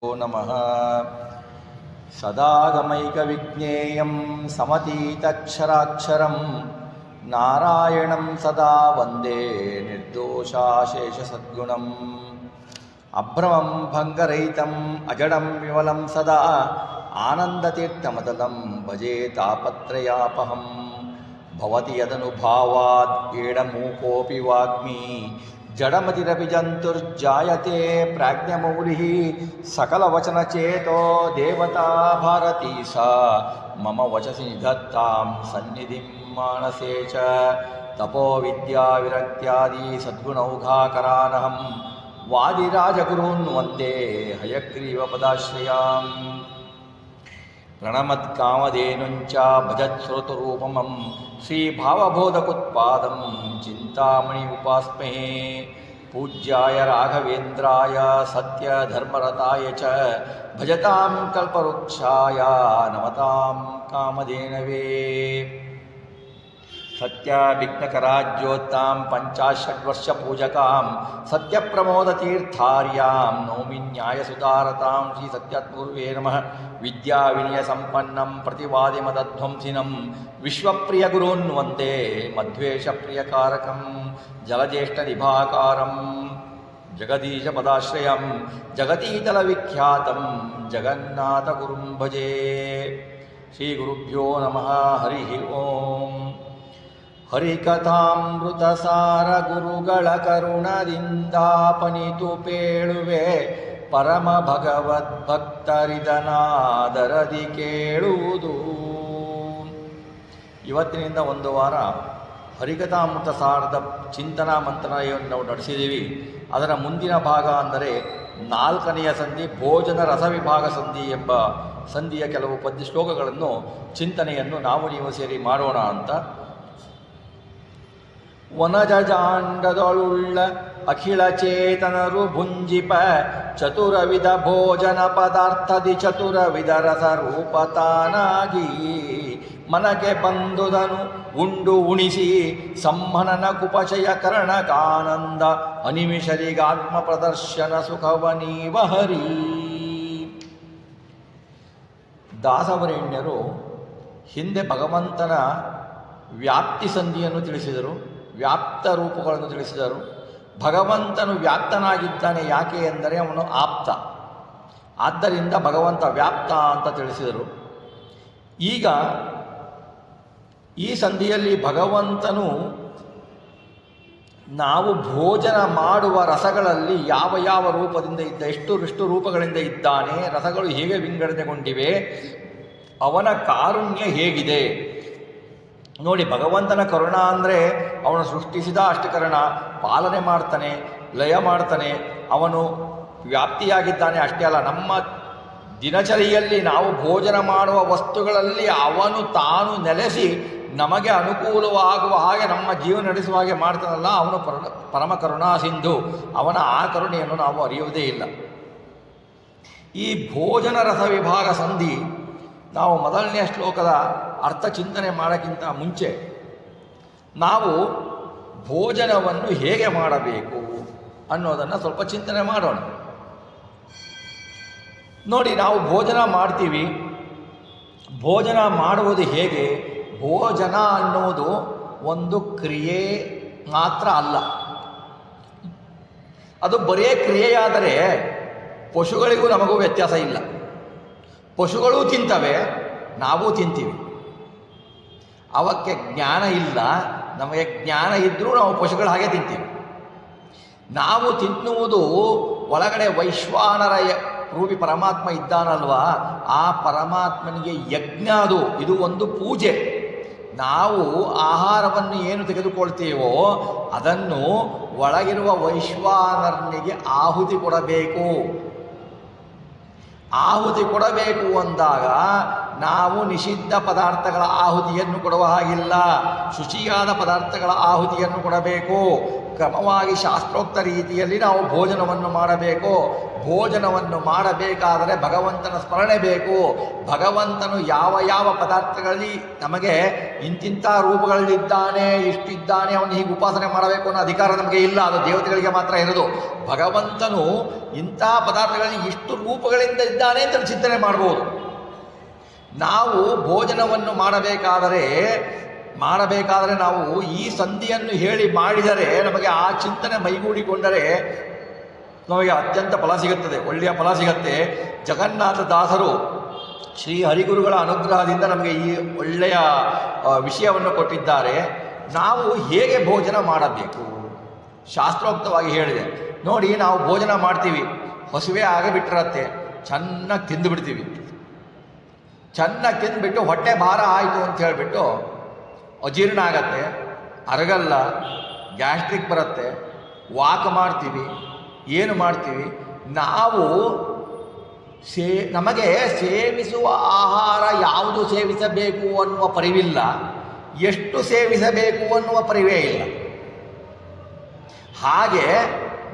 ನಮಃ. ಸದಾಗಮೈಕವಿಜ್ಞೇಯಂ ಸಮತೀತಕ್ಷರಾಕ್ಷರಂ ನಾರಾಯಣಂ ಸದಾ ವಂದೇ ನಿರ್ದೋಷಾಶೇಷಸದ್ಗುಣಂ. ಅಭ್ರಮಂ ಭಂಗರಹಿತಂ ಅಜಡಂ ವಿಮಲಂ ಸದಾ ಆನಂದತೀರ್ಥಮತಲಂ ಭಜೆ ತಾಪತ್ರಯಾಪಹಂ. ಭವತಿ ಯದನುಭಾವಾದ್ ಏಡಮೂಕೋಪಿ ವಾಗ್ಮಿ ಜಡಮತಿರಪಿ ಜಂತುರ್ಜಾಯತೆ ಪ್ರಾಜ್ಞಮೌಲಿಃ. ಸಕಲವಚನಚೇತೋ ದೇವತಾ ಭಾರತೀ ಸಾ ಮಮ ವಚಸಿ ನಿಧತ್ತಾಂ ಸನ್ನಿಧಿಂ ಮಾನಸೇ ಚ. ತಪೋ ವಿದ್ಯಾ ವಿರಕ್ತ್ಯಾದಿ ಸದ್ಗುಣೌಘಾಕರಾನಹಂ ವಾದಿರಾಜಗುರೂನ್ ವಂದೇ ಹಯಗ್ರೀವ ಪದಾಶ್ರಯಾಂ. ಪ್ರಣಮತ್ಕಾಮಧೇನುಂಚ ಭಜತ್ಸ್ರೋತರೂಪಮಂ ಶ್ರೀಭಾವಬೋಧಕುತ್ಪಾದಂ ಚಿಂತಾಮಣಿ ಉಪಾಸ್ಮಹೇ. ಪೂಜ್ಯಾಯ ರಾಘವೇಂದ್ರಾಯ ಸತ್ಯಧರ್ಮರತಾಯ ಚ ಭಜತಾಂ ಕಲ್ಪವೃಕ್ಷಾಯ ನಮತಾಂ ಕಾಮಧೇನವೇ. ಸತ್ಯವಿಘ್ನಕರಾಜ್ಯೋತ್ತಾಂ ಪಂಚಾಷಡ್ವರ್ಷಪೂಜಕಾಂ ಸತ್ಯಪ್ರಮೋದತೀರ್ಥಾರ್ಯಾಂ ನೌಮಿ ನ್ಯಾಯಸುಧಾರತಾಂ. ಶ್ರೀ ಸತ್ಯತ್ಪೂರ್ವೇ ನಮಃ. ವಿದ್ಯಾವಿನಯಸಂಪನ್ನಂ ಪ್ರತಿವಾದಿಮತಧ್ವಂಸಿನಂ ವಿಶ್ವಪ್ರಿಯಗುರೂನ್ ವಂದೇ ಮಧ್ವೇಷಪ್ರಿಯಕಾರಕಂ. ಜಲಜ್ಯೇಷ್ಠನಿಭಾಕಾರಂ ಜಗದೀಶಪದಾಶ್ರಯಂ ಜಗತೀತಲವಿಖ್ಯಾತಂ ಜಗನ್ನಾಥಗುರುಂ ಭಜೆ. ಶ್ರೀಗುರುಭ್ಯೋ ನಮಃ. ಹರಿ ಓಂ. ಹರಿಕಥಾಮೃತಸಾರ ಗುರುಗಳ ಕರುಣದಿಂದಾಪನಿತು ಪೇಳುವೆ ಪರಮ ಭಗವದ್ಭಕ್ತರಿದನಾದರದಿ ಕೇಳುವುದು. ಇವತ್ತಿನಿಂದ ಒಂದು ವಾರ ಹರಿಕಥಾಮೃತ ಸಾರದ ಚಿಂತನಾ ಮಂಥನವನ್ನು ನಾವು ನಡೆಸಿದ್ದೀವಿ. ಅದರ ಮುಂದಿನ ಭಾಗ ಅಂದರೆ 4ನೆಯ ಸಂಧಿ ಭೋಜನ ರಸವಿಭಾಗ ಸಂಧಿ ಎಂಬ ಸಂಧಿಯ ಕೆಲವು ಪದ್ಯ ಶ್ಲೋಕಗಳನ್ನು ಚಿಂತನೆಯನ್ನು ನಾವು ನೀವು ಸೇರಿ ಮಾಡೋಣ ಅಂತ. ವನಜಾಂಡದೊಳುಳ್ಳ ಅಖಿಲ ಚೇತನರು ಭುಂಜಿಪ ಚತುರವಿಧ ಭೋಜನ ಪದಾರ್ಥದಿ ಚತುರವಿಧ ರಸರೂಪತಾನಾಗಿ ಮನಗೆ ಬಂದುದನು ಉಂಡು ಉಣಿಸಿ ಸಂಹನನ ಕುಪಚಯ ಕರ್ಣಕಾನಂದ ಅನಿಮಿಷರಿಗಾತ್ಮ ಪ್ರದರ್ಶನ ಸುಖವನೀವ ಹರಿ. ದಾಸವರೇಣ್ಯರು ಹಿಂದೆ ಭಗವಂತನ ವ್ಯಾಪ್ತಿ ಸಂಧಿಯನ್ನು ತಿಳಿಸಿದರು, ವ್ಯಾಪ್ತ ರೂಪಗಳನ್ನು ತಿಳಿಸಿದರು. ಭಗವಂತನು ವ್ಯಾಪ್ತನಾಗಿದ್ದಾನೆ ಯಾಕೆ ಎಂದರೆ ಅವನು ಆಪ್ತ, ಆದ್ದರಿಂದ ಭಗವಂತ ವ್ಯಾಪ್ತ ಅಂತ ತಿಳಿಸಿದರು. ಈಗ ಈ ಸಂಧಿಯಲ್ಲಿ ಭಗವಂತನು ನಾವು ಭೋಜನ ಮಾಡುವ ರಸಗಳಲ್ಲಿ ಯಾವ ಯಾವ ರೂಪದಿಂದ ಇದ್ದ, ಎಷ್ಟು ರೂಪಗಳಿಂದ ಇದ್ದಾನೆ, ರಸಗಳು ಹೇಗೆ ವಿಂಗಡಣೆಗೊಂಡಿವೆ, ಅವನ ಕಾರುಣ್ಯ ಹೇಗಿದೆ ನೋಡಿ. ಭಗವಂತನ ಕರುಣ ಅಂದರೆ ಅವನು ಸೃಷ್ಟಿಸಿದ ಅಷ್ಟಕರಣ, ಪಾಲನೆ ಮಾಡ್ತಾನೆ, ಲಯ ಮಾಡ್ತಾನೆ, ಅವನು ವ್ಯಾಪ್ತಿಯಾಗಿದ್ದಾನೆ. ಅಷ್ಟೇ ಅಲ್ಲ, ನಮ್ಮ ದಿನಚರಿಯಲ್ಲಿ ನಾವು ಭೋಜನ ಮಾಡುವ ವಸ್ತುಗಳಲ್ಲಿ ಅವನು ತಾನು ನೆಲೆಸಿ ನಮಗೆ ಅನುಕೂಲವಾಗುವ ಹಾಗೆ ನಮ್ಮ ಜೀವನ ನಡೆಸುವ ಹಾಗೆ ಮಾಡ್ತಾನಲ್ಲ, ಅವನು ಪರಮ ಕರುಣಾ ಸಿಂಧು. ಅವನ ಆ ಕರುಣೆಯನ್ನು ನಾವು ಅರಿಯುವುದೇ ಇಲ್ಲ. ಈ ಭೋಜನ ರಸ ವಿಭಾಗ ಸಂಧಿ ನಾವು ಮೊದಲನೆಯ ಶ್ಲೋಕದ ಅರ್ಥ ಚಿಂತನೆ ಮಾಡೋಕ್ಕಿಂತ ಮುಂಚೆ ನಾವು ಭೋಜನವನ್ನು ಹೇಗೆ ಮಾಡಬೇಕು ಅನ್ನೋದನ್ನು ಸ್ವಲ್ಪ ಚಿಂತನೆ ಮಾಡೋಣ. ನೋಡಿ, ನಾವು ಭೋಜನ ಮಾಡ್ತೀವಿ. ಭೋಜನ ಮಾಡುವುದು ಹೇಗೆ? ಭೋಜನ ಅನ್ನುವುದು ಒಂದು ಕ್ರಿಯೆ ಮಾತ್ರ ಅಲ್ಲ. ಅದು ಬರೇ ಕ್ರಿಯೆಯಾದರೆ ಪಶುಗಳಿಗೂ ನಮಗೂ ವ್ಯತ್ಯಾಸ ಇಲ್ಲ. ಪಶುಗಳೂ ತಿಂತವೆ, ನಾವು ತಿಂತೀವಿ. ಅವಕ್ಕೆ ಜ್ಞಾನ ಇಲ್ಲ, ನಮಗೆ ಜ್ಞಾನ ಇದ್ದರೂ ನಾವು ಪಶುಗಳ ಹಾಗೆ ತಿಂತೀವಿ. ನಾವು ತಿನ್ನುವುದು ಒಳಗಡೆ ವೈಶ್ವಾನರ ರೂಪಿ ಪರಮಾತ್ಮ ಇದ್ದಾನಲ್ವ, ಆ ಪರಮಾತ್ಮನಿಗೆ ಯಜ್ಞ ಅದು. ಇದು ಒಂದು ಪೂಜೆ. ನಾವು ಆಹಾರವನ್ನು ಏನು ತೆಗೆದುಕೊಳ್ತೀವೋ ಅದನ್ನು ಒಳಗಿರುವ ವೈಶ್ವಾನರನಿಗೆ ಆಹುತಿ ಕೊಡಬೇಕು. ಆಹುತಿ ಕೊಡಬೇಕು ಅಂದಾಗ ನಾವು ನಿಷಿದ್ಧ ಪದಾರ್ಥಗಳ ಆಹುತಿಯನ್ನು ಕೊಡುವ ಹಾಗಿಲ್ಲ. ಶುಚಿಯಾದ ಪದಾರ್ಥಗಳ ಆಹುತಿಯನ್ನು ಕೊಡಬೇಕು. ಕ್ರಮವಾಗಿ ಶಾಸ್ತ್ರೋಕ್ತ ರೀತಿಯಲ್ಲಿ ನಾವು ಭೋಜನವನ್ನು ಮಾಡಬೇಕು. ಭೋಜನವನ್ನು ಮಾಡಬೇಕಾದರೆ ಭಗವಂತನ ಸ್ಮರಣೆ ಬೇಕು. ಭಗವಂತನು ಯಾವ ಯಾವ ಪದಾರ್ಥಗಳಲ್ಲಿ ನಮಗೆ ಇಂತಿಂಥ ರೂಪಗಳಲ್ಲಿದ್ದಾನೆ, ಇಷ್ಟಿದ್ದಾನೆ, ಅವನು ಹೀಗೆ ಉಪಾಸನೆ ಮಾಡಬೇಕು ಅನ್ನೋ ಅಧಿಕಾರ ನಮಗೆ ಇಲ್ಲ. ಅದು ದೇವತೆಗಳಿಗೆ ಮಾತ್ರ ಇರೋದು. ಭಗವಂತನು ಇಂಥ ಪದಾರ್ಥಗಳಲ್ಲಿ ಇಷ್ಟು ರೂಪಗಳಿಂದ ಇದ್ದಾನೆ ಅಂತ ಚಿಂತನೆ ಮಾಡ್ಬೋದು. ನಾವು ಭೋಜನವನ್ನು ಮಾಡಬೇಕಾದರೆ ನಾವು ಈ ಸಂಧಿಯನ್ನು ಹೇಳಿ ಮಾಡಿದರೆ ನಮಗೆ ಆ ಚಿಂತನೆ ಮೈಗೂಡಿಕೊಂಡರೆ ನಮಗೆ ಅತ್ಯಂತ ಫಲ ಸಿಗುತ್ತದೆ, ಒಳ್ಳೆಯ ಫಲ ಸಿಗುತ್ತೆ. ಜಗನ್ನಾಥ ದಾಸರು ಶ್ರೀ ಹರಿಗುರುಗಳ ಅನುಗ್ರಹದಿಂದ ನಮಗೆ ಈ ಒಳ್ಳೆಯ ವಿಷಯವನ್ನು ಕೊಟ್ಟಿದ್ದಾರೆ. ನಾವು ಹೇಗೆ ಭೋಜನ ಮಾಡಬೇಕು ಶಾಸ್ತ್ರೋಕ್ತವಾಗಿ ಹೇಳಿದೆ ನೋಡಿ. ನಾವು ಭೋಜನ ಮಾಡ್ತೀವಿ, ಹಸುವೆ ಆಗಿಬಿಟ್ಟಿರತ್ತೆ, ಚೆನ್ನಾಗಿ ತಿಂದುಬಿಡ್ತೀವಿ. ಚೆನ್ನಾಗಿ ತಿಂದುಬಿಟ್ಟು ಹೊಟ್ಟೆ ಭಾರ ಆಯಿತು ಅಂತ ಹೇಳಿಬಿಟ್ಟು ಅಜೀರ್ಣ ಆಗತ್ತೆ, ಅರಗಲ್ಲ, ಗ್ಯಾಸ್ಟ್ರಿಕ್ ಬರುತ್ತೆ, ವಾಕ್ ಮಾಡ್ತೀವಿ, ಏನು ಮಾಡ್ತೀವಿ ನಾವು ನಮಗೆ ಸೇವಿಸುವ ಆಹಾರ ಯಾವುದು ಸೇವಿಸಬೇಕು ಅನ್ನುವ ಪರಿವಿಲ್ಲ, ಎಷ್ಟು ಸೇವಿಸಬೇಕು ಅನ್ನುವ ಪರಿವೇ ಇಲ್ಲ. ಹಾಗೆ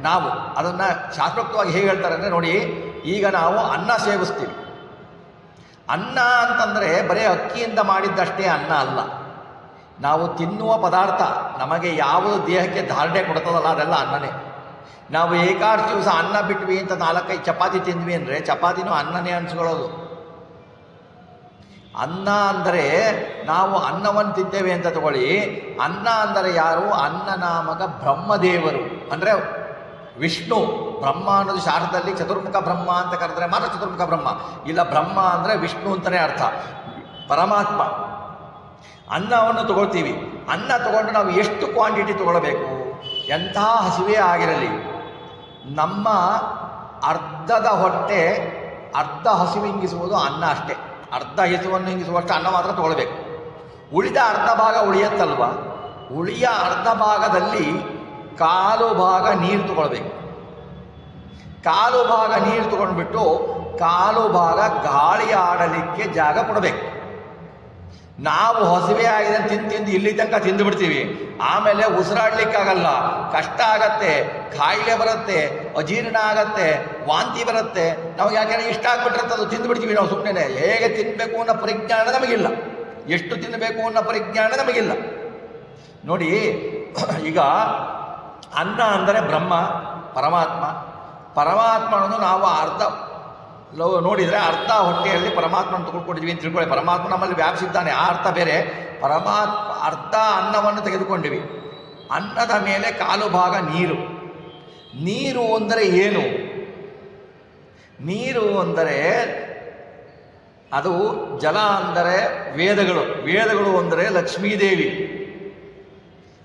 ನಾವು ಅದನ್ನು ಶಾಸ್ತ್ರೋಕ್ತವಾಗಿ ಹೇಗೆ ಹೇಳ್ತಾರೆ ಅಂದರೆ ನೋಡಿ, ಈಗ ನಾವು ಅನ್ನ ಸೇವಿಸ್ತೀವಿ. ಅನ್ನ ಅಂತಂದರೆ ಬರೀ ಅಕ್ಕಿಯಿಂದ ಮಾಡಿದ್ದಷ್ಟೇ ಅನ್ನ ಅಲ್ಲ. ನಾವು ತಿನ್ನುವ ಪದಾರ್ಥ ನಮಗೆ ಯಾವುದು ದೇಹಕ್ಕೆ ಧಾರಣೆ ಕೊಡ್ತದಲ್ಲ ಅದೆಲ್ಲ ಅನ್ನನೇ. ನಾವು ಏಕಾದಶಿ ದಿವಸ ಅನ್ನ ಬಿಟ್ವಿ ಅಂತ 4-5 ಚಪಾತಿ ತಿಂದ್ವಿ ಅಂದರೆ ಚಪಾತಿನೂ ಅನ್ನನೇ ಅನ್ಸ್ಕೊಳ್ಳೋದು. ಅನ್ನ ಅಂದರೆ ನಾವು ಅನ್ನವನ್ನು ತಿಂತೇವೆ ಅಂತ ತಗೊಳ್ಳಿ. ಅನ್ನ ಅಂದರೆ ಯಾರು? ಅನ್ನ ನಾಮಕ ಬ್ರಹ್ಮದೇವರು ಅಂದರೆ ವಿಷ್ಣು. ಬ್ರಹ್ಮ ಅನ್ನೋದು ಶಾಸ್ತ್ರದಲ್ಲಿ ಚತುರ್ಮುಖ ಬ್ರಹ್ಮ ಅಂತ ಕರೆದ್ರೆ ಮಾತ್ರ ಚತುರ್ಮುಖ ಬ್ರಹ್ಮ. ಇಲ್ಲ, ಬ್ರಹ್ಮ ಅಂದರೆ ವಿಷ್ಣು ಅಂತಲೇ ಅರ್ಥ, ಪರಮಾತ್ಮ. ಅನ್ನವನ್ನು ತಗೊಳ್ತೀವಿ. ಅನ್ನ ತಗೊಂಡು ನಾವು ಎಷ್ಟು ಕ್ವಾಂಟಿಟಿ ತಗೊಳ್ಬೇಕು? ಎಂಥ ಹಸಿವೆ ಆಗಿರಲಿ, ನಮ್ಮ ಅರ್ಧದ ಹೊಟ್ಟೆ ಅರ್ಧ ಹಸಿವು ಹಿಂಗಿಸುವುದು ಅನ್ನ ಅಷ್ಟೇ. ಅರ್ಧ ಹಸಿವನ್ನು ಹಿಂಗಿಸುವಷ್ಟು ಅನ್ನ ಮಾತ್ರ ತಗೊಳ್ಬೇಕು. ಉಳಿದ ಅರ್ಧ ಭಾಗ ಉಳಿಯತ್ತಲ್ವ, ಉಳಿಯ ಅರ್ಧ ಭಾಗದಲ್ಲಿ ಕಾಲು ಭಾಗ ನೀರು ತಗೊಳ್ಬೇಕು. ಕಾಲು ಭಾಗ ನೀರು ತಗೊಂಡ್ಬಿಟ್ಟು ಕಾಲು ಭಾಗ ಗಾಳಿ ಆಡಲಿಕ್ಕೆ ಜಾಗ ಕೊಡಬೇಕು. ನಾವು ಹಸಿವೆ ಆಗಿದೆ ತಿಂದು ಇಲ್ಲಿ ತನಕ ತಿಂದು ಬಿಡ್ತೀವಿ, ಆಮೇಲೆ ಉಸಿರಾಡ್ಲಿಕ್ಕಾಗಲ್ಲ, ಕಷ್ಟ ಆಗತ್ತೆ, ಕಾಯಿಲೆ ಬರುತ್ತೆ, ಅಜೀರ್ಣ ಆಗತ್ತೆ, ವಾಂತಿ ಬರುತ್ತೆ. ನಮಗೆ ಯಾಕೆಂದರೆ ಇಷ್ಟ ಆಗ್ಬಿಟ್ಟಿರುತ್ತೆ, ಅದು ತಿಂದು ಬಿಡ್ತೀವಿ ನಾವು ಸುಮ್ಮನೆ. ಹೇಗೆ ತಿನ್ನಬೇಕು ಅನ್ನೋ ಪರಿಜ್ಞಾನ ನಮಗಿಲ್ಲ, ಎಷ್ಟು ತಿನ್ನಬೇಕು ಅನ್ನೋ ಪರಿಜ್ಞಾನ ನಮಗಿಲ್ಲ. ನೋಡಿ, ಈಗ ಅನ್ನ ಅಂದರೆ ಬ್ರಹ್ಮ, ಪರಮಾತ್ಮ. ಪರಮಾತ್ಮನನ್ನು ನಾವು ಅರ್ಧ ನೋಡಿದರೆ ಅರ್ಧ ಹೊಟ್ಟೆಯಲ್ಲಿ ಪರಮಾತ್ಮನ ತಗೊಳ್ಕೊಂಡಿದ್ವಿ ಅಂತ ತಿಳ್ಕೊಳ್ಳಿ. ಪರಮಾತ್ಮ ನಮ್ಮಲ್ಲಿ ವ್ಯಾಪಿಸಿದ್ದಾನೆ, ಆ ಅರ್ಥ ಬೇರೆ. ಪರಮಾತ್ಮ ಅರ್ಧ ಅನ್ನವನ್ನು ತೆಗೆದುಕೊಂಡಿವಿ. ಅನ್ನದ ಮೇಲೆ ಕಾಲು ಭಾಗ ನೀರು. ನೀರು ಅಂದರೆ ಏನು? ನೀರು ಅಂದರೆ ಅದು ಜಲ ಅಂದರೆ ವೇದಗಳು. ವೇದಗಳು ಅಂದರೆ ಲಕ್ಷ್ಮೀದೇವಿ.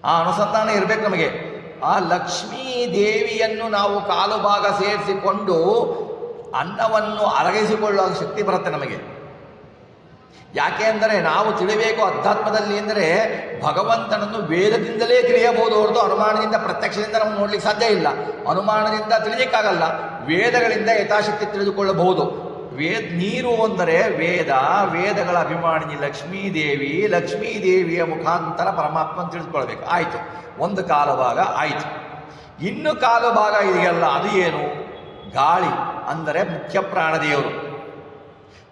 ಆ ಅನುಸಂಧಾನ ಇರಬೇಕು ನಮಗೆ. ಆ ಲಕ್ಷ್ಮೀ ದೇವಿಯನ್ನು ನಾವು ಕಾಲು ಭಾಗ ಸೇರಿಸಿಕೊಂಡು ಅನ್ನವನ್ನು ಅರಗಿಸಿಕೊಳ್ಳುವ ಶಕ್ತಿ ಬರುತ್ತೆ ನಮಗೆ. ಯಾಕೆ ಅಂದರೆ ನಾವು ತಿಳಿಬೇಕು ಅಧ್ಯಾತ್ಮದಲ್ಲಿ ಅಂದರೆ ಭಗವಂತನನ್ನು ವೇದದಿಂದಲೇ ತಿಳಿಯಬಹುದು ಹೊರತು ಅನುಮಾನದಿಂದ ಪ್ರತ್ಯಕ್ಷದಿಂದ ನಾವು ನೋಡ್ಲಿಕ್ಕೆ ಸಾಧ್ಯ ಇಲ್ಲ. ಅನುಮಾನದಿಂದ ತಿಳಿಲಿಕ್ಕಾಗಲ್ಲ, ವೇದಗಳಿಂದ ಯಥಾಶಕ್ತಿ ತಿಳಿದುಕೊಳ್ಳಬಹುದು. ನೀರು ಅಂದರೆ ವೇದ, ವೇದಗಳ ಅಭಿಮಾನಿ ಲಕ್ಷ್ಮೀದೇವಿ, ಲಕ್ಷ್ಮೀದೇವಿಯ ಮುಖಾಂತರ ಪರಮಾತ್ಮ ತಿಳಿದುಕೊಳ್ಬೇಕು. ಆಯಿತು, ಒಂದು ಕಾಲು ಭಾಗ ಆಯಿತು. ಇನ್ನು ಕಾಲು ಭಾಗ ಇದೆಯಲ್ಲ, ಅದು ಏನು? ಗಾಳಿ ಅಂದರೆ ಮುಖ್ಯ ಪ್ರಾಣದೇವರು.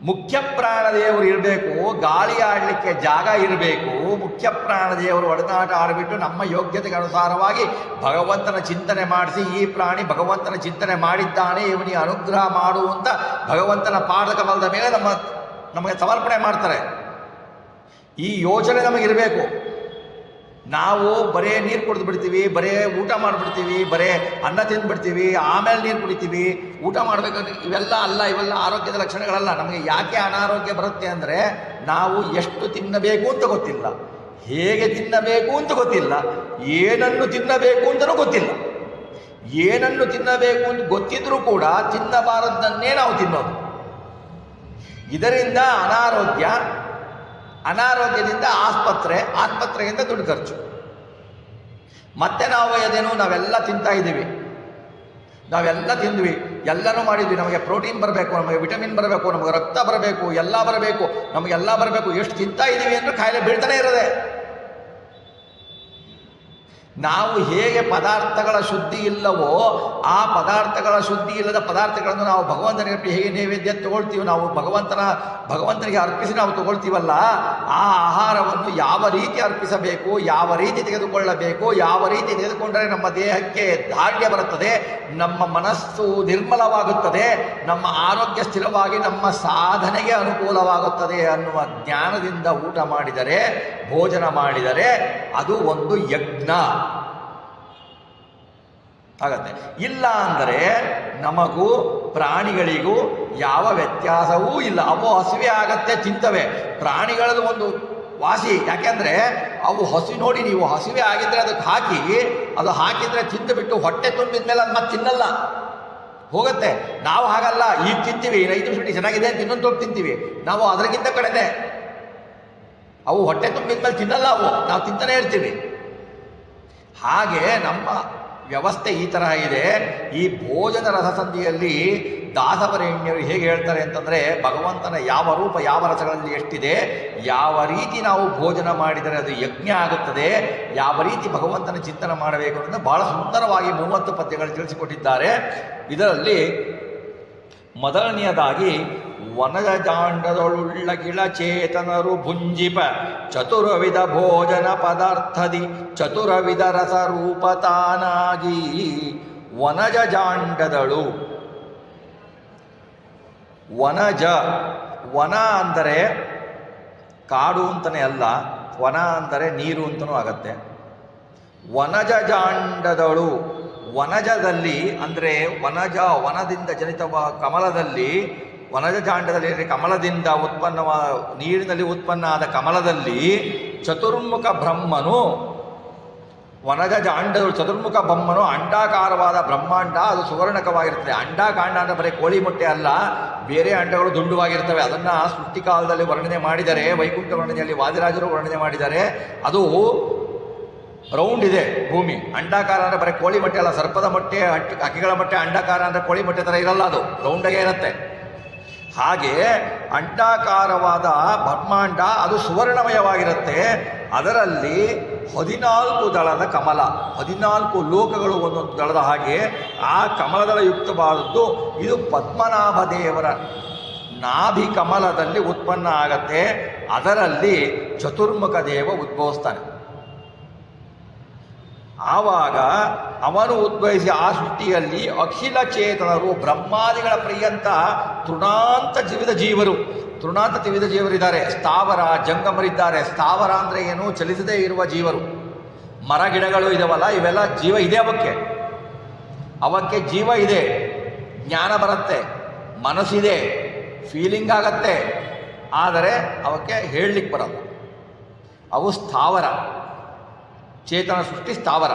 ಮುಖ್ಯ ಪ್ರಾಣದೇವರು ಇರಬೇಕು, ಗಾಳಿ ಆಡಲಿಕ್ಕೆ ಜಾಗ ಇರಬೇಕು. ಮುಖ್ಯ ಪ್ರಾಣದೇವರು ಒಡನಾಟ ಆಡಿಬಿಟ್ಟು ನಮ್ಮ ಯೋಗ್ಯತೆಗೆ ಅನುಸಾರವಾಗಿ ಭಗವಂತನ ಚಿಂತನೆ ಮಾಡಿಸಿ, ಈ ಪ್ರಾಣಿ ಭಗವಂತನ ಚಿಂತನೆ ಮಾಡಿದ್ದಾನೆ, ಇವನಿಗೆ ಅನುಗ್ರಹ ಮಾಡುವಂತ ಭಗವಂತನ ಪಾದಕಮಲದ ಮೇಲೆ ನಮಗೆ ಸಮರ್ಪಣೆ ಮಾಡ್ತಾರೆ. ಈ ಯೋಚನೆ ನಮಗಿರಬೇಕು. ನಾವು ಬರೇ ನೀರು ಕುಡಿದು ಬಿಡ್ತೀವಿ, ಬರೇ ಊಟ ಮಾಡಿಬಿಡ್ತೀವಿ, ಬರೇ ಅನ್ನ ತಿಂದುಬಿಡ್ತೀವಿ, ಆಮೇಲೆ ನೀರು ಕುಡಿತೀವಿ, ಊಟ ಮಾಡಬೇಕಂದ್ರೆ ಇವೆಲ್ಲ ಅಲ್ಲ, ಇವೆಲ್ಲ ಆರೋಗ್ಯದ ಲಕ್ಷಣಗಳಲ್ಲ. ನಮಗೆ ಯಾಕೆ ಅನಾರೋಗ್ಯ ಬರುತ್ತೆ ಅಂದರೆ ನಾವು ಎಷ್ಟು ತಿನ್ನಬೇಕು ಅಂತ ಗೊತ್ತಿಲ್ಲ, ಹೇಗೆ ತಿನ್ನಬೇಕು ಅಂತ ಗೊತ್ತಿಲ್ಲ, ಏನನ್ನು ತಿನ್ನಬೇಕು ಅಂತಲೂ ಗೊತ್ತಿಲ್ಲ. ಏನನ್ನು ತಿನ್ನಬೇಕು ಅಂತ ಗೊತ್ತಿದ್ರೂ ಕೂಡ ತಿನ್ನಬಾರದನ್ನೇ ನಾವು ತಿನ್ನೋದು. ಇದರಿಂದ ಅನಾರೋಗ್ಯದಿಂದ ಆಸ್ಪತ್ರೆಯಿಂದ ದುಡ್ಡು ಖರ್ಚು. ಮತ್ತೆ ನಾವು ನಾವೆಲ್ಲ ತಿಂತಾ ಇದ್ದೀವಿ, ನಾವೆಲ್ಲ ತಿಂದ್ವಿ, ಎಲ್ಲನೂ ಮಾಡಿದ್ವಿ. ನಮಗೆ ಪ್ರೋಟೀನ್ ಬರಬೇಕು, ನಮಗೆ ವಿಟಮಿನ್ ಬರಬೇಕು, ನಮಗೆ ರಕ್ತ ಬರಬೇಕು, ಎಲ್ಲ ಬರಬೇಕು, ನಮಗೆಲ್ಲ ಬರಬೇಕು. ಎಷ್ಟು ತಿಂತಾ ಇದ್ದೀವಿ ಅಂದರೆ ಕಾಯಿಲೆ ಬೀಳ್ತಾನೆ ಇರೋದೆ. ನಾವು ಹೇಗೆ ಪದಾರ್ಥಗಳ ಶುದ್ಧಿ ಇಲ್ಲವೋ ಆ ಪದಾರ್ಥಗಳ ಶುದ್ಧಿ ಇಲ್ಲದ ಪದಾರ್ಥಗಳನ್ನು ನಾವು ಭಗವಂತನಿಗೆ ಹೇಗೆ ನೈವೇದ್ಯ ತಗೊಳ್ತೀವಿ, ನಾವು ಭಗವಂತನಿಗೆ ಅರ್ಪಿಸಿ ನಾವು ತಗೊಳ್ತೀವಲ್ಲ, ಆ ಆಹಾರವನ್ನು ಯಾವ ರೀತಿ ಅರ್ಪಿಸಬೇಕು, ಯಾವ ರೀತಿ ತೆಗೆದುಕೊಳ್ಳಬೇಕು, ಯಾವ ರೀತಿ ತೆಗೆದುಕೊಂಡರೆ ನಮ್ಮ ದೇಹಕ್ಕೆ ದಾರ್ಢ್ಯ ಬರುತ್ತದೆ, ನಮ್ಮ ಮನಸ್ಸು ನಿರ್ಮಲವಾಗುತ್ತದೆ, ನಮ್ಮ ಆರೋಗ್ಯ ಸ್ಥಿರವಾಗಿ ನಮ್ಮ ಸಾಧನೆಗೆ ಅನುಕೂಲವಾಗುತ್ತದೆ ಅನ್ನುವ ಜ್ಞಾನದಿಂದ ಊಟ ಮಾಡಿದರೆ, ಭೋಜನ ಮಾಡಿದರೆ ಅದು ಒಂದು ಯಜ್ಞ ಆಗತ್ತೆ. ಇಲ್ಲ ಅಂದರೆ ನಮಗೂ ಪ್ರಾಣಿಗಳಿಗೂ ಯಾವ ವ್ಯತ್ಯಾಸವೂ ಇಲ್ಲ. ಅವು ಹಸಿವೆ ಆಗತ್ತೆ, ತಿಂತವೆ. ಪ್ರಾಣಿಗಳದ್ದು ಒಂದು ವಾಸಿ, ಯಾಕೆಂದರೆ ಅವು ನೋಡಿ, ನೀವು ಹಸಿವೆ ಆಗಿದ್ದರೆ ಅದಕ್ಕೆ ಅದು ಹಾಕಿದರೆ ತಿಂದು ಬಿಟ್ಟು ಹೊಟ್ಟೆ ತುಂಬಿದ ಮೇಲೆ ಅದು ಮತ್ತೆ ತಿನ್ನಲ್ಲ, ಹೋಗುತ್ತೆ. ನಾವು ಹಾಗಲ್ಲ, ಈಗ ತಿಂತೀವಿ, 5 ನಿಮಿಷ ಬಿಟ್ಟು ಚೆನ್ನಾಗಿದೆ ಅಂತ ಇನ್ನೊಂದು ತೊಟ್ಟು ತಿಂತೀವಿ. ನಾವು ಅದರಿಗಿಂತ ಕಡೆನೆ. ಅವು ಹೊಟ್ಟೆ ತುಂಬಿದ ಮೇಲೆ ತಿನ್ನಲ್ಲ, ನಾವು ತಿಂತಾನೆ ಇರ್ತೀವಿ. ಹಾಗೆ ನಮ್ಮ ವ್ಯವಸ್ಥೆ ಈ ತರಹ ಇದೆ. ಈ ಭೋಜನ ರಸಸಂಧಿಯಲ್ಲಿ ದಾಸವರೇಣ್ಯರು ಹೇಗೆ ಹೇಳ್ತಾರೆ ಅಂತಂದರೆ, ಭಗವಂತನ ಯಾವ ರೂಪ ಯಾವ ರಸಗಳಲ್ಲಿ ಎಷ್ಟಿದೆ, ಯಾವ ರೀತಿ ನಾವು ಭೋಜನ ಮಾಡಿದರೆ ಅದು ಯಜ್ಞ ಆಗುತ್ತದೆ, ಯಾವ ರೀತಿ ಭಗವಂತನ ಚಿಂತನೆ ಮಾಡಬೇಕು ಅನ್ನೋದು ಬಹಳ ಸುಂದರವಾಗಿ 30 ಪದ್ಯಗಳು ತಿಳಿಸಿಕೊಟ್ಟಿದ್ದಾರೆ. ಇದರಲ್ಲಿ ಮೊದಲನೆಯದಾಗಿ ವನಜ ಜಾಂಡದೊಳುಳ್ಳ ಗಿಳಚೇತನರು ಭುಂಜಿಪ ಚತುರವಿಧ ಭೋಜನ ಪದಾರ್ಥದಿ ಚತುರವಿಧ ರಸರೂಪತಾನಾಗಿ ವನಜ ಜಾಂಡದಳು. ವನ ಅಂದರೆ ಕಾಡು ಅಂತಲೇ ಅಲ್ಲ, ವನ ಅಂದರೆ ನೀರು ಅಂತಲೂ ಆಗತ್ತೆ. ವನಜ ಜಾಂಡದಳು, ವನಜದಲ್ಲಿ ಅಂದರೆ ವನದಿಂದ ಜನಿತವಾದ ಕಮಲದಲ್ಲಿ, ವನಜ ಜಾಂಡದಲ್ಲಿ ಕಮಲದಿಂದ ನೀರಿನಲ್ಲಿ ಉತ್ಪನ್ನ ಆದ ಕಮಲದಲ್ಲಿ ಚತುರ್ಮುಖ ಬ್ರಹ್ಮನು, ವನಜ ಜಾಂಡದಳು ಚತುರ್ಮುಖ ಬ್ರಹ್ಮನು ಅಂಡಾಕಾರವಾದ ಬ್ರಹ್ಮಾಂಡ, ಅದು ಸುವರ್ಣಕವಾಗಿರ್ತದೆ. ಅಂಡಾಕಾಂಡ ಅಂದರೆ ಬರೀ ಕೋಳಿ ಮೊಟ್ಟೆ ಅಲ್ಲ, ಬೇರೆ ಅಂಡಗಳು ದುಂಡುವಾಗಿರ್ತವೆ. ಅದನ್ನು ಸೃಷ್ಟಿಕಾಲದಲ್ಲಿ ವರ್ಣನೆ ಮಾಡಿದರೆ, ವೈಕುಂಠ ವರ್ಣನೆಯಲ್ಲಿ ವಾದಿರಾಜರು ವರ್ಣನೆ ಮಾಡಿದ್ದಾರೆ. ಅದು ರೌಂಡ್ ಇದೆ ಭೂಮಿ. ಅಂಡಾಕಾರ ಅಂದರೆ ಬರೀ ಕೋಳಿ ಮೊಟ್ಟೆ ಅಲ್ಲ, ಸರ್ಪದ ಮೊಟ್ಟೆ, ಹಕ್ಕಿಗಳ ಮೊಟ್ಟೆ. ಅಂಡಾಕಾರ ಅಂದರೆ ಕೋಳಿ ಮೊಟ್ಟೆ ಥರ ಇರಲ್ಲ, ಅದು ರೌಂಡಾಗೆ ಇರುತ್ತೆ. ಹಾಗೆ ಅಂಡಾಕಾರವಾದ ಬ್ರಹ್ಮಾಂಡ ಅದು ಸುವರ್ಣಮಯವಾಗಿರುತ್ತೆ. ಅದರಲ್ಲಿ 14 ದಳದ ಕಮಲ, 14 ಲೋಕಗಳು ಒಂದೊಂದು ದಳದ ಹಾಗೆ ಆ ಕಮಲದಳ ಯುಕ್ತವಾದದ್ದು. ಇದು ಪದ್ಮನಾಭ ದೇವರ ನಾಭಿ ಕಮಲದಲ್ಲಿ ಉತ್ಪನ್ನ ಆಗತ್ತೆ. ಅದರಲ್ಲಿ ಚತುರ್ಮುಖ ದೇವ ಉದ್ಭವಿಸ್ತಾನೆ. ಆವಾಗ ಅವನು ಉದ್ಭವಿಸಿ ಆ ಸೃಷ್ಟಿಯಲ್ಲಿ ಅಖಿಲ ಚೇತನರು, ಬ್ರಹ್ಮಾದಿಗಳ ಪರ್ಯಂತ ತೃಣಾಂತ ತ್ರಿವಿಧ ಜೀವರಿದ್ದಾರೆ. ಸ್ಥಾವರ ಜಂಗಮರಿದ್ದಾರೆ. ಸ್ಥಾವರ ಅಂದರೆ ಏನು? ಚಲಿಸದೇ ಇರುವ ಜೀವರು. ಮರ ಗಿಡಗಳು ಇದಾವಲ್ಲ, ಇವೆಲ್ಲ ಜೀವ ಇದೆ. ಅವಕ್ಕೆ ಜೀವ ಇದೆ, ಜ್ಞಾನ ಬರುತ್ತೆ, ಮನಸ್ಸಿದೆ, ಫೀಲಿಂಗ್ ಆಗತ್ತೆ. ಆದರೆ ಅವಕ್ಕೆ ಹೇಳಲಿಕ್ಕೆ ಬರಲ್ಲ. ಅವು ಸ್ಥಾವರ, ಚೇತನ ಸೃಷ್ಟಿ ಸ್ಥಾವರ.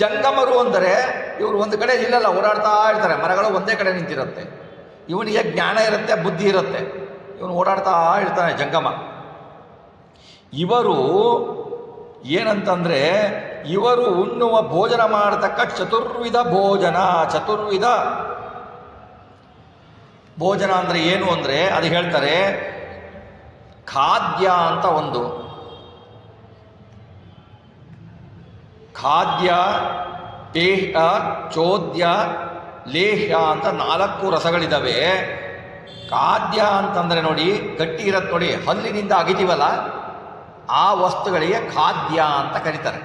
ಜಂಗಮರು ಅಂದರೆ ಇವರು ಒಂದು ಕಡೆ ಇಲ್ಲಲ್ಲ, ಓಡಾಡ್ತಾ ಇರ್ತಾರೆ. ಮರಗಳು ಒಂದೇ ಕಡೆ ನಿಂತಿರುತ್ತೆ. ಇವನಿಗೆ ಜ್ಞಾನ ಇರುತ್ತೆ, ಬುದ್ಧಿ ಇರುತ್ತೆ, ಇವನು ಓಡಾಡ್ತಾ ಇರ್ತಾನೆ ಜಂಗಮ. ಇವರು ಏನಂತಂದರೆ, ಇವರು ಉಣ್ಣುವ ಭೋಜನ ಮಾಡತಕ್ಕ ಚತುರ್ವಿಧ ಭೋಜನ ಅಂದರೆ ಏನು ಅಂದರೆ ಅದು ಹೇಳ್ತಾರೆ. ಖಾದ್ಯ ಅಂತ ಒಂದು, ಖಾದ್ಯ, ಪೇಹ, ಚೋದ್ಯ, ಲೇಹ್ಯ ಅಂತ 4 ರಸಗಳಿದ್ದಾವೆ. ಖಾದ್ಯ ಅಂತಂದರೆ ನೋಡಿ, ಗಟ್ಟಿ ಇರತ್ತೆ ನೋಡಿ, ಹಲ್ಲಿನಿಂದ ಅಗಿತೀವಲ್ಲ ಆ ವಸ್ತುಗಳಿಗೆ ಖಾದ್ಯ ಅಂತ ಕರೀತಾರೆ.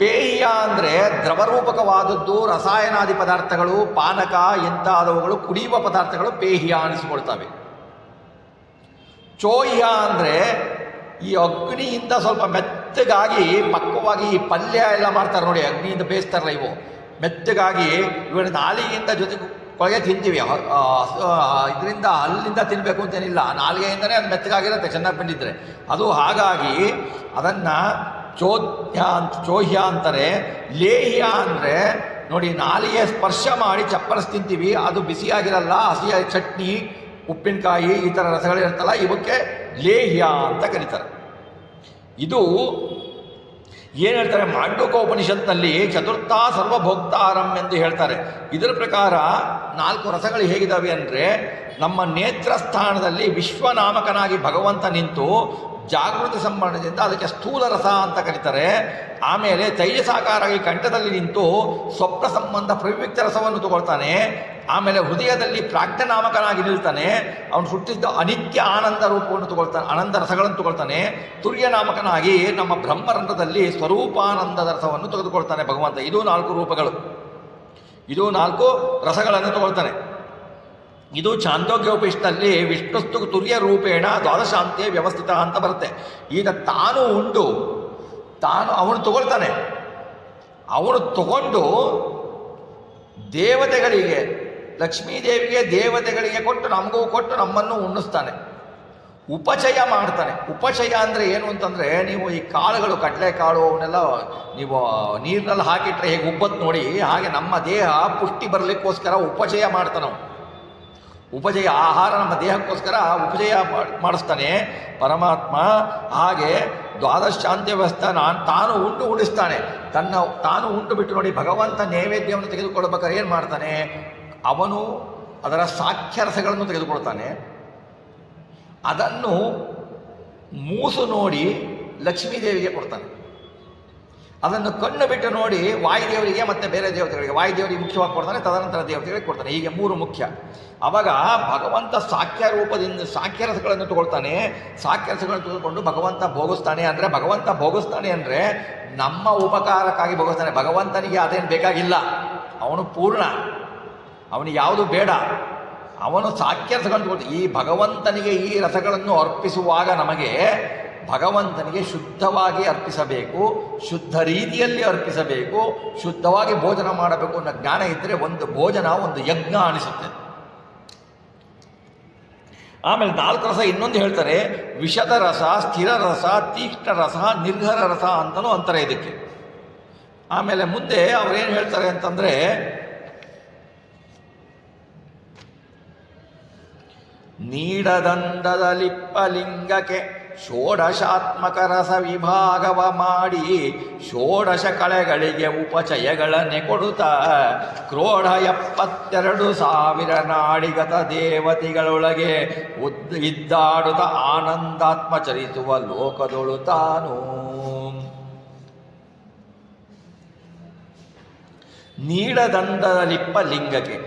ಪೇಹ್ಯ ಅಂದರೆ ದ್ರವರೂಪಕವಾದದ್ದು, ರಸಾಯನಾದಿ ಪದಾರ್ಥಗಳು, ಪಾನಕ ಇಂಥಾದವುಗಳು, ಕುಡಿಯುವ ಪದಾರ್ಥಗಳು ಪೇಹ್ಯ ಅನಿಸಿಕೊಳ್ತವೆ. ಚೋಹ್ಯ ಅಂದರೆ ಈ ಅಗ್ನಿಯಿಂದ ಸ್ವಲ್ಪ ಮೆತ್ತಗಾಗಿ ಪಕ್ವವಾಗಿ ಈ ಪಲ್ಯ ಎಲ್ಲ ಮಾಡ್ತಾರೆ ನೋಡಿ, ಅಗ್ನಿಯಿಂದ ಬೇಯಿಸ್ತಾರಲ್ಲ, ಇವು ಮೆತ್ತಗಾಗಿ ಇವಾಗ ನಾಲಿಗೆಯಿಂದ ಜೊತೆಗೆ ಕೊಳಗೆ ತಿಂತೀವಿ. ಇದರಿಂದ ಅಲ್ಲಿಂದ ತಿನ್ನಬೇಕು ಅಂತೇನಿಲ್ಲ, ನಾಲಿಗೆಯಿಂದನೇ ಅದು ಮೆತ್ತಗಾಗಿರುತ್ತೆ ಚೆನ್ನಾಗಿ ಬಂದಿದ್ದರೆ ಅದು. ಹಾಗಾಗಿ ಅದನ್ನು ಚೋಹ್ಯ ಅಂತಾರೆ. ಲೇಹ್ಯ ಅಂದರೆ ನೋಡಿ, ನಾಲಿಗೆ ಸ್ಪರ್ಶ ಮಾಡಿ ಚಪ್ಪರಿಸಿ ತಿಂತೀವಿ, ಅದು ಬಿಸಿಯಾಗಿರಲ್ಲ, ಹಸಿಯ ಚಟ್ನಿ, ಉಪ್ಪಿನಕಾಯಿ ಈ ಥರ ರಸಗಳಿರುತ್ತಲ್ಲ, ಇವಕ್ಕೆ ಲೇಹ್ಯ ಅಂತ ಕರೀತಾರೆ. ಇದು ಏನು ಹೇಳ್ತಾರೆ ಮಾಂಡೂಕೋಪನಿಷತ್ನಲ್ಲಿ ಚತುರ್ಥ ಸರ್ವಭೋಕ್ತಾರಂ ಎಂದು ಹೇಳ್ತಾರೆ. ಇದರ ಪ್ರಕಾರ 4 ರಸಗಳು ಹೇಗಿದ್ದಾವೆ ಅಂದರೆ, ನಮ್ಮ ನೇತ್ರ ಸ್ಥಾನದಲ್ಲಿ ವಿಶ್ವನಾಮಕನಾಗಿ ಭಗವಂತ ನಿಂತು ಜಾಗೃತಿ ಸಂಬಂಧದಿಂದ ಅದಕ್ಕೆ ಸ್ಥೂಲ ರಸ ಅಂತ ಕರೀತಾರೆ. ಆಮೇಲೆ ತೈಜಸಾಕಾರಾಗಿ ಕಂಠದಲ್ಲಿ ನಿಂತು ಸ್ವಪ್ನ ಸಂಬಂಧ ಪ್ರವ್ಯಕ್ತ ರಸವನ್ನು ತಗೊಳ್ತಾನೆ. ಆಮೇಲೆ ಹೃದಯದಲ್ಲಿ ಪ್ರಾಜ್ಞನಾಮಕನಾಗಿ ನಿಲ್ತಾನೆ, ಅವನು ಹುಟ್ಟಿದ್ದ ಅನಿತ್ಯ ಆನಂದ ರೂಪವನ್ನು ತಗೊಳ್ತಾನೆ, ಆನಂದ ರಸಗಳನ್ನು ತಗೊಳ್ತಾನೆ. ತುರ್ಯ ನಾಮಕನಾಗಿ ನಮ್ಮ ಬ್ರಹ್ಮರಂಧ್ರದಲ್ಲಿ ಸ್ವರೂಪಾನಂದದ ರಸವನ್ನು ತೆಗೆದುಕೊಳ್ತಾನೆ ಭಗವಂತ. ಇದು 4 ರೂಪಗಳು, ಇದು 4 ರಸಗಳನ್ನು ತಗೊಳ್ತಾನೆ. ಇದು ಛಾಂದೋಗ್ಯೋಪನಿಷತ್ತಲ್ಲಿ ವಿಷ್ಣುಸ್ತು ತುರ್ಯ ರೂಪೇಣ ದ್ವಾದಶಾಂತಿಯ ವ್ಯವಸ್ಥಿತ ಅಂತ ಬರುತ್ತೆ. ಈಗ ತಾನು ಉಂಡು ಅವನು ತಗೊಳ್ತಾನೆ, ಅವನು ತಗೊಂಡು ದೇವತೆಗಳಿಗೆ, ಲಕ್ಷ್ಮೀದೇವಿಗೆ ದೇವತೆಗಳಿಗೆ ಕೊಟ್ಟು ನಮಗೂ ಕೊಟ್ಟು ನಮ್ಮನ್ನು ಉಣ್ಣಿಸ್ತಾನೆ, ಉಪಚಯ ಮಾಡ್ತಾನೆ. ಉಪಚಯ ಅಂದರೆ ಏನು ಅಂತಂದರೆ, ನೀವು ಈ ಕಾಳುಗಳು, ಕಡಲೆಕಾಳು ಅವನ್ನೆಲ್ಲ ನೀವು ನೀರಿನಲ್ಲಿ ಹಾಕಿಟ್ರೆ ಹೇಗೆ ಉಬ್ಬತ್ತು ನೋಡಿ, ಹಾಗೆ ನಮ್ಮ ದೇಹ ಪುಷ್ಟಿ ಬರಲಿಕ್ಕೋಸ್ಕರ ಉಪಚಯ ಮಾಡ್ತಾನೆ. ಉಪಜಯ ಆಹಾರ ನಮ್ಮ ದೇಹಕ್ಕೋಸ್ಕರ ಉಪಜಯ ಮಾಡಿಸ್ತಾನೆ ಪರಮಾತ್ಮ. ಹಾಗೆ ದ್ವಾದಶಾಂತಿ ವ್ಯವಸ್ಥೆ ತಾನು ಉಣಿಸ್ತಾನೆ. ತಾನು ಉಂಟು ಬಿಟ್ಟು ನೋಡಿ, ಭಗವಂತ ನೈವೇದ್ಯವನ್ನು ತೆಗೆದುಕೊಳ್ಬೇಕಾದ್ರೆ ಏನು ಮಾಡ್ತಾನೆ, ಅವನು ಅದರ ಸಾಕ್ಷ್ಯರಸಗಳನ್ನು ತೆಗೆದುಕೊಳ್ತಾನೆ. ಅದನ್ನು ಮೂಸು ನೋಡಿ ಲಕ್ಷ್ಮೀದೇವಿಗೆ ಕೊಡ್ತಾನೆ. ಅದನ್ನು ಕಣ್ಣು ಬಿಟ್ಟು ನೋಡಿ ವಾಯುದೇವರಿಗೆ ಮತ್ತು ಬೇರೆ ದೇವತೆಗಳಿಗೆ, ವಾಯುದೇವರಿಗೆ ಮುಖ್ಯವಾಗಿ ಕೊಡ್ತಾನೆ, ತದನಂತರ ದೇವತೆಗಳಿಗೆ ಕೊಡ್ತಾನೆ. ಹೀಗೆ 3 ಮುಖ್ಯ. ಆವಾಗ ಭಗವಂತ ಸಾಕ್ಷ್ಯ ರೂಪದಿಂದ ಸಾಕ್ಷ್ಯರಸಗಳನ್ನು ತಗೊಳ್ತಾನೆ. ಸಾಕ್ಷ್ಯರಸಗಳನ್ನು ತೆಗೆದುಕೊಂಡು ಭಗವಂತ ಭೋಗಿಸ್ತಾನೆ. ಅಂದರೆ ಭಗವಂತ ಭೋಗಿಸ್ತಾನೆ ಅಂದರೆ ನಮ್ಮ ಉಪಕಾರಕ್ಕಾಗಿ ಭೋಗಿಸ್ತಾನೆ. ಭಗವಂತನಿಗೆ ಅದೇನು ಬೇಕಾಗಿಲ್ಲ, ಅವನು ಪೂರ್ಣ, ಅವನಿಗೆ ಯಾವುದು ಬೇಡ. ಅವನು ಸಾಕ್ಷ್ಯರಸಗಳನ್ನು ತಗೊಳ್ತಾನೆ. ಈ ಭಗವಂತನಿಗೆ ಈ ರಸಗಳನ್ನು ಅರ್ಪಿಸುವಾಗ ನಮಗೆ ಭಗವಂತನಿಗೆ ಶುದ್ಧವಾಗಿ ಅರ್ಪಿಸಬೇಕು, ಶುದ್ಧ ರೀತಿಯಲ್ಲಿ ಅರ್ಪಿಸಬೇಕು, ಶುದ್ಧವಾಗಿ ಭೋಜನ ಮಾಡಬೇಕು ಅನ್ನೋ ಜ್ಞಾನ ಇದ್ದರೆ ಒಂದು ಭೋಜನ ಒಂದು ಯಜ್ಞ ಅನಿಸುತ್ತೆ. ಆಮೇಲೆ 4 ರಸ ಇನ್ನೊಂದು ಹೇಳ್ತಾರೆ, ವಿಷದ ರಸ, ಸ್ಥಿರ ರಸ, ತೀಕ್ಷ್ಣ ರಸ, ನಿರ್ಘರ ರಸ ಅಂತಲೂ ಅಂತಾರೆ ಇದಕ್ಕೆ. ಆಮೇಲೆ ಮುಂದೆ ಅವರೇನು ಹೇಳ್ತಾರೆ ಅಂತಂದರೆ, ನೀಡದಂದದ ಲಿಪ್ಪಲಿಂಗಕ್ಕೆ ಷೋಡಶಾತ್ಮಕ ರಸ ವಿಭಾಗವ ಮಾಡಿ ಷೋಡಶ ಕಳೆಗಳಿಗೆ ಉಪಚಯಗಳನ್ನೇ ಕೊಡುತ್ತಾ ಕ್ರೋಢ 72,000 ನಾಡಿಗತ ದೇವತೆಗಳೊಳಗೆ ಇದ್ದಾಡುತ್ತ ಆನಂದಾತ್ಮ ಚರಿಸುವ ಲೋಕದೊಳು ತಾನು. ನೀಡದಂದದ ಲಿಪ್ಪಲಿಂಗಕ್ಕೆ,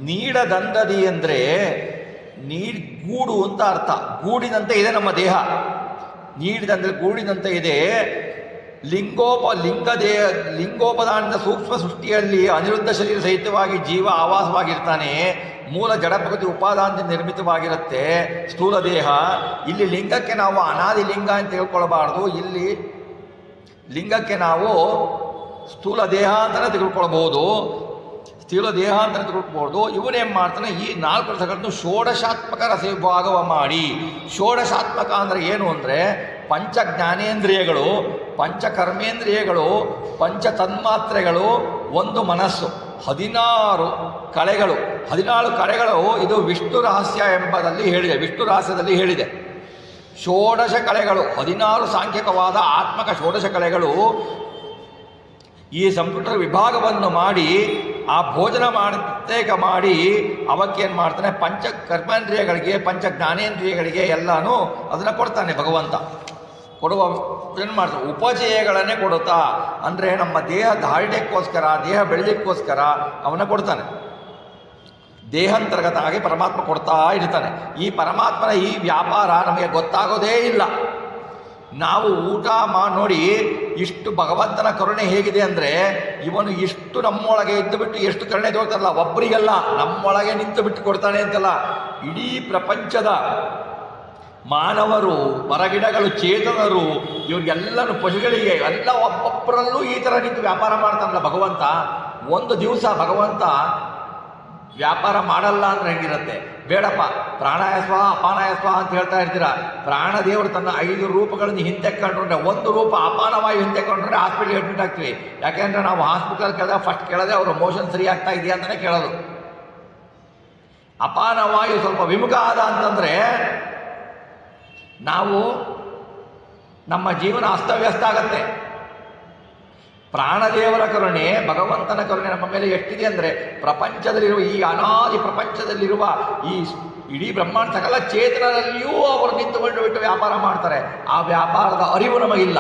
ನೀಡದಂದದಿ ಅಂದರೆ ಗೂಡು ಅಂತ ಅರ್ಥ. ಗೂಡಿನಂತೆ ಇದೆ ನಮ್ಮ ದೇಹ. ನೀಡಿದಂದರೆ ಗೂಡಿನಂತೆ ಇದೆ. ಲಿಂಗೋಪದಾನದ ಸೂಕ್ಷ್ಮ ಸೃಷ್ಟಿಯಲ್ಲಿ ಅನಿರುದ್ಧ ಶರೀರ ಸಹಿತವಾಗಿ ಜೀವ ಆವಾಸವಾಗಿರ್ತಾನೆ. ಮೂಲ ಜಡಪ್ರಕೃತಿ ಉಪಾದಾನದಿಂದ ನಿರ್ಮಿತವಾಗಿರುತ್ತೆ ಸ್ಥೂಲ ದೇಹ. ಇಲ್ಲಿ ಲಿಂಗಕ್ಕೆ ನಾವು ಅನಾದಿ ಲಿಂಗ ಅಂತ ತಿಳ್ಕೊಳ್ಬಾರ್ದು. ಇಲ್ಲಿ ಲಿಂಗಕ್ಕೆ ನಾವು ಸ್ಥೂಲ ದೇಹ ಅಂತಲೇ ತಿಳ್ಕೊಳ್ಬೋದು, ಸ್ಥೂಲ ದೇಹ ಅಂತ ತಿಳ್ಕೊಳ್ಬೋದು. ಇವನೇನು ಮಾಡ್ತಾನೆ, ಈ 4 ರಸಗಳನ್ನು ಷೋಡಶಾತ್ಮಕ ರಸ ವಿಭಾಗವ ಮಾಡಿ. ಷೋಡಶಾತ್ಮಕ ಅಂದರೆ ಏನು ಅಂದರೆ, ಪಂಚ ಜ್ಞಾನೇಂದ್ರಿಯಗಳು, ಪಂಚ ಕರ್ಮೇಂದ್ರಿಯಗಳು, ಪಂಚ ತನ್ಮಾತ್ರೆಗಳು, ಒಂದು ಮನಸ್ಸು, 14 ಕಳೆಗಳು. 14 ಕಳೆಗಳು ಇದು ವಿಷ್ಣು ರಹಸ್ಯ ಎಂಬುದಲ್ಲಿ ಹೇಳಿದೆ, ವಿಷ್ಣು ರಹಸ್ಯದಲ್ಲಿ ಹೇಳಿದೆ. ಷೋಡಶ ಕಳೆಗಳು, 14 ಸಾಂಖ್ಯಿಕವಾದ ಆತ್ಮಕ ಷೋಡಶ ಕಳೆಗಳು ಈ ಸಂಪುಟದ ವಿಭಾಗವನ್ನು ಮಾಡಿ ಆ ಭೋಜನ ಪ್ರತ್ಯೇಕ ಮಾಡಿ ಅವಕ್ಕೇನು ಮಾಡ್ತಾನೆ, ಪಂಚ ಕರ್ಮೇಂದ್ರಿಯಗಳಿಗೆ, ಪಂಚ ಜ್ಞಾನೇಂದ್ರಿಯಗಳಿಗೆ ಎಲ್ಲನೂ ಅದನ್ನು ಕೊಡ್ತಾನೆ ಭಗವಂತ. ಕೊಡುವ ಏನು ಮಾಡ್ತಾನೆ, ಉಪಚಯಗಳನ್ನೇ ಕೊಡುತ್ತಾ. ಅಂದರೆ ನಮ್ಮ ದೇಹ ಧಾರಣೆಗೋಸ್ಕರ, ದೇಹ ಬೆಳಲಿಕ್ಕೋಸ್ಕರ ಅವನ್ನ ಕೊಡ್ತಾನೆ. ದೇಹಾಂತರ್ಗತ ಆಗಿ ಪರಮಾತ್ಮ ಕೊಡ್ತಾ ಇರ್ತಾನೆ. ಈ ಪರಮಾತ್ಮನ ಈ ವ್ಯಾಪಾರ ನಮಗೆ ಗೊತ್ತಾಗೋದೇ ಇಲ್ಲ. ನಾವು ಊಟ ಮಾಡಿ ನೋಡಿ, ಇಷ್ಟು ಭಗವಂತನ ಕರುಣೆ ಹೇಗಿದೆ ಅಂದರೆ, ಇವನು ಇಷ್ಟು ನಮ್ಮೊಳಗೆ ಇದ್ದು ಬಿಟ್ಟು ಎಷ್ಟು ಕರುಣೆ ತೋರ್ತಾರಲ್ಲ, ಒಬ್ಬರಿಗೆಲ್ಲ ನಮ್ಮೊಳಗೆ ನಿಂತು ಬಿಟ್ಟು ಕೊಡ್ತಾನೆ ಅಂತಲ್ಲ, ಇಡೀ ಪ್ರಪಂಚದ ಮಾನವರು, ಮರಗಿಡಗಳು, ಚೇತನರು, ಇವ್ರಿಗೆಲ್ಲರೂ ಪಶುಗಳಿಗೆ ಎಲ್ಲ ಒಬ್ಬೊಬ್ಬರಲ್ಲೂ ಈ ಥರ ನಿಂತು ವ್ಯಾಪಾರ ಮಾಡ್ತಾನಲ್ಲ ಭಗವಂತ. ಒಂದು ದಿವಸ ಭಗವಂತ ವ್ಯಾಪಾರ ಮಾಡಲ್ಲ ಅಂದರೆ ಹೆಂಗಿರುತ್ತೆ? ಬೇಡಪ್ಪ, ಪ್ರಾಣಾಯ ಸ್ವಾಹ ಅಪಾನಾಯ ಸ್ವಾಹ ಅಂತ ಹೇಳ್ತಾ ಇರ್ತೀರ. ಪ್ರಾಣದೇವರು ತನ್ನ 5 ರೂಪಗಳನ್ನು ಹಿಂತೆಕೊಂಡ್ರೆ, ಒಂದು ರೂಪ ಅಪಾನವಾಯು ಹಿಂತೆಕೊಂಡ್ರೆ ಹಾಸ್ಪಿಟ್ಲಿಗೆ ಅಡ್ಮಿಟ್ ಆಗ್ತೀವಿ. ಯಾಕೆಂದರೆ ನಾವು ಹಾಸ್ಪಿಟಲ್ ಕೇಳಿದಾಗ ಫಸ್ಟ್ ಕೇಳೋದೆ ಅವರು ಮೋಷನ್ ಸರಿ ಆಗ್ತಾ ಇದೆಯಾ ಅಂತಲೇ ಕೇಳೋದು. ಅಪಾನವಾಯು ಸ್ವಲ್ಪ ವಿಮುಖ ಆದ ಅಂತಂದರೆ ನಾವು ನಮ್ಮ ಜೀವನ ಅಸ್ತವ್ಯಸ್ತ ಆಗತ್ತೆ. ಪ್ರಾಣದೇವರ ಕರುಣೆ, ಭಗವಂತನ ಕರುಣೆ ನಮ್ಮ ಮೇಲೆ ಎಷ್ಟಿದೆ ಅಂದರೆ ಪ್ರಪಂಚದಲ್ಲಿರುವ ಈ ಅನಾದಿ ಪ್ರಪಂಚದಲ್ಲಿರುವ ಈ ಇಡೀ ಬ್ರಹ್ಮಾಂಡ ಸಕಲ ಚೇತನದಲ್ಲಿಯೂ ಅವರು ನಿಂತುಕೊಂಡು ಬಿಟ್ಟು ವ್ಯಾಪಾರ ಮಾಡ್ತಾರೆ. ಆ ವ್ಯಾಪಾರದ ಅರಿವು ನಮಗಿಲ್ಲ.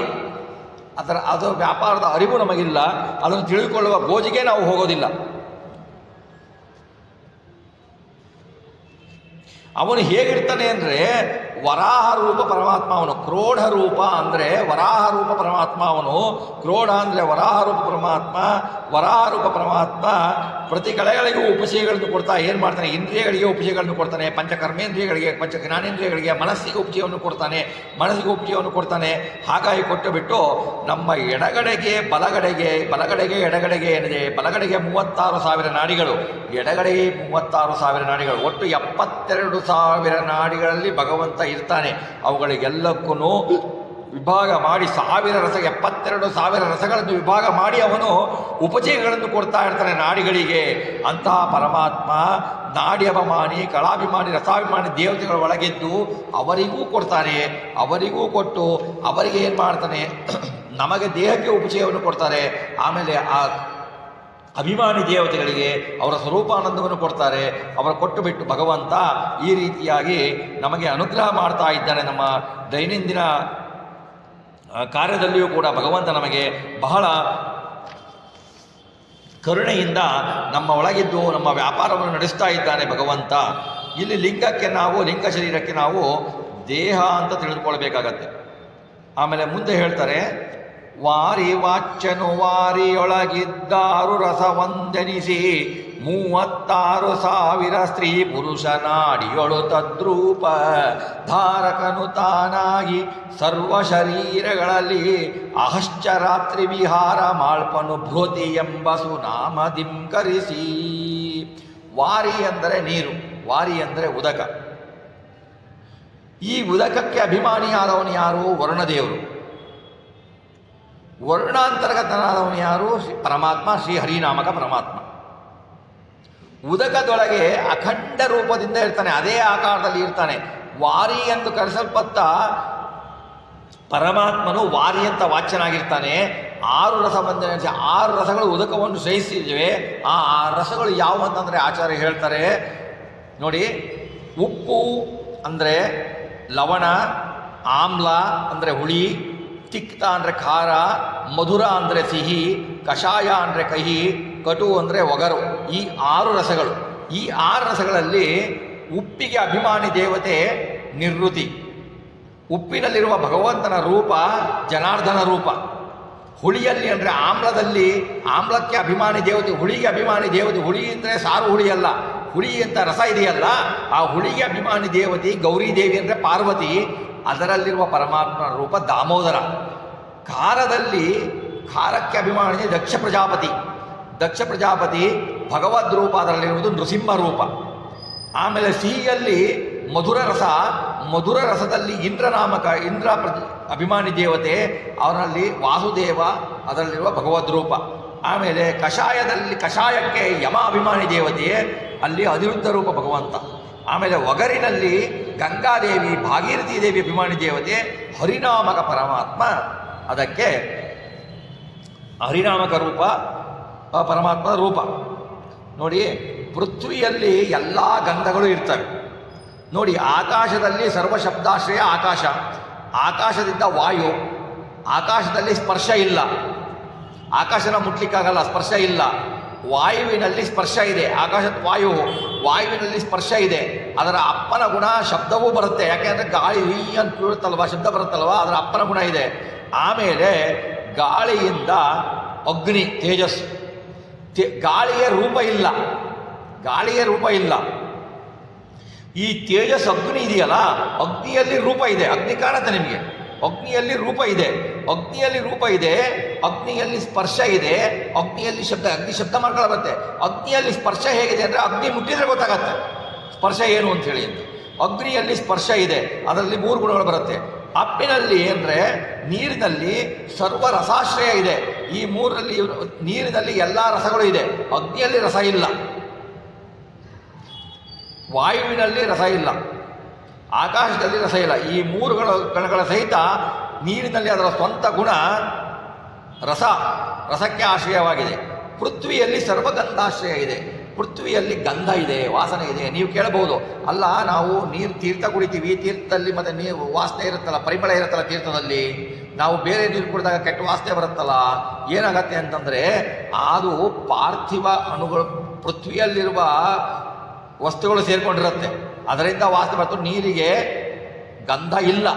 ಅದು ವ್ಯಾಪಾರದ ಅರಿವು ನಮಗಿಲ್ಲ. ಅದನ್ನು ತಿಳಿದುಕೊಳ್ಳುವ ಗೋಜಿಗೆ ನಾವು ಹೋಗೋದಿಲ್ಲ. ಅವನು ಹೇಗಿರ್ತಾನೆ ಅಂದರೆ ವರಾಹ ರೂಪ ಪರಮಾತ್ಮ ಅವನು. ಕ್ರೋಢ ರೂಪ ಅಂದರೆ ವರಾಹ ರೂಪ ಪರಮಾತ್ಮ ಅವನು. ಕ್ರೋಢ ಅಂದರೆ ವರಾಹ ರೂಪ ಪರಮಾತ್ಮ. ವರಾಹ ರೂಪ ಪರಮಾತ್ಮ ಪ್ರತಿ ಕಲೆಗಳಿಗೂ ಉಪಚಯಗಳನ್ನು ಕೊಡ್ತಾ ಏನು ಮಾಡ್ತಾನೆ? ಇಂದ್ರಿಯಗಳಿಗೆ ಉಪಚಯಗಳನ್ನು ಕೊಡ್ತಾನೆ, ಪಂಚಕರ್ಮೇಂದ್ರಿಯಗಳಿಗೆ, ಪಂಚ ಜ್ಞಾನೇಂದ್ರಿಯಗಳಿಗೆ, ಮನಸ್ಸಿಗೆ ಉಪಚಯವನ್ನು ಕೊಡ್ತಾನೆ, ಮನಸ್ಸಿಗೆ ಉಪಚಯವನ್ನು ಕೊಡ್ತಾನೆ. ಹಾಗಾಗಿ ಕೊಟ್ಟು ಬಿಟ್ಟು ನಮ್ಮ ಎಡಗಡೆಗೆ ಬಲಗಡೆಗೆ, ಬಲಗಡೆಗೆ ಎಡಗಡೆಗೆ ಏನಿದೆ, ಬಲಗಡೆಗೆ 36,000 ನಾಡಿಗಳು, ಎಡಗಡೆಗೆ 36,000 ನಾಡಿಗಳು, ಒಟ್ಟು 72,000 ನಾಡಿಗಳಲ್ಲಿ ಭಗವಂತ ಇರ್ತಾನೆ. ಅವುಗಳಿಗೆಲ್ಲಕ್ಕೂ ವಿಭಾಗ ಮಾಡಿ 72,000 ರಸಗಳನ್ನು ವಿಭಾಗ ಮಾಡಿ ಅವನು ಉಪಚಯಗಳನ್ನು ಕೊಡ್ತಾ ಇರ್ತಾನೆ ನಾಡಿಗಳಿಗೆ. ಅಂತಹ ಪರಮಾತ್ಮ ನಾಡಿ ಅಭಿಮಾನಿ, ಕಳಾಭಿಮಾನಿ, ರಸಾಭಿಮಾನಿ ದೇವತೆಗಳ ಒಳಗೆದ್ದು ಅವರಿಗೂ ಕೊಡ್ತಾನೆ. ಅವರಿಗೂ ಕೊಟ್ಟು ಅವರಿಗೆ ಏನು ಮಾಡ್ತಾನೆ? ನಮಗೆ ದೇಹಕ್ಕೆ ಉಪಚಯವನ್ನು ಕೊಡ್ತಾರೆ. ಆಮೇಲೆ ಆ ಅಭಿಮಾನಿ ದೇವತೆಗಳಿಗೆ ಅವರ ಸ್ವರೂಪಾನಂದವನ್ನು ಕೊಡ್ತಾರೆ. ಅವರು ಕೊಟ್ಟು ಬಿಟ್ಟು ಭಗವಂತ ಈ ರೀತಿಯಾಗಿ ನಮಗೆ ಅನುಗ್ರಹ ಮಾಡ್ತಾ ಇದ್ದಾನೆ. ನಮ್ಮ ದೈನಂದಿನ ಕಾರ್ಯದಲ್ಲಿಯೂ ಕೂಡ ಭಗವಂತ ನಮಗೆ ಬಹಳ ಕರುಣೆಯಿಂದ ನಮ್ಮ ಒಳಗಿದ್ದು ನಮ್ಮ ವ್ಯಾಪಾರವನ್ನು ನಡೆಸ್ತಾ ಇದ್ದಾನೆ ಭಗವಂತ. ಇಲ್ಲಿ ಲಿಂಗ ಶರೀರಕ್ಕೆ ನಾವು ದೇಹ ಅಂತ ತಿಳಿದುಕೊಳ್ಬೇಕಾಗತ್ತೆ. ಆಮೇಲೆ ಮುಂದೆ ಹೇಳ್ತಾರೆ, ವಾರಿ ವಾಚ್ಯನು ವಾರಿಯೊಳಗಿದ್ದಾರು ರಸವಂದನಿಸಿ 36,000 ಸ್ತ್ರೀ ಪುರುಷ ನಾಡಿಯೊಳು ತದ್ರೂಪ ಧಾರಕನು ತಾನಾಗಿ ಸರ್ವ ಶರೀರಗಳಲ್ಲಿ ಅಹಶ್ಚರಾತ್ರಿ ವಿಹಾರ ಮಾಳ್ಪನು ಭೃತಿ ಎಂಬ ಸುನಾಮದಿಂಕರಿಸಿ. ವಾರಿ ಅಂದರೆ ನೀರು, ವಾರಿ ಅಂದರೆ ಉದಕ. ಈ ಉದಕಕ್ಕೆ ಅಭಿಮಾನಿಯಾದವನು ಯಾರು? ವರುಣದೇವರು. ವರ್ಣಾಂತರ್ಗತನಾದವನು ಯಾರು? ಪರಮಾತ್ಮ, ಶ್ರೀ ಹರಿನಾಮಕ ಪರಮಾತ್ಮ. ಉದಕದೊಳಗೆ ಅಖಂಡ ರೂಪದಿಂದ ಇರ್ತಾನೆ, ಅದೇ ಆಕಾರದಲ್ಲಿ ಇರ್ತಾನೆ. ವಾರಿ ಎಂದು ಕರೆಸಲ್ಪಟ್ಟ ಪರಮಾತ್ಮನು ವಾರಿ ಅಂತ ವಾಚ್ಯನಾಗಿರ್ತಾನೆ. 6 ರಸ ಬಂಧನ, 6 ರಸಗಳು ಉದಕವನ್ನು ಸಹಿಸಿವೆ. ಆ ರಸಗಳು ಯಾವುವು ಅಂತಂದರೆ ಆಚಾರ್ಯ ಹೇಳ್ತಾರೆ ನೋಡಿ. ಉಪ್ಪು ಅಂದರೆ ಲವಣ, ಆಮ್ಲ ಅಂದರೆ ಹುಳಿ, ತಿಕ್ತ ಅಂದರೆ ಖಾರ, ಮಧುರ ಅಂದರೆ ಸಿಹಿ, ಕಷಾಯ ಅಂದರೆ ಕಹಿ, ಕಟು ಅಂದರೆ ಒಗರು. ಈ 6 ರಸಗಳು. ಈ 6 ರಸಗಳಲ್ಲಿ ಉಪ್ಪಿಗೆ ಅಭಿಮಾನಿ ದೇವತೆ ನಿವೃತ್ತಿ. ಉಪ್ಪಿನಲ್ಲಿರುವ ಭಗವಂತನ ರೂಪ ಜನಾರ್ದನ ರೂಪ. ಹುಳಿಯಲ್ಲಿ ಅಂದರೆ ಆಮ್ಲದಲ್ಲಿ, ಆಮ್ಲಕ್ಕೆ ಅಭಿಮಾನಿ ದೇವತೆ, ಹುಳಿಗೆ ಅಭಿಮಾನಿ ದೇವತೆ. ಹುಳಿ ಅಂದರೆ ಸಾರು ಹುಳಿ ಅಲ್ಲ, ಹುಳಿ ಅಂತ ರಸ ಇದೆಯಲ್ಲ, ಆ ಹುಳಿಗೆ ಅಭಿಮಾನಿ ದೇವತೆ ಗೌರಿದೇವಿ ಅಂದರೆ ಪಾರ್ವತಿ. ಅದರಲ್ಲಿರುವ ಪರಮಾತ್ಮನ ರೂಪ ದಾಮೋದರ. ಖಾರದಲ್ಲಿ ಖಾರಕ್ಕೆ ಅಭಿಮಾನಿ ದಕ್ಷ ಪ್ರಜಾಪತಿ. ದಕ್ಷ ಪ್ರಜಾಪತಿ ಭಗವದ್ ರೂಪ, ಅದರಲ್ಲಿರುವುದು ನೃಸಿಂಹ ರೂಪ. ಆಮೇಲೆ ಸಿಹಿಯಲ್ಲಿ ಮಧುರ ರಸ, ಮಧುರ ರಸದಲ್ಲಿ ಇಂದ್ರ ಅಭಿಮಾನಿ ದೇವತೆ, ಅವರಲ್ಲಿ ವಾಸುದೇವ, ಅದರಲ್ಲಿರುವ ಭಗವದ್ ರೂಪ. ಆಮೇಲೆ ಕಷಾಯಕ್ಕೆ ಯಮ ಅಭಿಮಾನಿ ದೇವತೆ, ಅಲ್ಲಿ ಅನಿರುದ್ಧ ರೂಪ ಭಗವಂತ. ಆಮೇಲೆ ಒಗರಿನಲ್ಲಿ ಗಂಗಾದೇವಿ, ಭಾಗೀರಥಿ ದೇವಿ ಅಭಿಮಾನಿ ದೇವತೆ, ಹರಿನಾಮಕ ಪರಮಾತ್ಮ. ಅದಕ್ಕೆ ಹರಿನಾಮಕ ರೂಪ ಪರಮಾತ್ಮನ ರೂಪ. ನೋಡಿ, ಪೃಥ್ವಿಯಲ್ಲಿ ಎಲ್ಲ ಗಂಧಗಳು ಇರ್ತವೆ. ನೋಡಿ, ಆಕಾಶದಲ್ಲಿ ಸರ್ವಶಬ್ದಾಶ್ರಯ ಆಕಾಶ. ಆಕಾಶದಿಂದ ವಾಯು. ಆಕಾಶದಲ್ಲಿ ಸ್ಪರ್ಶ ಇಲ್ಲ, ಆಕಾಶನ ಮುಟ್ಲಿಕ್ಕಾಗಲ್ಲ, ಸ್ಪರ್ಶ ಇಲ್ಲ. ವಾಯುವಿನಲ್ಲಿ ಸ್ಪರ್ಶ ಇದೆ, ಆಕಾಶದ ವಾಯುವಿನಲ್ಲಿ ಸ್ಪರ್ಶ ಇದೆ. ಅದರ ಅಪ್ಪನ ಗುಣ ಶಬ್ದವೂ ಬರುತ್ತೆ, ಯಾಕೆಂದರೆ ಗಾಳಿ ಅಂತ ಬೀಳುತ್ತಲ್ವ, ಶಬ್ದ ಬರುತ್ತಲ್ವ, ಅದರ ಅಪ್ಪನ ಗುಣ ಇದೆ. ಆಮೇಲೆ ಗಾಳಿಯಿಂದ ಅಗ್ನಿ, ತೇಜಸ್ಸು. ಗಾಳಿಯ ರೂಪ ಇಲ್ಲ, ಗಾಳಿಯ ರೂಪ ಇಲ್ಲ. ಈ ತೇಜಸ್ ಅಗ್ನಿ ಇದೆಯಲ್ಲ, ಅಗ್ನಿಯಲ್ಲಿ ರೂಪ ಇದೆ. ಅಗ್ನಿ ಕಾಣುತ್ತೆ ನಿಮಗೆ, ಅಗ್ನಿಯಲ್ಲಿ ರೂಪ ಇದೆ, ಅಗ್ನಿಯಲ್ಲಿ ರೂಪ ಇದೆ, ಅಗ್ನಿಯಲ್ಲಿ ಸ್ಪರ್ಶ ಇದೆ, ಅಗ್ನಿಯಲ್ಲಿ ಶಬ್ದ, ಅಗ್ನಿ ಶಬ್ದ ಮಾಡ್ಕೊಳ್ಳ ಬರುತ್ತೆ. ಅಗ್ನಿಯಲ್ಲಿ ಸ್ಪರ್ಶ ಹೇಗಿದೆ ಅಂದರೆ ಅಗ್ನಿ ಮುಟ್ಟಿದ್ರೆ ಗೊತ್ತಾಗತ್ತೆ ಸ್ಪರ್ಶ ಏನು ಅಂತ ಹೇಳಿ ಅಂತ. ಅಗ್ನಿಯಲ್ಲಿ ಸ್ಪರ್ಶ ಇದೆ, ಅದರಲ್ಲಿ 3 ಗುಣಗಳು ಬರುತ್ತೆ. ಅಪ್ಪಿನಲ್ಲಿ ಅಂದರೆ ನೀರಿನಲ್ಲಿ ಸರ್ವ ರಸಾಶ್ರಯ ಇದೆ. ಈ 3ರಲ್ಲಿ ನೀರಿನಲ್ಲಿ ಎಲ್ಲ ರಸಗಳು ಇದೆ, ಅಗ್ನಿಯಲ್ಲಿ ರಸ ಇಲ್ಲ. ವಾಯುವಿನಲ್ಲಿ ರಸ ಇಲ್ಲ, ಆಕಾಶದಲ್ಲಿ ರಸ ಇಲ್ಲ. ಈ 3 ಗಣಗಳ ಸಹಿತ ನೀರಿನಲ್ಲಿ ಅದರ ಸ್ವಂತ ಗುಣ ರಸ. ರಸಕ್ಕೆ ಆಶ್ರಯವಾಗಿದೆ. ಪೃಥ್ವಿಯಲ್ಲಿ ಸರ್ವಗಂಧಾಶ್ರಯ ಇದೆ. ಪೃಥ್ವಿಯಲ್ಲಿ ಗಂಧ ಇದೆ, ವಾಸನೆ ಇದೆ. ನೀವು ಕೇಳಬಹುದು, ಅಲ್ಲ ನಾವು ತೀರ್ಥ ಕುಡಿತೀವಿ, ತೀರ್ಥದಲ್ಲಿ ಮತ್ತೆ ನೀವು ವಾಸನೆ ಇರುತ್ತಲ್ಲ, ಪರಿಮಳ ಇರುತ್ತಲ್ಲ ತೀರ್ಥದಲ್ಲಿ, ನಾವು ಬೇರೆ ನೀರು ಕುಡಿದಾಗ ಕೆಟ್ಟ ವಾಸನೆ ಬರುತ್ತಲ್ಲ, ಏನಾಗತ್ತೆ ಅಂತಂದರೆ ಅದು ಪಾರ್ಥಿವ ಅಣುಗಳು, ಪೃಥ್ವಿಯಲ್ಲಿರುವ ವಸ್ತುಗಳು ಸೇರಿಕೊಂಡಿರುತ್ತೆ, ಅದರಿಂದ ವಾಸನೆ ಬರ್ತದೆ. ನೀರಿಗೆ ಗಂಧ ಇಲ್ಲ,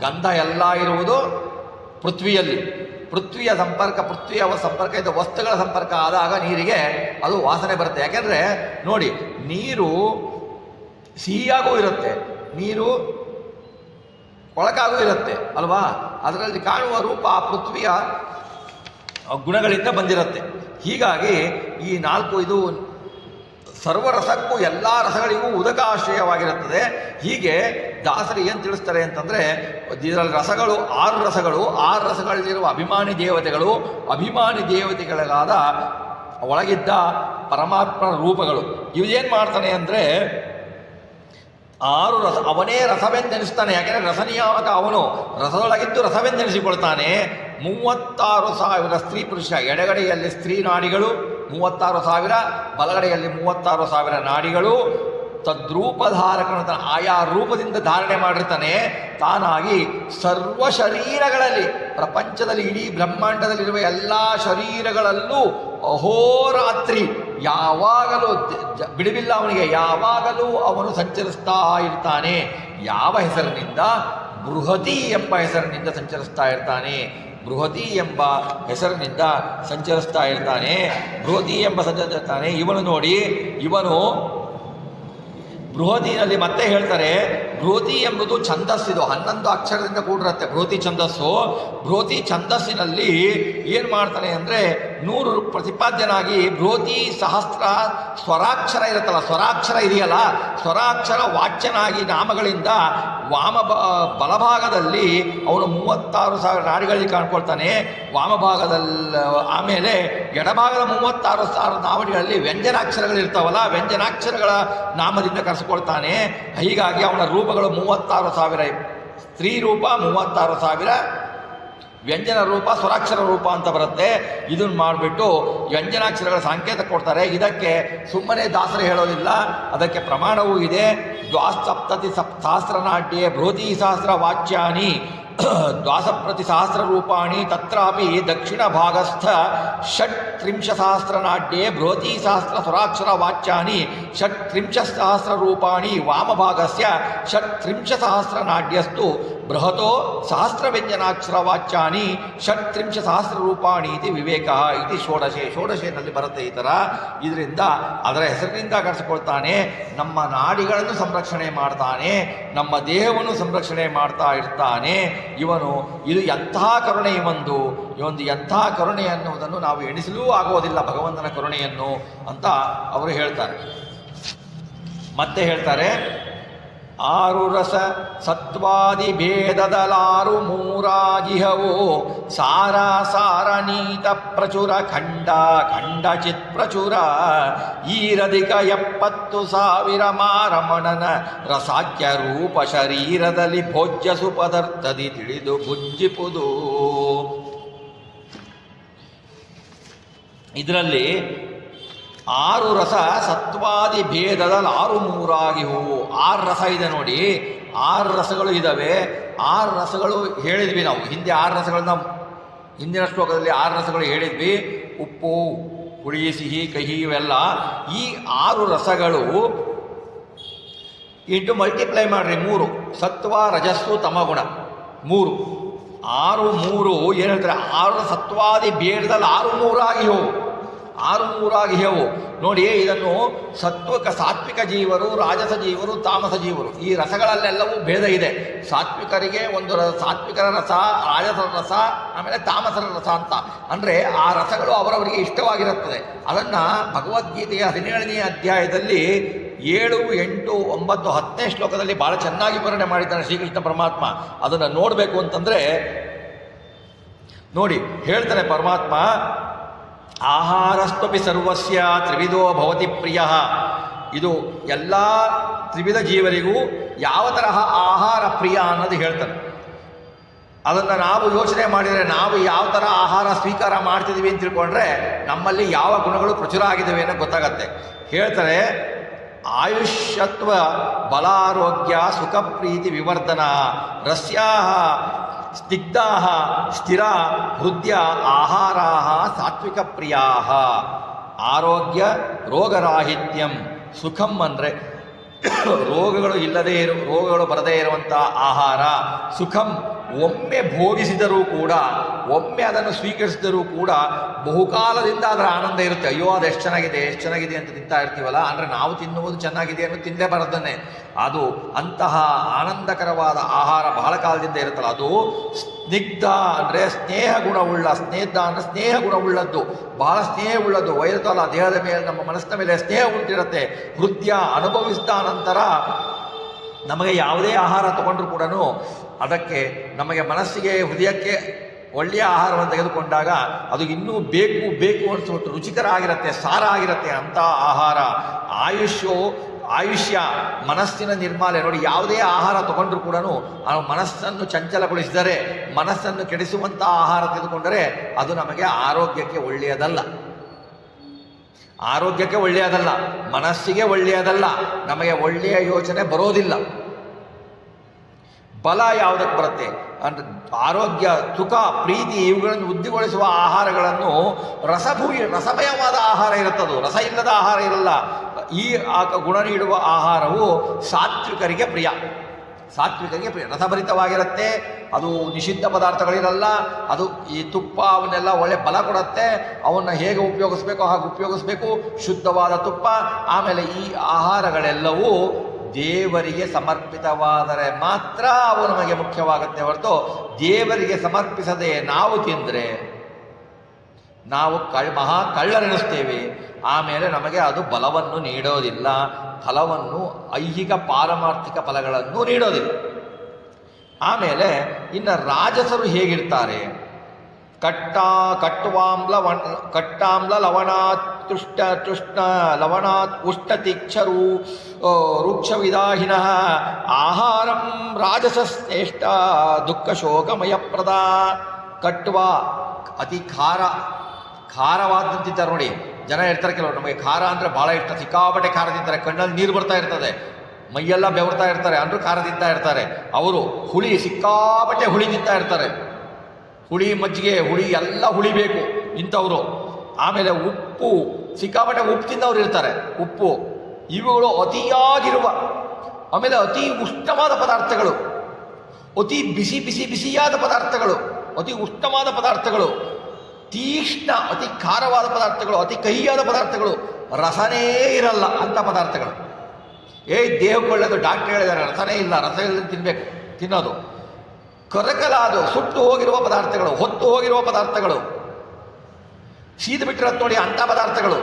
ಗಂಧ ಎಲ್ಲ ಇರುವುದು ಪೃಥ್ವಿಯಲ್ಲಿ. ಪೃಥ್ವಿಯ ಸಂಪರ್ಕ ಇದ್ದ ವಸ್ತುಗಳ ಸಂಪರ್ಕ ಆದಾಗ ನೀರಿಗೆ ಅದು ವಾಸನೆ ಬರುತ್ತೆ. ಯಾಕೆಂದರೆ ನೋಡಿ, ನೀರು ಸಿಹಿಯಾಗೂ ಇರುತ್ತೆ, ನೀರು ಕೊಳಕಾಗೂ ಇರುತ್ತೆ ಅಲ್ವಾ. ಅದರಲ್ಲಿ ಕಾಣುವ ರೂಪ ಆ ಪೃಥ್ವಿಯ ಗುಣಗಳಿಂದ ಬಂದಿರುತ್ತೆ. ಹೀಗಾಗಿ ಈ ನಾಲ್ಕು ಇದು ಸರ್ವರಸಕ್ಕೂ ಎಲ್ಲ ರಸಗಳಿಗೂ ಉದಕಾಶ್ರಯವಾಗಿರುತ್ತದೆ. ಹೀಗೆ ದಾಸರು ಏನು ತಿಳಿಸ್ತಾರೆ ಅಂತಂದರೆ, ಇದರಲ್ಲಿ ರಸಗಳು 6 ರಸಗಳು, 6 ರಸಗಳಲ್ಲಿರುವ ಅಭಿಮಾನಿ ದೇವತೆಗಳಾದ ಒಳಗಿದ್ದ ಪರಮಾತ್ಮನ ರೂಪಗಳು. ಇವೇನು ಮಾಡ್ತಾನೆ ಅಂದರೆ 6 ರಸ, ಅವನೇ ರಸವೆಂದೆನಿಸ್ತಾನೆ. ಯಾಕೆಂದರೆ ರಸನಿಯಾಮಕ ಅವನು, ರಸದೊಳಗಿದ್ದು ರಸವೆಂದೆನಿಸಿಕೊಳ್ತಾನೆ. 36,000 ಸ್ತ್ರೀ ಪುರುಷ, ಎಡಗಡೆಯಲ್ಲಿ ಸ್ತ್ರೀ ನಾಡಿಗಳು 36,000, ಬಲಗಡೆಯಲ್ಲಿ 36,000 ನಾಡಿಗಳು. ತದ್ರೂಪಧಾರಕನು ಆಯಾ ರೂಪದಿಂದ ಧಾರಣೆ ಮಾಡಿರ್ತಾನೆ. ತಾನಾಗಿ ಸರ್ವ ಶರೀರಗಳಲ್ಲಿ, ಪ್ರಪಂಚದಲ್ಲಿ ಇಡೀ ಬ್ರಹ್ಮಾಂಡದಲ್ಲಿರುವ ಎಲ್ಲ ಶರೀರಗಳಲ್ಲೂ ಅಹೋರಾತ್ರಿ ಯಾವಾಗಲೂ ಬಿಡುವಿಲ್ಲ ಅವನಿಗೆ, ಯಾವಾಗಲೂ ಅವನು ಸಂಚರಿಸ್ತಾ ಇರ್ತಾನೆ. ಯಾವ ಹೆಸರಿನಿಂದ? ಬೃಹತಿ ಎಂಬ ಹೆಸರಿನಿಂದ ಸಂಚರಿಸ್ತಾ ಇರ್ತಾನೆ. ಬೃಹತಿ ಎಂಬ ಹೆಸರಿನಿಂದ ಸಂಚರಿಸ್ತಾ ಇರ್ತಾನೆ. ಬೃಹತಿ ಎಂಬ ಸಂಚರಿಸ್ತಾನೆ. ಇವನು ನೋಡಿ, ಇವನು ಬೃಹತಿನಲ್ಲಿ ಮತ್ತೆ ಹೇಳ್ತಾರೆ, ಬೃಹತಿ ಎಂಬುದು ಛಂದಸ್ಸಿದು, 11 ಅಕ್ಷರದಿಂದ ಕೂಡಿರುತ್ತೆ ಬೃಹತಿ ಛಂದಸ್ಸು. ಬೃಹತಿ ಛಂದಸ್ಸಿನಲ್ಲಿ ಏನು ಮಾಡ್ತಾನೆ ಅಂದರೆ 100 ಪ್ರತಿಪಾದ್ಯನಾಗಿ ಬೃಹತಿ ಸಹಸ್ರ ಸ್ವರಾಕ್ಷರ ಇರುತ್ತಲ್ಲ, ಸ್ವರಾಕ್ಷರ ಇದೆಯಲ್ಲ, ಸ್ವರಾಕ್ಷರ ವಾಚ್ಯನಾಗಿ ನಾಮಗಳಿಂದ ಬಲಭಾಗದಲ್ಲಿ ಅವನು 36,000 ನಾಡಿಗಳಲ್ಲಿ ಕಾಣ್ಕೊಳ್ತಾನೆ. ವಾಮಭಾಗದಲ್ಲಿ ಆಮೇಲೆ ಎಡಭಾಗದ 36,000 ನಾಮಗಳಲ್ಲಿ ವ್ಯಂಜನಾಕ್ಷರಗಳಿರ್ತಾವಲ್ಲ, ವ್ಯಂಜನಾಕ್ಷರಗಳ ನಾಮದಿಂದ ಕರೆಸಿಕೊಳ್ತಾನೆ. ಹೀಗಾಗಿ ಅವನ ರೂಪಗಳು 36,000 ಸ್ತ್ರೀ ರೂಪ, 36,000 ವ್ಯಂಜನ ರೂಪ, ಸ್ವರಾಕ್ಷರ ರೂಪ ಅಂತ ಬರುತ್ತೆ. ಇದನ್ನು ಮಾಡಿಬಿಟ್ಟು ವ್ಯಂಜನಾಕ್ಷರಗಳ ಸಂಕೇತ ಕೊಡ್ತಾರೆ. ಇದಕ್ಕೆ ಸುಮ್ಮನೆ ದಾಸರು ಹೇಳೋದಿಲ್ಲ, ಅದಕ್ಕೆ ಪ್ರಮಾಣವೂ ಇದೆ. 2 ಸಹಸ್ರನಾಟ್ಯೆ ಬೃಹತಿ ಸಹಸ್ರ ವಾಚ್ಯಾನಿ 20 ಸಹಸ್ರ ರೂಪಾಣಿ ತತ್ರಾಪಿ ದಕ್ಷಿಣ ಭಾಗಸ್ಥ 36 ಸಹಸ್ರನಾಟ್ಯೆ ಬೃಹತಿ ಸಹಸ್ರ ಸ್ವರಾಕ್ಷರ ವಾಚ್ಯಾನಿ 36 ಸಹಸ್ರ ರೂಪಾಣಿ ವಾಮಭಾಗಸ್ಯ 36 ಸಹಸ್ರ ನಾಟ್ಯಸ್ತು ಬೃಹತೋ ಸಹಸ್ರ ವ್ಯಂಜನಾಕ್ಷರ ವಾಚ್ಯಾನಿ 36 ಸಹಸ್ರ ರೂಪಾಣಿ ಇತಿ ವಿವೇಕ ಇತಿ ಷೋಡಶೆಯಲ್ಲಿ ಬರುತ್ತೆ ಈ ಥರ. ಇದರಿಂದ ಅದರ ಹೆಸರಿನಿಂದ ಕರೆಸಿಕೊಳ್ತಾನೆ. ನಮ್ಮ ನಾಡಿಗಳನ್ನು ಸಂರಕ್ಷಣೆ ಮಾಡ್ತಾನೆ, ನಮ್ಮ ದೇಹವನ್ನು ಸಂರಕ್ಷಣೆ ಮಾಡ್ತಾ ಇರ್ತಾನೆ. ಇವನು ಇದು ಎಂತಹ ಕರುಣೆ, ಇವೊಂದು ಎಂತಹ ಕರುಣೆ ಅನ್ನುವುದನ್ನು ನಾವು ಎಣಿಸಲೂ ಆಗೋದಿಲ್ಲ, ಭಗವಂತನ ಕರುಣೆಯನ್ನು ಅಂತ ಅವರು ಹೇಳ್ತಾರೆ. ಮತ್ತೆ ಹೇಳ್ತಾರೆ, 6 ರಸ ಸತ್ವಾದಿ ಭೇದದಲಾರು ಮೂರಾಗಿಹವು ಸಾರ ಸಾರನೀತ ಪ್ರಚುರ ಖಂಡ ಖಂಡ ಚಿತ್ ಪ್ರಚುರ ಈರಧಿಕ 70,000 ಮಾರಮಣನ ರಸಾಖ್ಯ ರೂಪ ಶರೀರದಲ್ಲಿ ಭೋಜ್ಯ ಸುಪದಾರ್ಥದಿ ತಿಳಿದು ಭುಂಜಿಪುದು. ಇದರಲ್ಲಿ 6 ರಸ ಸತ್ವಾದಿ ಭೇದದಲ್ಲಿ 6 ಮೂರಾಗಿ ಹೂವು. 6 ರಸ ಇದೆ ನೋಡಿ, 6 ರಸಗಳು ಇದ್ದಾವೆ. 6 ರಸಗಳು ಹೇಳಿದ್ವಿ ನಾವು ಹಿಂದೆ. 6 ರಸಗಳನ್ನ ಹಿಂದಿನ ಶ್ಲೋಕದಲ್ಲಿ 6 ರಸಗಳು ಹೇಳಿದ್ವಿ. ಉಪ್ಪು, ಹುಳಿ, ಸಿಹಿ, ಕಹಿ ಇವೆಲ್ಲ. ಈ 6 ರಸಗಳು ಇಂಟು ಮಲ್ಟಿಪ್ಲೈ ಮಾಡಿರಿ 3. ಸತ್ವ, ರಜಸ್ಸು, ತಮಗುಣ 3. 6 3 ಏನು ಹೇಳ್ತಾರೆ? 6 ಸತ್ವಾದಿ ಭೇದದಲ್ಲಿ 6 ಮೂರಾಗಿ ಹೋವು. 6 ಮೂರಾಗಿ ಹೇವು ನೋಡಿ. ಇದನ್ನು ಸಾತ್ವಿಕ ಜೀವರು, ರಾಜಸ ಜೀವರು, ತಾಮಸ ಜೀವರು, ಈ ರಸಗಳಲ್ಲೆಲ್ಲವೂ ಭೇದ ಇದೆ. ಸಾತ್ವಿಕರಿಗೆ ಒಂದು ಸಾತ್ವಿಕರ ರಸ, ರಾಜಸರ ರಸ, ಆಮೇಲೆ ತಾಮಸರ ರಸ ಅಂತ. ಅಂದರೆ ಆ ರಸಗಳು ಅವರವರಿಗೆ ಇಷ್ಟವಾಗಿರುತ್ತದೆ. ಅದನ್ನು ಭಗವದ್ಗೀತೆಯ 17ನೇ ಅಧ್ಯಾಯದಲ್ಲಿ 7, 8, 9, 10ನೇ ಶ್ಲೋಕದಲ್ಲಿ ಭಾಳ ಚೆನ್ನಾಗಿ ವರ್ಣನೆ ಮಾಡಿದ್ದಾನೆ ಶ್ರೀಕೃಷ್ಣ ಪರಮಾತ್ಮ. ಅದನ್ನು ನೋಡಬೇಕು ಅಂತಂದರೆ ನೋಡಿ, ಹೇಳ್ತಾನೆ ಪರಮಾತ್ಮ, ಆಹಾರಸ್ತ್ವಪಿ ಸರ್ವಸ್ಯ ತ್ರಿವಿಧೋ ಭವತಿ ಪ್ರಿಯ. ಇದು ಎಲ್ಲ ತ್ರಿವಿಧ ಜೀವರಿಗೂ ಯಾವ ತರಹ ಆಹಾರ ಪ್ರಿಯ ಅನ್ನೋದು ಹೇಳ್ತಾರೆ. ಅದನ್ನು ನಾವು ಯೋಚನೆ ಮಾಡಿದರೆ ನಾವು ಯಾವ ಥರ ಆಹಾರ ಸ್ವೀಕಾರ ಮಾಡ್ತಿದ್ದೀವಿ ಅಂತ ತಿಳ್ಕೊಂಡ್ರೆ ನಮ್ಮಲ್ಲಿ ಯಾವ ಗುಣಗಳು ಪ್ರಚುರ ಆಗಿದ್ದಾವೆ ಅನ್ನೋ ಗೊತ್ತಾಗತ್ತೆ. ಹೇಳ್ತಾರೆ, ಆಯುಷ್ಯತ್ವ ಬಲಾರೋಗ್ಯ ಸುಖ ಪ್ರೀತಿ ವಿವರ್ಧನ ರಸ್ಯಾ ಸ್ನಿಗ್ಧಾ ಸ್ಥಿರ ಹೃದಯ ಆಹಾರಾ ಸಾತ್ವಿಕ ಪ್ರಿಯಾ. ಆರೋಗ್ಯ ರೋಗರಾಹಿತ್ಯಂ, ಸುಖಂ ಅಂದರೆ ರೋಗಗಳು ಬರದೇ ಇರುವಂಥ ಆಹಾರ, ಸುಖಂ ಒಮ್ಮೆ ಭೋಗಿಸಿದರೂ ಕೂಡ, ಒಮ್ಮೆ ಅದನ್ನು ಸ್ವೀಕರಿಸಿದರೂ ಕೂಡ ಬಹುಕಾಲದಿಂದ ಅದರ ಆನಂದ ಇರುತ್ತೆ. ಅಯ್ಯೋ ಅದು ಎಷ್ಟು ಚೆನ್ನಾಗಿದೆ ಅಂತ ತಿಂತಾ ಇರ್ತೀವಲ್ಲ, ಅಂದರೆ ನಾವು ತಿನ್ನುವುದು ಚೆನ್ನಾಗಿದೆ ಅನ್ನೋ ತಿಂದೇ ಬರದನ್ನೇ ಅದು ಅಂತಹ ಆನಂದಕರವಾದ ಆಹಾರ ಬಹಳ ಕಾಲದಿಂದ ಇರುತ್ತಲ್ಲ ಅದು. ಸ್ನಿಗ್ಧ ಅಂದರೆ ಸ್ನೇಹ ಗುಣವುಳ್ಳ, ಸ್ನೇಹ ಅಂದರೆ ಸ್ನೇಹ ಗುಣವುಳ್ಳದ್ದು, ಬಹಳ ಸ್ನೇಹವುಳ್ಳದ್ದು. ವೈರತಲ್ಲ ದೇಹದ ಮೇಲೆ ನಮ್ಮ ಮನಸ್ಸಿನ ಮೇಲೆ ಸ್ನೇಹ ಉಂಟಿರುತ್ತೆ. ಹೃದಯ ಅನುಭವಿಸಿದ ನಂತರ ನಮಗೆ ಯಾವುದೇ ಆಹಾರ ತಗೊಂಡ್ರೂ ಕೂಡ ಅದಕ್ಕೆ ನಮಗೆ ಮನಸ್ಸಿಗೆ ಹೃದಯಕ್ಕೆ ಒಳ್ಳೆಯ ಆಹಾರವನ್ನು ತೆಗೆದುಕೊಂಡಾಗ ಅದು ಇನ್ನೂ ಬೇಕು ಅನಿಸ್ಬಿಟ್ಟು ರುಚಿಕರ ಆಗಿರುತ್ತೆ, ಸಾರ ಆಗಿರುತ್ತೆ ಅಂಥ ಆಹಾರ. ಆಯುಷ್ಯ ಮನಸ್ಸಿನ ನಿರ್ಮಾಲೆ. ನೋಡಿ, ಯಾವುದೇ ಆಹಾರ ತಗೊಂಡ್ರೂ ಕೂಡ ಆ ಮನಸ್ಸನ್ನು ಚಂಚಲಗೊಳಿಸಿದರೆ, ಮನಸ್ಸನ್ನು ಕೆಡಿಸುವಂಥ ಆಹಾರ ತೆಗೆದುಕೊಂಡರೆ ಅದು ನಮಗೆ ಆರೋಗ್ಯಕ್ಕೆ ಒಳ್ಳೆಯದಲ್ಲ. ಮನಸ್ಸಿಗೆ ಒಳ್ಳೆಯದಲ್ಲ, ನಮಗೆ ಒಳ್ಳೆಯ ಯೋಚನೆ ಬರೋದಿಲ್ಲ. ಬಲ ಯಾವುದಕ್ಕೆ ಬರುತ್ತೆ ಅಂದರೆ ಆರೋಗ್ಯ, ಸುಖ, ಪ್ರೀತಿ ಇವುಗಳನ್ನು ವೃದ್ಧಿಗೊಳಿಸುವ ಆಹಾರಗಳನ್ನು ರಸಮಯವಾದ ಆಹಾರ ಇರುತ್ತದು, ರಸ ಇಲ್ಲದ ಆಹಾರ ಇರಲ್ಲ. ಈ ಗುಣ ನೀಡುವ ಆಹಾರವು ಸಾತ್ವಿಕರಿಗೆ ಪ್ರಿಯ. ರಸಭರಿತವಾಗಿರುತ್ತೆ. ಅದು ನಿಷಿದ್ಧ ಪದಾರ್ಥಗಳಿರಲ್ಲ. ಅದು ಈ ತುಪ್ಪ ಅವನ್ನೆಲ್ಲ ಒಳ್ಳೆ ಬಲ ಕೊಡುತ್ತೆ. ಅವನ್ನು ಹೇಗೆ ಉಪಯೋಗಿಸ್ಬೇಕೋ ಹಾಗೆ ಉಪಯೋಗಿಸ್ಬೇಕು. ಶುದ್ಧವಾದ ತುಪ್ಪ. ಆಮೇಲೆ ಈ ಆಹಾರಗಳೆಲ್ಲವೂ ದೇವರಿಗೆ ಸಮರ್ಪಿತವಾದರೆ ಮಾತ್ರ ಅವು ನಮಗೆ ಮುಖ್ಯವಾಗುತ್ತೆ ಹೊರತು ದೇವರಿಗೆ ಸಮರ್ಪಿಸದೆ ನಾವು ತಿಂದರೆ ನಾವು ಮಹಾ ಕಳ್ಳರೆನಿಸ್ತೇವೆ. ಆಮೇಲೆ ನಮಗೆ ಅದು ಬಲವನ್ನು ನೀಡೋದಿಲ್ಲ, ಫಲವನ್ನು, ಐಹಿಕ ಪಾರಮಾರ್ಥಿಕ ಫಲಗಳನ್ನು ನೀಡೋದಿಲ್ಲ. ಆಮೇಲೆ ಇನ್ನು ರಾಜಸರು ಹೇಗಿರ್ತಾರೆ? ಕಟ್ಟಾಮ್ಲ ಲವಣಾತ್ ಉಷ್ಟ ತೀಕ್ಷರು ರೂಕ್ಷ ವಿದಾಹಿನಃ ಆಹಾರಂ ರಾಜಸ ಶ್ರೇಷ್ಠ ದುಃಖ ಶೋಕಮಯಪ್ರದ. ಕಟ್ಟುವ ಅತಿ ಖಾರವಾದ ತಿಂತಾರೆ. ನೋಡಿ, ಜನ ಇರ್ತಾರೆ ಕೆಲವರು, ನಮಗೆ ಖಾರ ಅಂದರೆ ಭಾಳ ಇಷ್ಟ, ಸಿಕ್ಕಾಪಟ್ಟೆ ಖಾರ ತಿಂತಾರೆ, ಕಣ್ಣಲ್ಲಿ ನೀರು ಬರ್ತಾ ಇರ್ತದೆ, ಮೈಯೆಲ್ಲ ಬೆವರ್ತಾ ಇರ್ತಾರೆ, ಅಂದರೂ ಖಾರ ತಿಂತಾ ಇರ್ತಾರೆ. ಅವರು ಸಿಕ್ಕಾಪಟ್ಟೆ ಹುಳಿ ತಿಂತಾ ಇರ್ತಾರೆ. ಹುಳಿ, ಮಜ್ಜಿಗೆ, ಹುಳಿ ಎಲ್ಲ ಹುಳಿ ಬೇಕು ಇಂಥವರು. ಆಮೇಲೆ ಉಪ್ಪು, ಸಿಕ್ಕಾಪಟ್ಟೆ ಉಪ್ಪು ತಿಂದವರು ಇರ್ತಾರೆ. ಉಪ್ಪು ಇವುಗಳು ಅತಿಯಾಗಿರುವ, ಆಮೇಲೆ ಅತಿ ಉಷ್ಣವಾದ ಪದಾರ್ಥಗಳು, ಅತಿ ಬಿಸಿಯಾದ ಪದಾರ್ಥಗಳು, ಅತಿ ಉಷ್ಣವಾದ ಪದಾರ್ಥಗಳು, ತೀಕ್ಷ್ಣ ಅತಿ ಖಾರವಾದ ಪದಾರ್ಥಗಳು, ಅತಿ ಕಹಿಯಾದ ಪದಾರ್ಥಗಳು, ರಸನೇ ಇರಲ್ಲ ಅಂಥ ಪದಾರ್ಥಗಳು. ದೇಹಕ್ಕೆ ಒಳ್ಳೆಯದು, ಡಾಕ್ಟರ್ ಹೇಳಿದ್ದಾರೆ ರಸನೇ ಇಲ್ಲ, ರಸ ಇಲ್ಲದೆ ತಿನ್ನಬೇಕು, ತಿನ್ನೋದು. ಕರಕಲಾದು ಸುಟ್ಟು ಹೋಗಿರುವ ಪದಾರ್ಥಗಳು, ಹೊತ್ತು ಹೋಗಿರುವ ಪದಾರ್ಥಗಳು, ಸೀದು ಬಿಟ್ಟಿರತ್ತೆ ನೋಡಿ ಅಂಥ ಪದಾರ್ಥಗಳು.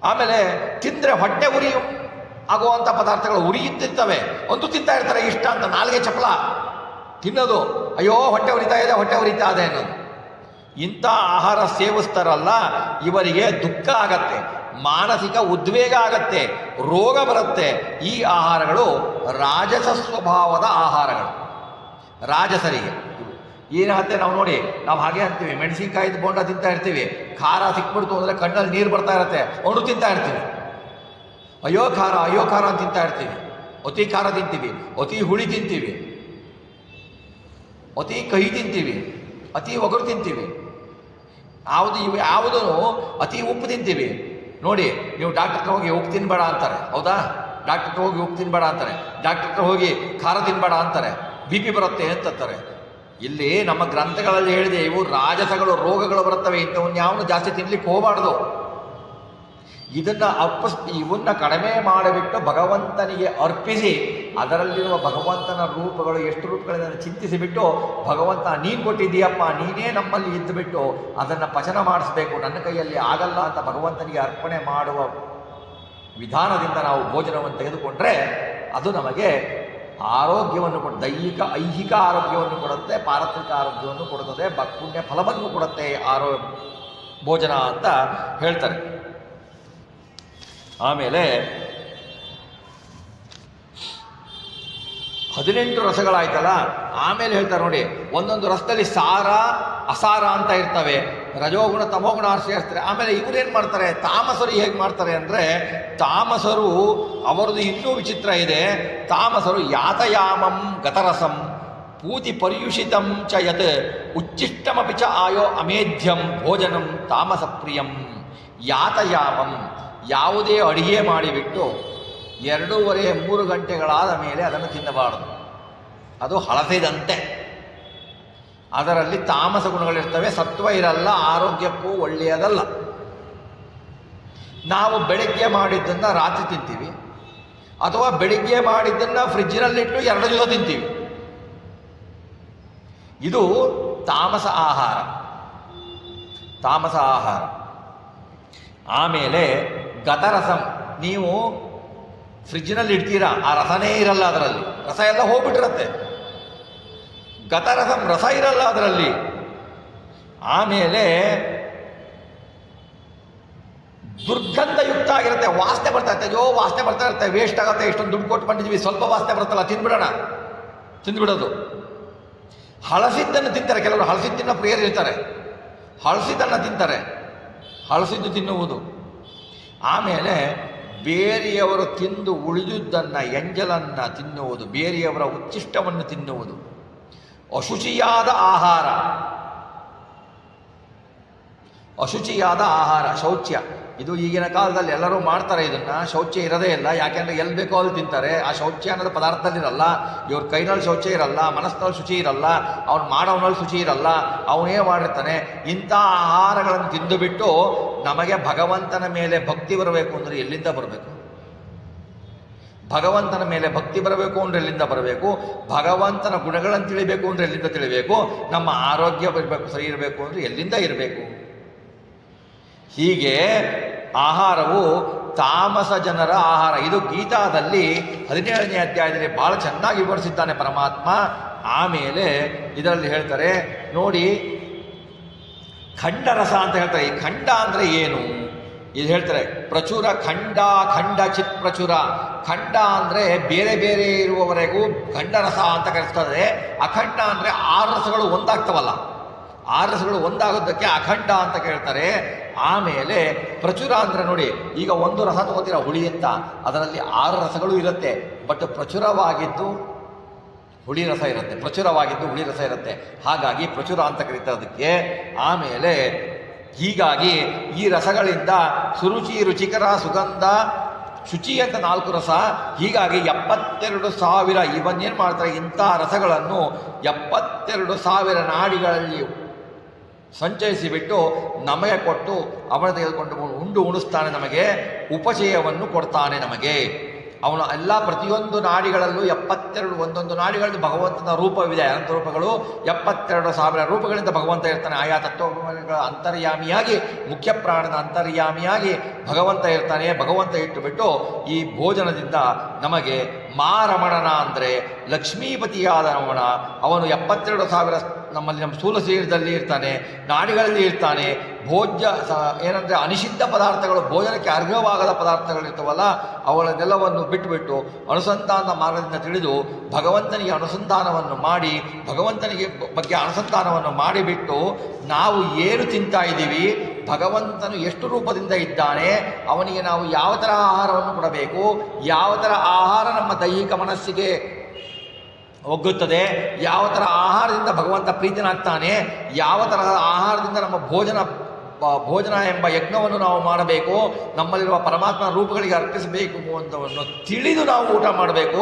ಆಮೇಲೆ ತಿಂದರೆ ಹೊಟ್ಟೆ ಉರಿ ಆಗುವಂಥ ಪದಾರ್ಥಗಳು, ಉರಿಯುತ್ತಿರ್ತವೆ, ಒಂದು ತಿಂತಾ ಇರ್ತಾರೆ ಇಷ್ಟ ಅಂತ, ನಾಲ್ಗೆ ಚಪಲ ತಿನ್ನೋದು, ಅಯ್ಯೋ ಹೊಟ್ಟೆ ಉರಿತಾ ಇದೆ ಅನ್ನೋದು. ಇಂಥ ಆಹಾರ ಸೇವಿಸ್ತಾರಲ್ಲ ಇವರಿಗೆ ದುಃಖ ಆಗತ್ತೆ, ಮಾನಸಿಕ ಉದ್ವೇಗ ಆಗತ್ತೆ, ರೋಗ ಬರುತ್ತೆ. ಈ ಆಹಾರಗಳು ರಾಜಸ ಸ್ವಭಾವದ ಆಹಾರಗಳು. ರಾಜಸರಿಗೆ ಏನಾಗುತ್ತೆ, ನಾವು ನೋಡಿ, ನಾವು ಹಾಗೆ ಅಂತೀವಿ, ಮೆಣಸಿನ್ಕಾಯಿದು ಬೋಂಡ ತಿಂತಾ ಇರ್ತೀವಿ, ಖಾರ ಸಿಕ್ಬಿಡ್ತು ಅಂದರೆ ಕಣ್ಣಲ್ಲಿ ನೀರು ಬರ್ತಾ ಇರುತ್ತೆ, ಅವರು ತಿಂತಾ ಇರ್ತೀವಿ. ಅಯ್ಯೋ ಖಾರ ಅಂತ ತಿಂತಾ ಇರ್ತೀವಿ. ಅತಿ ಖಾರ ತಿಂತೀವಿ, ಅತಿ ಹುಳಿ ತಿಂತೀವಿ, ಅತಿ ಕಹಿ ತಿಂತೀವಿ, ಅತಿ ಒಗರು ತಿಂತೀವಿ, ಯಾವುದೂ ಅತಿ ಉಪ್ಪು ತಿಂತೀವಿ. ನೋಡಿ, ನೀವು ಡಾಕ್ಟರ್ ಹತ್ರ ಹೋಗಿ ಉಪ್ಪು ತಿನ್ಬೇಡ ಅಂತಾರೆ, ಹೌದಾ? ಡಾಕ್ಟರ್ ಹತ್ರ ಹೋಗಿ ಉಪ್ಪು ತಿನ್ಬೇಡ ಅಂತಾರೆ, ಡಾಕ್ಟರ್ ಹತ್ರ ಹೋಗಿ ಖಾರ ತಿನ್ಬೇಡ ಅಂತಾರೆ, BP ಬರುತ್ತೆ ಅಂತಾರೆ. ಇಲ್ಲಿ ನಮ್ಮ ಗ್ರಂಥಗಳಲ್ಲಿ ಹೇಳಿದೆ, ಇವು ರಾಜಸಗಳು, ರೋಗಗಳು ಬರುತ್ತವೆ, ಇಂಥವನ್ನ ಯಾವನು ಜಾಸ್ತಿ ತಿನ್ಲಿಕ್ಕೆ ಹೋಗಬಾರ್ದು. ಇವನ್ನ ಕಡಿಮೆ ಮಾಡಿಬಿಟ್ಟು ಭಗವಂತನಿಗೆ ಅರ್ಪಿಸಿ, ಅದರಲ್ಲಿರುವ ಭಗವಂತನ ರೂಪಗಳು ಎಷ್ಟು ರೂಪಗಳಿಂದ ಚಿಂತಿಸಿಬಿಟ್ಟು, ಭಗವಂತ ನೀನು ಕೊಟ್ಟಿದ್ದೀಯಪ್ಪ, ನೀನೇ ನಮ್ಮಲ್ಲಿ ಇದ್ದುಬಿಟ್ಟು ಅದನ್ನು ಪಚನ ಮಾಡಿಸ್ಬೇಕು, ನನ್ನ ಕೈಯಲ್ಲಿ ಆಗಲ್ಲ ಅಂತ ಭಗವಂತನಿಗೆ ಅರ್ಪಣೆ ಮಾಡುವ ವಿಧಾನದಿಂದ ನಾವು ಭೋಜನವನ್ನು ತೆಗೆದುಕೊಂಡ್ರೆ ಅದು ನಮಗೆ ಆರೋಗ್ಯವನ್ನು ದೈಹಿಕ ಐಹಿಕ ಆರೋಗ್ಯವನ್ನು ಕೊಡುತ್ತೆ, ಪಾರತ್ರಿಕ ಆರೋಗ್ಯವನ್ನು ಕೊಡುತ್ತದೆ, ಪುಣ್ಯ ಫಲವನ್ನು ಕೊಡುತ್ತೆ ಭೋಜನ ಅಂತ ಹೇಳ್ತಾರೆ. ಆಮೇಲೆ 18 ರಸಗಳಾಯ್ತಲ್ಲ. ಆಮೇಲೆ ಹೇಳ್ತಾರೆ ನೋಡಿ, ಒಂದೊಂದು ರಸದಲ್ಲಿ ಸಾರ ಅಸಾರ ಅಂತ ಇರ್ತವೆ, ರಜೋಗುಣ ತಮೋಗುಣ ಸೇರಿಸ್ತಾರೆ. ಆಮೇಲೆ ಇವರೇನು ಮಾಡ್ತಾರೆ, ತಾಮಸರು ಹೇಗೆ ಮಾಡ್ತಾರೆ ಅಂದರೆ, ತಾಮಸರು ಅವರದು ಇನ್ನೂ ವಿಚಿತ್ರ ಇದೆ. ತಾಮಸರು ಯಾತಯಾಮಂ ಗತರಸಂ ಪೂತಿ ಪರ್ಯುಷಿತಂ ಚ ಯತ್ ಉಚ್ಚಿಷ್ಟಮಪಿ ಚ ಆಯೋ ಅಮೇಧ್ಯಂ ಭೋಜನಂ ತಾಮಸ ಪ್ರಿಯಂ. ಯಾತಯಾಮಂ, ಯಾವುದೇ ಅಡಿಗೆ ಮಾಡಿಬಿಟ್ಟು 2.5-3 ಗಂಟೆಗಳಾದ ಮೇಲೆ ಅದನ್ನು ತಿನ್ನಬಾರದು. ಅದು ಹಳಸಿದಂತೆ, ಅದರಲ್ಲಿ ತಾಮಸ ಗುಣಗಳಿರ್ತವೆ, ಸತ್ವ ಇರಲ್ಲ, ಆರೋಗ್ಯಕ್ಕೂ ಒಳ್ಳೆಯದಲ್ಲ. ನಾವು ಬೆಳಿಗ್ಗೆ ಮಾಡಿದ್ದನ್ನು ರಾತ್ರಿ ತಿಂತೀವಿ, ಅಥವಾ ಬೆಳಿಗ್ಗೆ ಮಾಡಿದ್ದನ್ನು ಫ್ರಿಜ್ಜಿನಲ್ಲಿಟ್ಟು 2 ದಿವಸ ತಿಂತೀವಿ. ಇದು ತಾಮಸ ಆಹಾರ, ತಾಮಸ ಆಹಾರ. ಆಮೇಲೆ ಗತರಸಂ, ನೀವು ಫ್ರಿಜ್ಜಿನಲ್ಲಿ ಇಡ್ತೀರಾ, ಆ ರಸನೇ ಇರಲ್ಲ ಅದರಲ್ಲಿ, ರಸ ಎಲ್ಲ ಹೋಗ್ಬಿಟ್ಟಿರತ್ತೆ. ಗತರಸಂ, ರಸ ಇರಲ್ಲ ಅದರಲ್ಲಿ. ಆಮೇಲೆ ದುರ್ಗಂಧಯುಕ್ತ ಆಗಿರುತ್ತೆ, ವಾಸನೆ ಬರ್ತಾ ಇರುತ್ತೆ, ಅಯ್ಯೋ ವಾಸನೆ ಬರ್ತಾ ಇರುತ್ತೆ, ವೇಸ್ಟ್ ಆಗುತ್ತೆ, ಇಷ್ಟೊಂದು ದುಡ್ಡು ಕೊಟ್ಟು ಬಂದಿದ್ದೀವಿ, ಸ್ವಲ್ಪ ವಾಸನೆ ಬರುತ್ತಲ್ಲ, ತಿಂದ್ಬಿಡೋದು. ಹಳಸಿದ್ದನ್ನು ತಿಂತಾರೆ, ಕೆಲವರು ಹಳಸಿದ್ದನ್ನು ಪ್ರಿಯರಿರ್ತಾರೆ, ಹಳಸಿದ್ದನ್ನು ತಿಂತಾರೆ, ಹಳಸಿದ್ದು ತಿನ್ನುವುದು. ಆಮೇಲೆ ಬೇರೆಯವರು ತಿಂದು ಉಳಿದುದನ್ನು, ಎಂಜಲನ್ನು ತಿನ್ನುವುದು, ಬೇರೆಯವರ ಉಚ್ಚಿಷ್ಟವನ್ನು ತಿನ್ನುವುದು. ಅಶುಚಿಯಾದ ಆಹಾರ, ಅಶುಚಿಯಾದ ಆಹಾರ, ಶೌಚ್ಯ. ಇದು ಈಗಿನ ಕಾಲದಲ್ಲಿ ಎಲ್ಲರೂ ಮಾಡ್ತಾರೆ ಇದನ್ನು, ಶೌಚ್ಯ ಇರೋದೇ ಇಲ್ಲ. ಯಾಕೆಂದರೆ ಎಲ್ಲಿ ಬೇಕೋ ಅಲ್ಲಿ ತಿಂತಾರೆ. ಆ ಶೌಚ್ಯ ಅನ್ನೋದು ಪದಾರ್ಥದಲ್ಲಿರಲ್ಲ, ಇವ್ರ ಕೈನಲ್ಲಿ ಶೌಚ್ಯ ಇರಲ್ಲ, ಮನಸ್ಸಿನಲ್ಲಿ ಶುಚಿ ಇರಲ್ಲ, ಅವ್ನು ಮಾಡೋನಲ್ಲಿ ಶುಚಿ ಇರಲ್ಲ, ಅವನೇ ಮಾಡಿರ್ತಾನೆ. ಇಂಥ ಆಹಾರಗಳನ್ನು ತಿಂದುಬಿಟ್ಟು ನಮಗೆ ಭಗವಂತನ ಮೇಲೆ ಭಕ್ತಿ ಬರಬೇಕು ಅಂದರೆ ಎಲ್ಲಿಂದ ಬರಬೇಕು? ಭಗವಂತನ ಮೇಲೆ ಭಕ್ತಿ ಬರಬೇಕು ಅಂದರೆ ಎಲ್ಲಿಂದ ಬರಬೇಕು? ಭಗವಂತನ ಗುಣಗಳನ್ನು ತಿಳಿಬೇಕು ಅಂದರೆ ಎಲ್ಲಿಂದ ತಿಳಿಬೇಕು? ನಮ್ಮ ಆರೋಗ್ಯ ಬರಬೇಕು, ಸರಿ ಇರಬೇಕು ಅಂದರೆ ಎಲ್ಲಿಂದ ಇರಬೇಕು? ಹೀಗೆ ಆಹಾರವು ತಾಮಸ ಜನರ ಆಹಾರ. ಇದು ಗೀತಾದಲ್ಲಿ 17ನೇ ಅಧ್ಯಾಯದಲ್ಲಿ ಭಾಳ ಚೆನ್ನಾಗಿ ವಿವರಿಸಿದ್ದಾನೆ ಪರಮಾತ್ಮ. ಆಮೇಲೆ ಇದರಲ್ಲಿ ಹೇಳ್ತಾರೆ ನೋಡಿ, ಖಂಡರಸ ಅಂತ ಹೇಳ್ತಾರೆ. ಈ ಖಂಡ ಅಂದರೆ ಏನು? ಇದು ಹೇಳ್ತಾರೆ, ಪ್ರಚುರ ಖಂಡ, ಖಂಡ ಚಿತ್ ಪ್ರಚುರ. ಖಂಡ ಅಂದರೆ ಬೇರೆ ಬೇರೆ ಇರುವವರೆಗೂ ಖಂಡರಸ ಅಂತ ಕರೆಸ್ತದೆ. ಅಖಂಡ ಅಂದರೆ 6 ರಸಗಳು ಒಂದಾಗ್ತವಲ್ಲ, 6 ರಸಗಳು ಒಂದಾಗೋದಕ್ಕೆ ಅಖಂಡ ಅಂತ ಕೇಳ್ತಾರೆ. ಆಮೇಲೆ ಪ್ರಚುರ ಅಂದರೆ ನೋಡಿ, ಈಗ ಒಂದು ರಸ ತಗೋತೀರ ಹುಳಿ ಅಂತ, ಅದರಲ್ಲಿ 6 ರಸಗಳು ಇರುತ್ತೆ, ಬಟ್ ಪ್ರಚುರವಾಗಿದ್ದು ಹುಳಿ ರಸ ಇರುತ್ತೆ, ಪ್ರಚುರವಾಗಿದ್ದು ಹುಳಿ ರಸ ಇರುತ್ತೆ. ಹಾಗಾಗಿ ಪ್ರಚುರ ಅಂತ ಕರೀತಾರೆ ಅದಕ್ಕೆ. ಆಮೇಲೆ ಹೀಗಾಗಿ ಈ ರಸಗಳಿಂದ ಸುರುಚಿ, ರುಚಿಕರ, ಸುಗಂಧ, ಶುಚಿ ಅಂತ 4 ರಸ. ಹೀಗಾಗಿ 72,000 ಇವನ್ನೇನು ಮಾಡ್ತಾರೆ, ಇಂಥ ರಸಗಳನ್ನು 72,000 ನಾಡಿಗಳಲ್ಲಿ ಸಂಚಯಿಸಿಬಿಟ್ಟು ನಮಗೆ ಕೊಟ್ಟು ಅವನ ತೆಗೆದುಕೊಂಡು ಉಂಡು ಉಣಿಸ್ತಾನೆ, ನಮಗೆ ಉಪಚಯವನ್ನು ಕೊಡ್ತಾನೆ ನಮಗೆ. ಅವನು ಎಲ್ಲ ಪ್ರತಿಯೊಂದು ನಾಡಿಗಳಲ್ಲೂ 72 ಒಂದೊಂದು ನಾಡಿಗಳಲ್ಲಿ ಭಗವಂತನ ರೂಪವಿದೆ, ಅನಂತ ರೂಪಗಳು. 72,000 ರೂಪಗಳಿಂದ ಭಗವಂತ ಇರ್ತಾನೆ. ಆಯಾ ತತ್ವಗಳ ಅಂತರ್ಯಾಮಿಯಾಗಿ, ಮುಖ್ಯ ಪ್ರಾಣನ ಅಂತರ್ಯಾಮಿಯಾಗಿ ಭಗವಂತ ಇರ್ತಾನೆ. ಭಗವಂತ ಇಟ್ಟುಬಿಟ್ಟು ಈ ಭೋಜನದಿಂದ ನಮಗೆ ಮಾರಮಣನ ಅಂದರೆ ಲಕ್ಷ್ಮೀಪತಿಯಾದ ರಮಣ, ಅವನು 72,000 ನಮ್ಮ ಸ್ಥೂಲ ಶರೀರದಲ್ಲಿ ಇರ್ತಾನೆ, ನಾಡಿಗಳಲ್ಲಿ ಇರ್ತಾನೆ. ಭೋಜ್ಯ ಏನಂದರೆ ಅನಿಷಿದ್ಧ ಪದಾರ್ಥಗಳು, ಭೋಜನಕ್ಕೆ ಅರ್ಹವಾಗದ ಪದಾರ್ಥಗಳಿರ್ತವಲ್ಲ, ಅವುಗಳನ್ನೆಲ್ಲವನ್ನು ಬಿಟ್ಟುಬಿಟ್ಟು ಅನುಸಂಧಾನದ ಮಾರ್ಗದಿಂದ ತಿಳಿದು ಭಗವಂತನಿಗೆ ಅನುಸಂಧಾನವನ್ನು ಮಾಡಿ, ಭಗವಂತನಿಗೆ ಬಗ್ಗೆ ಅನುಸಂಧಾನವನ್ನು ಮಾಡಿಬಿಟ್ಟು ನಾವು ಏನು ತಿಂತಾ ಇದ್ದೀವಿ, ಭಗವಂತನು ಎಷ್ಟು ರೂಪದಿಂದ ಇದ್ದಾನೆ, ಅವನಿಗೆ ನಾವು ಯಾವ ಥರ ಆಹಾರವನ್ನು ಕೊಡಬೇಕು, ಯಾವ ಥರ ಆಹಾರ ನಮ್ಮ ದೈಹಿಕ ಮನಸ್ಸಿಗೆ ಒಗ್ಗುತ್ತದೆ, ಯಾವ ಥರ ಆಹಾರದಿಂದ ಭಗವಂತ ಪ್ರೀತನಾಗ್ತಾನೆ, ಯಾವ ಥರದ ಆಹಾರದಿಂದ ನಮ್ಮ ಭೋಜನ ಎಂಬ ಯಜ್ಞವನ್ನು ನಾವು ಮಾಡಬೇಕು, ನಮ್ಮಲ್ಲಿರುವ ಪರಮಾತ್ಮನ ರೂಪಗಳಿಗೆ ಅರ್ಪಿಸಬೇಕು ಅಂತವನ್ನು ತಿಳಿದು ನಾವು ಊಟ ಮಾಡಬೇಕು.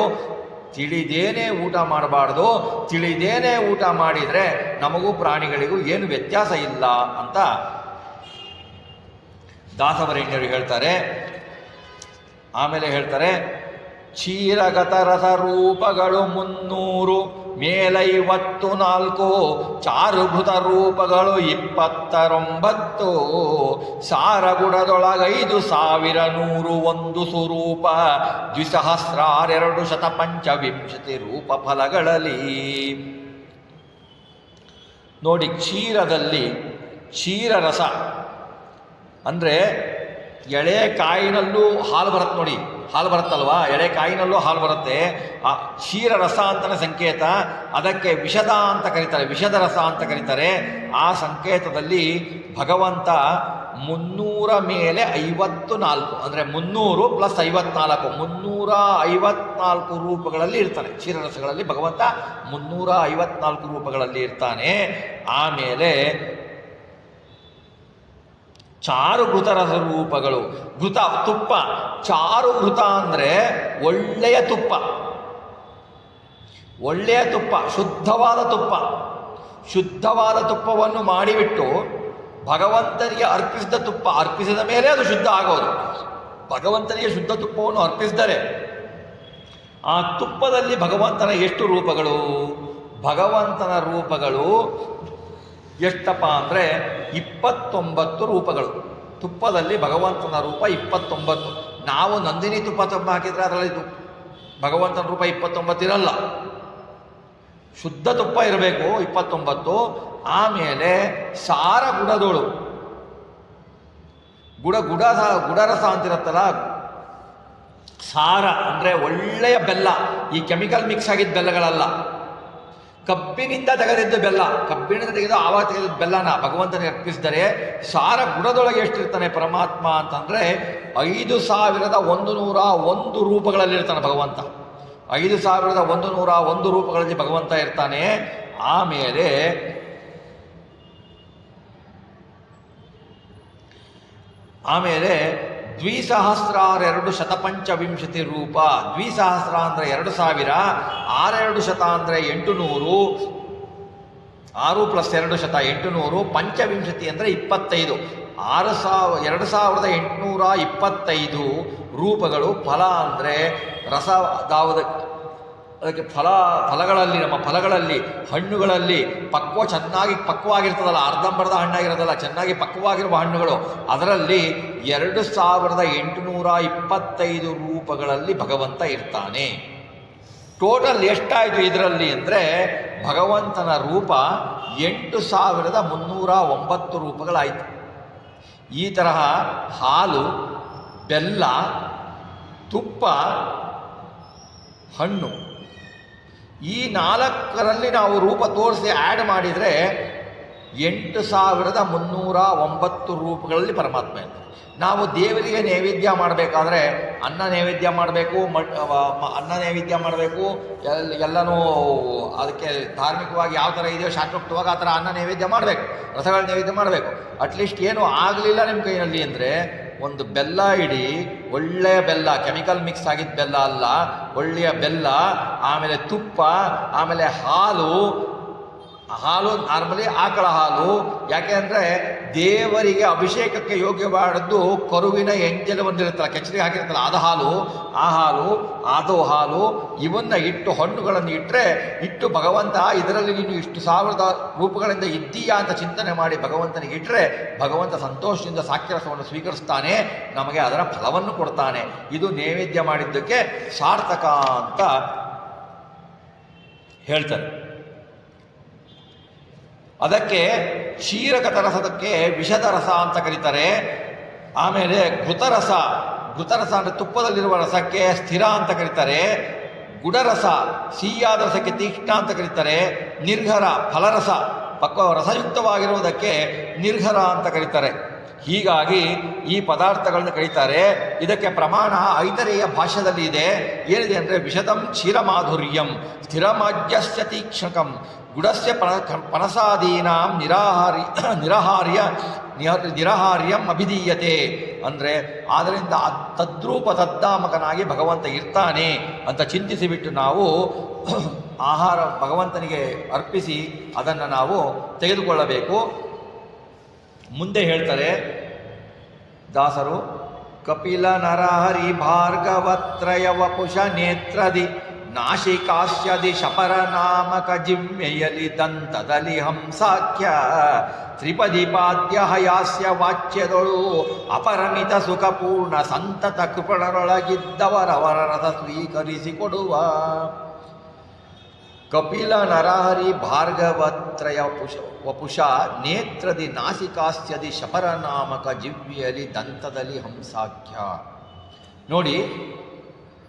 ತಿಳಿದೇನೆ ಊಟ ಮಾಡಬಾರ್ದು. ತಿಳಿದೇನೆ ಊಟ ಮಾಡಿದರೆ ನಮಗೂ ಪ್ರಾಣಿಗಳಿಗೂ ಏನು ವ್ಯತ್ಯಾಸ ಇಲ್ಲ ಅಂತ ದಾಸವರೇಣ್ಯರು ಹೇಳ್ತಾರೆ. ಆಮೇಲೆ ಹೇಳ್ತಾರೆ, ಕ್ಷೀರಗತ ರಸ ರೂಪಗಳು 300, ಮೇಲೈವತ್ತು 4, ಚಾರುಭೃತ ರೂಪಗಳು 29, ಸಾರಗುಡದೊಳಗೈದು 1,000 ಸ್ವರೂಪ 2,225 ರೂಪ ಫಲಗಳಲ್ಲಿ. ನೋಡಿ, ಕ್ಷೀರದಲ್ಲಿ ಕ್ಷೀರರಸ ಅಂದರೆ ಎಳೆ ಕಾಯಿನಲ್ಲೂ ಹಾಲು ಬರುತ್ತೆ ನೋಡಿ, ಹಾಲು ಬರುತ್ತಲ್ವಾ, ಎಳೆ ಕಾಯಿನಲ್ಲೂ ಹಾಲು ಬರುತ್ತೆ. ಆ ಕ್ಷೀರರಸ ಅಂತಲೇ ಸಂಕೇತ, ಅದಕ್ಕೆ ವಿಷದ ಅಂತ ಕರೀತಾರೆ, ವಿಷದ ರಸ ಅಂತ ಕರೀತಾರೆ. ಆ ಸಂಕೇತದಲ್ಲಿ ಭಗವಂತ 300 ಮೇಲೆ 54, ಅಂದರೆ 300 + 54, 354 ರೂಪಗಳಲ್ಲಿ ಇರ್ತಾನೆ. ಕ್ಷೀರರಸಗಳಲ್ಲಿ ಭಗವಂತ 354 ರೂಪಗಳಲ್ಲಿ ಇರ್ತಾನೆ. ಆಮೇಲೆ ಚಾರು ಘೃತರಸ ರೂಪಗಳು. ಘೃತ ತುಪ್ಪ, ಚಾರು ಘೃತ ಅಂದರೆ ಒಳ್ಳೆಯ ತುಪ್ಪ, ಒಳ್ಳೆಯ ತುಪ್ಪ, ಶುದ್ಧವಾದ ತುಪ್ಪ. ಶುದ್ಧವಾದ ತುಪ್ಪವನ್ನು ಮಾಡಿಬಿಟ್ಟು ಭಗವಂತನಿಗೆ ಅರ್ಪಿಸಿದ ತುಪ್ಪ, ಅರ್ಪಿಸಿದ ಮೇಲೆ ಅದು ಶುದ್ಧ ಆಗೋದು. ಭಗವಂತನಿಗೆ ಶುದ್ಧ ತುಪ್ಪವನ್ನು ಅರ್ಪಿಸಿದರೆ ಆ ತುಪ್ಪದಲ್ಲಿ ಭಗವಂತನ ಎಷ್ಟು ರೂಪಗಳು? ಭಗವಂತನ ರೂಪಗಳು ಎಷ್ಟಪ್ಪ ಅಂದರೆ 29 ರೂಪಗಳು. ತುಪ್ಪದಲ್ಲಿ ಭಗವಂತನ ರೂಪ 29. ನಾವು ನಂದಿನಿ ತುಪ್ಪ ಹಾಕಿದರೆ ಅದರಲ್ಲಿ ಭಗವಂತನ ರೂಪ 29 ಇರಲ್ಲ. ಶುದ್ಧ ತುಪ್ಪ ಇರಬೇಕು 29. ಆಮೇಲೆ ಸಾರ ಗುಡದೋಳು, ಗುಡರಸ ಅಂತಿರುತ್ತಲ್ಲ, ಸಾರ ಅಂದರೆ ಒಳ್ಳೆಯ ಬೆಲ್ಲ, ಈ ಕೆಮಿಕಲ್ ಮಿಕ್ಸ್ ಆಗಿದ್ದ ಬೆಲ್ಲಗಳಲ್ಲ, ಕಬ್ಬಿನಿಂದ ತೆಗೆದಿದ್ದು ಬೆಲ್ಲ, ಕಬ್ಬಿನಿಂದ ತೆಗೆದು ಆವಾಗ ತೆಗೆದಿದ್ದ ಬೆಲ್ಲನ ಭಗವಂತನಿಗೆ ಅರ್ಪಿಸಿದರೆ ಸಾರ ಗುಡದೊಳಗೆ ಎಷ್ಟಿರ್ತಾನೆ ಪರಮಾತ್ಮ ಅಂತಂದರೆ 5101 ರೂಪಗಳಲ್ಲಿರ್ತಾನೆ ಭಗವಂತ. 5101 ರೂಪಗಳಲ್ಲಿ ಭಗವಂತ ಇರ್ತಾನೆ. ಆಮೇಲೆ 2,250 ರೂಪ. 2,000 ಅಂದರೆ 2000, 6,200 ಅಂದರೆ 800, 6 + 200 800, ಪಂಚವಿಂಶತಿ ಅಂದರೆ 25, 2,825 ರೂಪಗಳು. ಫಲ ಅಂದರೆ ರಸ, ಅದಕ್ಕೆ ಫಲಗಳಲ್ಲಿ, ನಮ್ಮ ಫಲಗಳಲ್ಲಿ, ಹಣ್ಣುಗಳಲ್ಲಿ ಚೆನ್ನಾಗಿ ಪಕ್ವವಾಗಿರ್ತದಲ್ಲ, ಅರ್ಧಂಬರ್ಧ ಹಣ್ಣಾಗಿರೋದಲ್ಲ, ಚೆನ್ನಾಗಿ ಪಕ್ವವಾಗಿರುವ ಹಣ್ಣುಗಳು, ಅದರಲ್ಲಿ 2,825 ರೂಪಗಳಲ್ಲಿ ಭಗವಂತ ಇರ್ತಾನೆ. ಟೋಟಲ್ ಎಷ್ಟಾಯಿತು ಇದರಲ್ಲಿ ಅಂದರೆ ಭಗವಂತನ ರೂಪ 8,309 ರೂಪಗಳಾಯಿತು. ಈ ತರಹ ಹಾಲು, ಬೆಲ್ಲ, ತುಪ್ಪ, ಹಣ್ಣು, ಈ 4ರಲ್ಲಿ ನಾವು ರೂಪ ತೋರಿಸಿ ಆ್ಯಡ್ ಮಾಡಿದರೆ 8,309 ರೂಪಗಳಲ್ಲಿ ಪರಮಾತ್ಮ ಇರ್ತಾನೆ. ನಾವು ದೇವರಿಗೆ ನೈವೇದ್ಯ ಮಾಡಬೇಕಾದ್ರೆ ಅನ್ನ ನೈವೇದ್ಯ ಮಾಡಬೇಕು, ಅನ್ನ ನೈವೇದ್ಯ ಮಾಡಬೇಕು, ಎಲ್ಲನೂ ಅದಕ್ಕೆ ಧಾರ್ಮಿಕವಾಗಿ ಯಾವ ಥರ ಇದೆಯೋ ಶಾಸ್ತ್ರೋಕ್ತವಾಗಿ ಆ ಥರ ಅನ್ನ ನೈವೇದ್ಯ ಮಾಡಬೇಕು, ರಸಗಳ ನೈವೇದ್ಯ ಮಾಡಬೇಕು. ಅಟ್ಲೀಸ್ಟ್ ಏನೂ ಆಗಲಿಲ್ಲ ನಿಮ್ಮ ಕೈಯಲ್ಲಿ ಅಂದರೆ ಒಂದು ಬೆಲ್ಲ ಇಡಿ, ಒಳ್ಳೆಯ ಬೆಲ್ಲ, ಕೆಮಿಕಲ್ ಮಿಕ್ಸ್ ಆಗಿದ್ದ ಬೆಲ್ಲ ಅಲ್ಲ, ಒಳ್ಳೆಯ ಬೆಲ್ಲ, ಆಮೇಲೆ ತುಪ್ಪ, ಆಮೇಲೆ ಹಾಲು ನಾರ್ಮಲಿ ಆಕಳ ಹಾಲು. ಯಾಕೆ ಅಂದರೆ ದೇವರಿಗೆ ಅಭಿಷೇಕಕ್ಕೆ ಯೋಗ್ಯವಾದದ್ದು ಕರುವಿನ ಎಂಜಲು ಬಂದಿರುತ್ತಲ್ಲ, ಕೆಚ್ಚರಿಗೆ ಹಾಕಿರುತ್ತಲ್ಲ, ಅದು ಹಾಲು, ಆ ಹಾಲು, ಅದು ಹಾಲು, ಇವನ್ನು ಇಟ್ಟು ಹಣ್ಣುಗಳನ್ನು ಇಟ್ಟು ಭಗವಂತ ಇದರಲ್ಲಿ ನೀನು ಇಷ್ಟು 1000 ರೂಪಗಳಿಂದ ಇದ್ದೀಯಾ ಅಂತ ಚಿಂತನೆ ಮಾಡಿ ಭಗವಂತನಿಗೆ ಇಟ್ಟರೆ ಭಗವಂತ ಸಂತೋಷದಿಂದ ಸಾಕ್ಷ್ಯರಸವನ್ನು ಸ್ವೀಕರಿಸ್ತಾನೆ, ನಮಗೆ ಅದರ ಫಲವನ್ನು ಕೊಡ್ತಾನೆ. ಇದು ನೈವೇದ್ಯ ಮಾಡಿದ್ದಕ್ಕೆ ಸಾರ್ಥಕ ಅಂತ ಹೇಳ್ತಾರೆ. ಅದಕ್ಕೆ ಕ್ಷೀರಕತ ರಸದಕ್ಕೆ ವಿಷದ ರಸ ಅಂತ ಕರೀತಾರೆ. ಆಮೇಲೆ ಘೃತರಸ ಅಂದರೆ ತುಪ್ಪದಲ್ಲಿರುವ ರಸಕ್ಕೆ ಸ್ಥಿರ ಅಂತ ಕರೀತಾರೆ. ಗುಡರಸ ಸಿಹಿಯಾದ ರಸಕ್ಕೆ ತೀಕ್ಷ್ಣ ಅಂತ ಕರೀತಾರೆ. ನಿರ್ಘರ ಫಲರಸ ರಸಯುಕ್ತವಾಗಿರುವುದಕ್ಕೆ ನಿರ್ಘರ ಅಂತ ಕರೀತಾರೆ. ಹೀಗಾಗಿ ಈ ಪದಾರ್ಥಗಳನ್ನು ಕರೀತಾರೆ. ಇದಕ್ಕೆ ಪ್ರಮಾಣ ಐತರೇಯ ಭಾಷ್ಯದಲ್ಲಿ ಇದೆ. ಏನಿದೆ ಅಂದರೆ ವಿಷದಂ ಕ್ಷೀರಮಾಧುರ್ಯಂ ಸ್ಥಿರಮಾಜ್ಯಸ್ಯ ತೀಕ್ಷ್ಣಕಂ ಗುಡಸ್ಯ ಪನಸಾದೀನಾಂ ನಿರಹಾರ್ಯಂ ಅಭಿಧೀಯತೆ. ಅಂದರೆ ಆದ್ದರಿಂದ ತದ್ರೂಪ ತದ್ದಾಮಕನಾಗಿ ಭಗವಂತ ಇರ್ತಾನೆ ಅಂತ ಚಿಂತಿಸಿಬಿಟ್ಟು ನಾವು ಆಹಾರ ಭಗವಂತನಿಗೆ ಅರ್ಪಿಸಿ ಅದನ್ನು ನಾವು ತೆಗೆದುಕೊಳ್ಳಬೇಕು. ಮುಂದೆ ಹೇಳ್ತಾರೆ ದಾಸರು, ಕಪಿಲ ನರಹರಿ ಭಾರ್ಗವತ್ರಯ ವಪುಷ ನೇತ್ರದಿ ನಾಶಿಕಾಸ್ಯದಿ ಶಪರ ನಾಮಕ ಜಿಮ್ಮೆಯಲಿ ದಂತದಲ್ಲಿ ಹಂಸಾಖ್ಯ ತ್ರಿಪದಿಪಾದ್ಯ ಹಯಾಸ್ಯ ವಾಚ್ಯದೊಳು ಅಪರಮಿತ ಸುಖಪೂರ್ಣ ಸಂತತ ಕೃಪಣರೊಳಗಿದ್ದವರವರ ರಥ ಸ್ವೀಕರಿಸಿಕೊಡುವ. ಕಪಿಲ ನರಹರಿ ಭಾರ್ಗವತ್ರಯ ವಪುಷ ನೇತ್ರದಿ ನಾಸಿಕಾಸ್ಯದಿ ಶಪರನಾಮಕ ಜಿವ್ಯಲಿ ದಂತದಲ್ಲಿ ಹಂಸಾಖ್ಯ. ನೋಡಿ,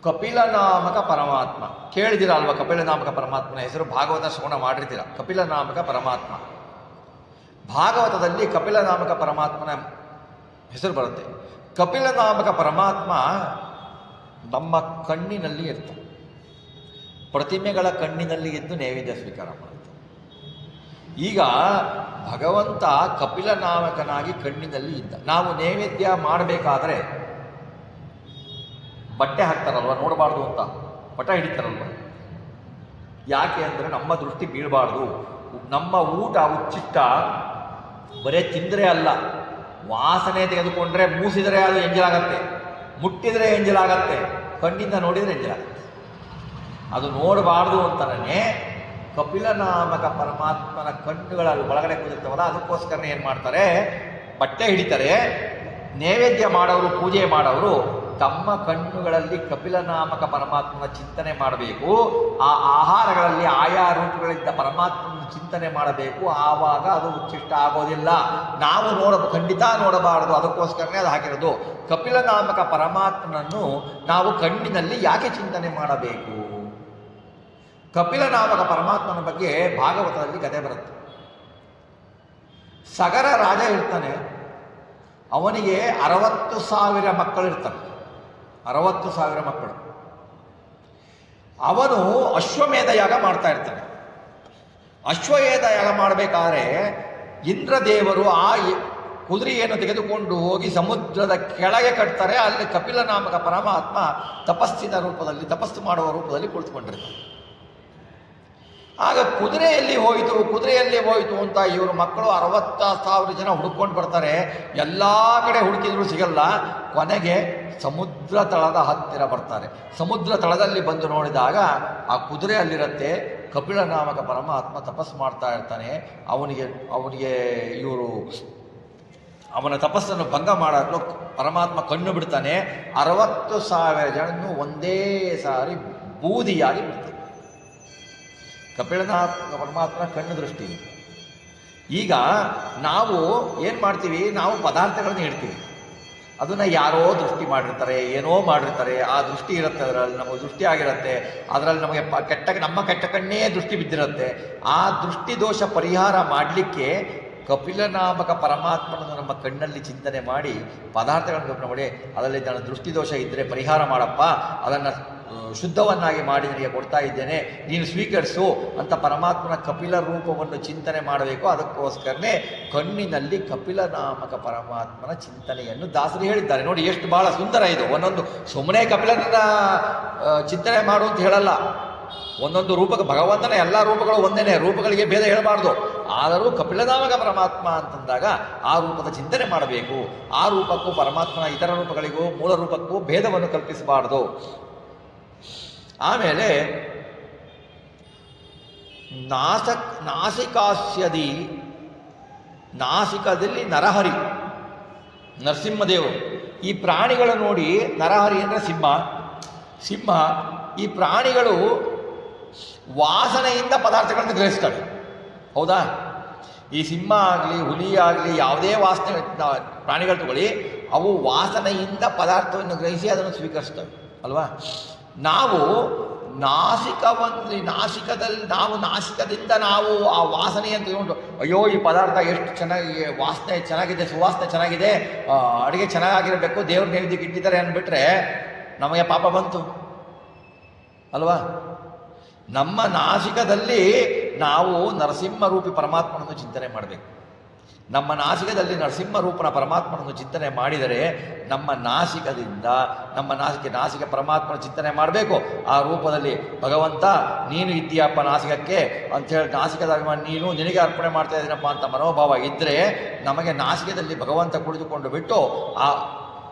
ಕಪಿಲನಾಮಕ ಪರಮಾತ್ಮ ಕೇಳಿದಿರ ಅಲ್ವಾ? ಕಪಿಲನಾಮಕ ಪರಮಾತ್ಮನ ಹೆಸರು ಭಾಗವತ ಶ್ರವಣ ಮಾಡಿರ್ತೀರ. ಕಪಿಲನಾಮಕ ಪರಮಾತ್ಮ, ಭಾಗವತದಲ್ಲಿ ಕಪಿಲನಾಮಕ ಪರಮಾತ್ಮನ ಹೆಸರು ಬರುತ್ತೆ. ಕಪಿಲನಾಮಕ ಪರಮಾತ್ಮ ನಮ್ಮ ಕಣ್ಣಿನಲ್ಲಿ ಇರ್ತಾನೆ. ಪ್ರತಿಮೆಗಳ ಕಣ್ಣಿನಲ್ಲಿ ಎದ್ದು ನೈವೇದ್ಯ ಸ್ವೀಕಾರ ಮಾಡುತ್ತೆ. ಈಗ ಭಗವಂತ ಕಪಿಲನಾಮಕನಾಗಿ ಕಣ್ಣಿನಲ್ಲಿ ಇದ್ದ. ನಾವು ನೈವೇದ್ಯ ಮಾಡಬೇಕಾದ್ರೆ ಬಟ್ಟೆ ಹಾಕ್ತಾರಲ್ವ, ನೋಡಬಾರ್ದು ಅಂತ ಪಟ ಹಿಡಿತಾರಲ್ವ. ಯಾಕೆ ಅಂದರೆ ನಮ್ಮ ದೃಷ್ಟಿ ಬೀಳಬಾರ್ದು. ನಮ್ಮ ಊಟ ಉಚ್ಚಿಷ್ಟ ಬರೇ ತಿಂದರೆ ಅಲ್ಲ, ವಾಸನೆ ತೆಗೆದುಕೊಂಡ್ರೆ ಮೂಸಿದರೆ ಅದು ಎಂಜಲಾಗತ್ತೆ, ಮುಟ್ಟಿದರೆ ಎಂಜಲಾಗತ್ತೆ, ಕಣ್ಣಿಂದ ನೋಡಿದರೆ ಎಂಜಲಾಗತ್ತೆ. ಅದು ನೋಡಬಾರ್ದು ಅಂತಲೇ ಕಪಿಲನಾಮಕ ಪರಮಾತ್ಮನ ಕಣ್ಣುಗಳಲ್ಲಿ ಒಳಗಡೆ ಕೂದಿರ್ತವಲ್ಲ, ಅದಕ್ಕೋಸ್ಕರ ಏನು ಮಾಡ್ತಾರೆ, ಬಟ್ಟೆ ಹಿಡಿತಾರೆ. ನೈವೇದ್ಯ ಮಾಡೋರು, ಪೂಜೆ ಮಾಡೋರು ತಮ್ಮ ಕಣ್ಣುಗಳಲ್ಲಿ ಕಪಿಲನಾಮಕ ಪರಮಾತ್ಮನ ಚಿಂತನೆ ಮಾಡಬೇಕು. ಆ ಆಹಾರಗಳಲ್ಲಿ ಆಯಾ ರೂಪಗಳಿಂದ ಪರಮಾತ್ಮನ ಚಿಂತನೆ ಮಾಡಬೇಕು. ಆವಾಗ ಅದು ಉಚ್ಚಿಷ್ಟ ಆಗೋದಿಲ್ಲ. ನಾವು ಖಂಡಿತ ನೋಡಬಾರದು. ಅದಕ್ಕೋಸ್ಕರನೇ ಅದು ಹಾಕಿರೋದು. ಕಪಿಲನಾಮಕ ಪರಮಾತ್ಮನನ್ನು ನಾವು ಕಣ್ಣಿನಲ್ಲಿ ಯಾಕೆ ಚಿಂತನೆ ಮಾಡಬೇಕು? ಕಪಿಲನಾಮಕ ಪರಮಾತ್ಮನ ಬಗ್ಗೆ ಭಾಗವತದಲ್ಲಿ ಕಥೆ ಬರುತ್ತೆ. ಸಗರ ರಾಜ ಇರ್ತಾನೆ, ಅವನಿಗೆ 60,000 ಮಕ್ಕಳಿರ್ತಾರೆ. 60,000 ಮಕ್ಕಳು. ಅವನು ಅಶ್ವಮೇಧ ಯಾಗ ಮಾಡ್ತಾ ಇರ್ತಾನೆ. ಅಶ್ವಮೇಧ ಯಾಗ ಮಾಡಬೇಕಾದ್ರೆ ಇಂದ್ರದೇವರು ಆ ಕುದುರೆಯನ್ನು ತೆಗೆದುಕೊಂಡು ಹೋಗಿ ಸಮುದ್ರದ ಕೆಳಗೆ ಕಟ್ತಾರೆ. ಅಲ್ಲಿ ಕಪಿಲನಾಮಕ ಪರಮಾತ್ಮ ತಪಸ್ಸಿನ ರೂಪದಲ್ಲಿ, ತಪಸ್ಸು ಮಾಡುವ ರೂಪದಲ್ಲಿ ಕುಳಿತುಕೊಂಡಿರ್ತಾನೆ. ಆಗ ಕುದುರೆಯಲ್ಲಿ ಹೋಯಿತು ಅಂತ ಇವರು ಮಕ್ಕಳು 60,000 ಜನ ಹುಡುಕೊಂಡು ಬರ್ತಾರೆ. ಎಲ್ಲ ಕಡೆ ಹುಡುಕಿದ್ರು ಸಿಗಲ್ಲ. ಕೊನೆಗೆ ಸಮುದ್ರ ತಳದ ಹತ್ತಿರ ಬರ್ತಾರೆ. ಸಮುದ್ರ ತಳದಲ್ಲಿ ಬಂದು ನೋಡಿದಾಗ ಆ ಕುದುರೆ ಅಲ್ಲಿರುತ್ತೆ. ಕಪಿಲನಾಮಕ ಪರಮಾತ್ಮ ತಪಸ್ಸು ಮಾಡ್ತಾ ಇರ್ತಾನೆ. ಅವನಿಗೆ ಇವರು ಅವನ ತಪಸ್ಸನ್ನು ಭಂಗ ಮಾಡಲು ಪರಮಾತ್ಮ ಕಣ್ಣು ಬಿಡ್ತಾನೆ. 60,000 ಜನನ್ನು ಒಂದೇ ಸಾರಿ ಬೂದಿಯಾಗಿ ಬಿಡ್ತಾನೆ. ಕಪಿಲನಾಮಕ ಪರಮಾತ್ಮನ ಕಣ್ಣು ದೃಷ್ಟಿ. ಈಗ ನಾವು ಏನು ಮಾಡ್ತೀವಿ, ನಾವು ಪದಾರ್ಥಗಳನ್ನು ಇಡ್ತೀವಿ. ಅದನ್ನು ಯಾರೋ ದೃಷ್ಟಿ ಮಾಡಿರ್ತಾರೆ, ಏನೋ ಮಾಡಿರ್ತಾರೆ. ಆ ದೃಷ್ಟಿ ಇರುತ್ತೆ, ಅದರಲ್ಲಿ ನಮಗೆ ದೃಷ್ಟಿ ಆಗಿರುತ್ತೆ. ಅದರಲ್ಲಿ ನಮಗೆ ನಮ್ಮ ಕೆಟ್ಟ ಕಣ್ಣೇ ದೃಷ್ಟಿ ಬಿದ್ದಿರುತ್ತೆ. ಆ ದೃಷ್ಟಿ ದೋಷ ಪರಿಹಾರ ಮಾಡಲಿಕ್ಕೆ ಕಪಿಲನಾಮಕ ಪರಮಾತ್ಮನನ್ನು ನಮ್ಮ ಕಣ್ಣಲ್ಲಿ ಚಿಂತನೆ ಮಾಡಿ ಪದಾರ್ಥಗಳನ್ನು ಗಮನ ಮಾಡಿ, ಅದರಲ್ಲಿ ನನ್ನ ದೃಷ್ಟಿದೋಷ ಇದ್ದರೆ ಪರಿಹಾರ ಮಾಡಪ್ಪ, ಅದನ್ನು ಶುದ್ಧವನ್ನಾಗಿ ಮಾಡಿ ನನಗೆ ಕೊಡ್ತಾ ಇದ್ದೇನೆ, ನೀನು ಸ್ವೀಕರಿಸು ಅಂತ ಪರಮಾತ್ಮನ ಕಪಿಲ ರೂಪವನ್ನು ಚಿಂತನೆ ಮಾಡಬೇಕು. ಅದಕ್ಕೋಸ್ಕರನೇ ಕಣ್ಣಿನಲ್ಲಿ ಕಪಿಲನಾಮಕ ಪರಮಾತ್ಮನ ಚಿಂತನೆಯನ್ನು ದಾಸರು ಹೇಳಿದ್ದಾರೆ. ನೋಡಿ ಎಷ್ಟು ಬಹಳ ಸುಂದರ ಇದು. ಒಂದೊಂದು ಸುಮ್ಮನೆ ಕಪಿಲನ ಚಿಂತನೆ ಮಾಡು ಅಂತ ಹೇಳಲ್ಲ. ಒಂದೊಂದು ರೂಪಕ್ಕೆ ಭಗವಂತನ ಎಲ್ಲ ರೂಪಗಳು ಒಂದೇನೆ, ರೂಪಗಳಿಗೆ ಭೇದ ಹೇಳಬಾರ್ದು. ಆದರೂ ಕಪಿಲನಾಮಕ ಪರಮಾತ್ಮ ಅಂತಂದಾಗ ಆ ರೂಪದ ಚಿಂತನೆ ಮಾಡಬೇಕು. ಆ ರೂಪಕ್ಕೂ ಪರಮಾತ್ಮನ ಇತರ ರೂಪಗಳಿಗೂ ಮೂಲ ರೂಪಕ್ಕೂ ಭೇದವನ್ನು ಕಲ್ಪಿಸಬಾರ್ದು. ಆಮೇಲೆ ನಾಸಿಕಾಸ್ಯದಿ, ನಾಸಿಕದಲ್ಲಿ ನರಹರಿ, ನರಸಿಂಹದೇವರು. ಈ ಪ್ರಾಣಿಗಳು ನೋಡಿ, ನರಹರಿ ಅಂದರೆ ಸಿಂಹ. ಈ ಪ್ರಾಣಿಗಳು ವಾಸನೆಯಿಂದ ಪದಾರ್ಥಗಳನ್ನು ಗ್ರಹಿಸ್ತವೆ. ಹೌದಾ? ಈ ಸಿಂಹ ಆಗಲಿ, ಹುಲಿ ಆಗಲಿ, ಯಾವುದೇ ವಾಸನೆ ಪ್ರಾಣಿಗಳು ತಗೊಳ್ಳಿ, ಅವು ವಾಸನೆಯಿಂದ ಪದಾರ್ಥವನ್ನು ಗ್ರಹಿಸಿ ಅದನ್ನು ಸ್ವೀಕರಿಸ್ತವೆ ಅಲ್ವಾ? ನಾವು ನಾಸಿಕದಿಂದ ನಾವು ಆ ವಾಸನೆಯನ್ನು ತಗೊಂಡು, ಅಯ್ಯೋ ಈ ಪದಾರ್ಥ ಎಷ್ಟು ಚೆನ್ನಾಗಿ ವಾಸನೆ ಚೆನ್ನಾಗಿದೆ, ಸುವಾಸನೆ ಚೆನ್ನಾಗಿದೆ, ಅಡುಗೆ ಚೆನ್ನಾಗಿರಬೇಕು, ದೇವ್ರ ನೈವೇದ್ಯಕ್ಕೆ ಇಟ್ಟಿದ್ದಾರೆ ಅಂದ್ಬಿಟ್ರೆ ನಮಗೆ ಪಾಪ ಬಂತು ಅಲ್ವಾ? ನಮ್ಮ ನಾಸಿಕದಲ್ಲಿ ನಾವು ನರಸಿಂಹರೂಪಿ ಪರಮಾತ್ಮನನ್ನು ಚಿಂತನೆ ಮಾಡಬೇಕು. ನಮ್ಮ ನಾಸಿಕದಲ್ಲಿ ನರಸಿಂಹರೂಪನ ಪರಮಾತ್ಮನನ್ನು ಚಿಂತನೆ ಮಾಡಿದರೆ ನಮ್ಮ ನಾಸಿಕದಿಂದ ನಾಸಿಕ ಪರಮಾತ್ಮನ ಚಿಂತನೆ ಮಾಡಬೇಕು. ಆ ರೂಪದಲ್ಲಿ ಭಗವಂತ ನೀನು ಇದ್ದೀಯಪ್ಪ ನಾಸಿಕಕ್ಕೆ ಅಂಥೇಳಿ, ನಾಸಿಕದ ನೀನು ನಿನಗೆ ಅರ್ಪಣೆ ಮಾಡ್ತಾ ಇದ್ದೀನಪ್ಪ ಅಂತ ಮನೋಭಾವ ಇದ್ದರೆ ನಮಗೆ ನಾಸಿಕದಲ್ಲಿ ಭಗವಂತ ಕುಳಿತುಕೊಂಡು ಬಿಟ್ಟು ಆ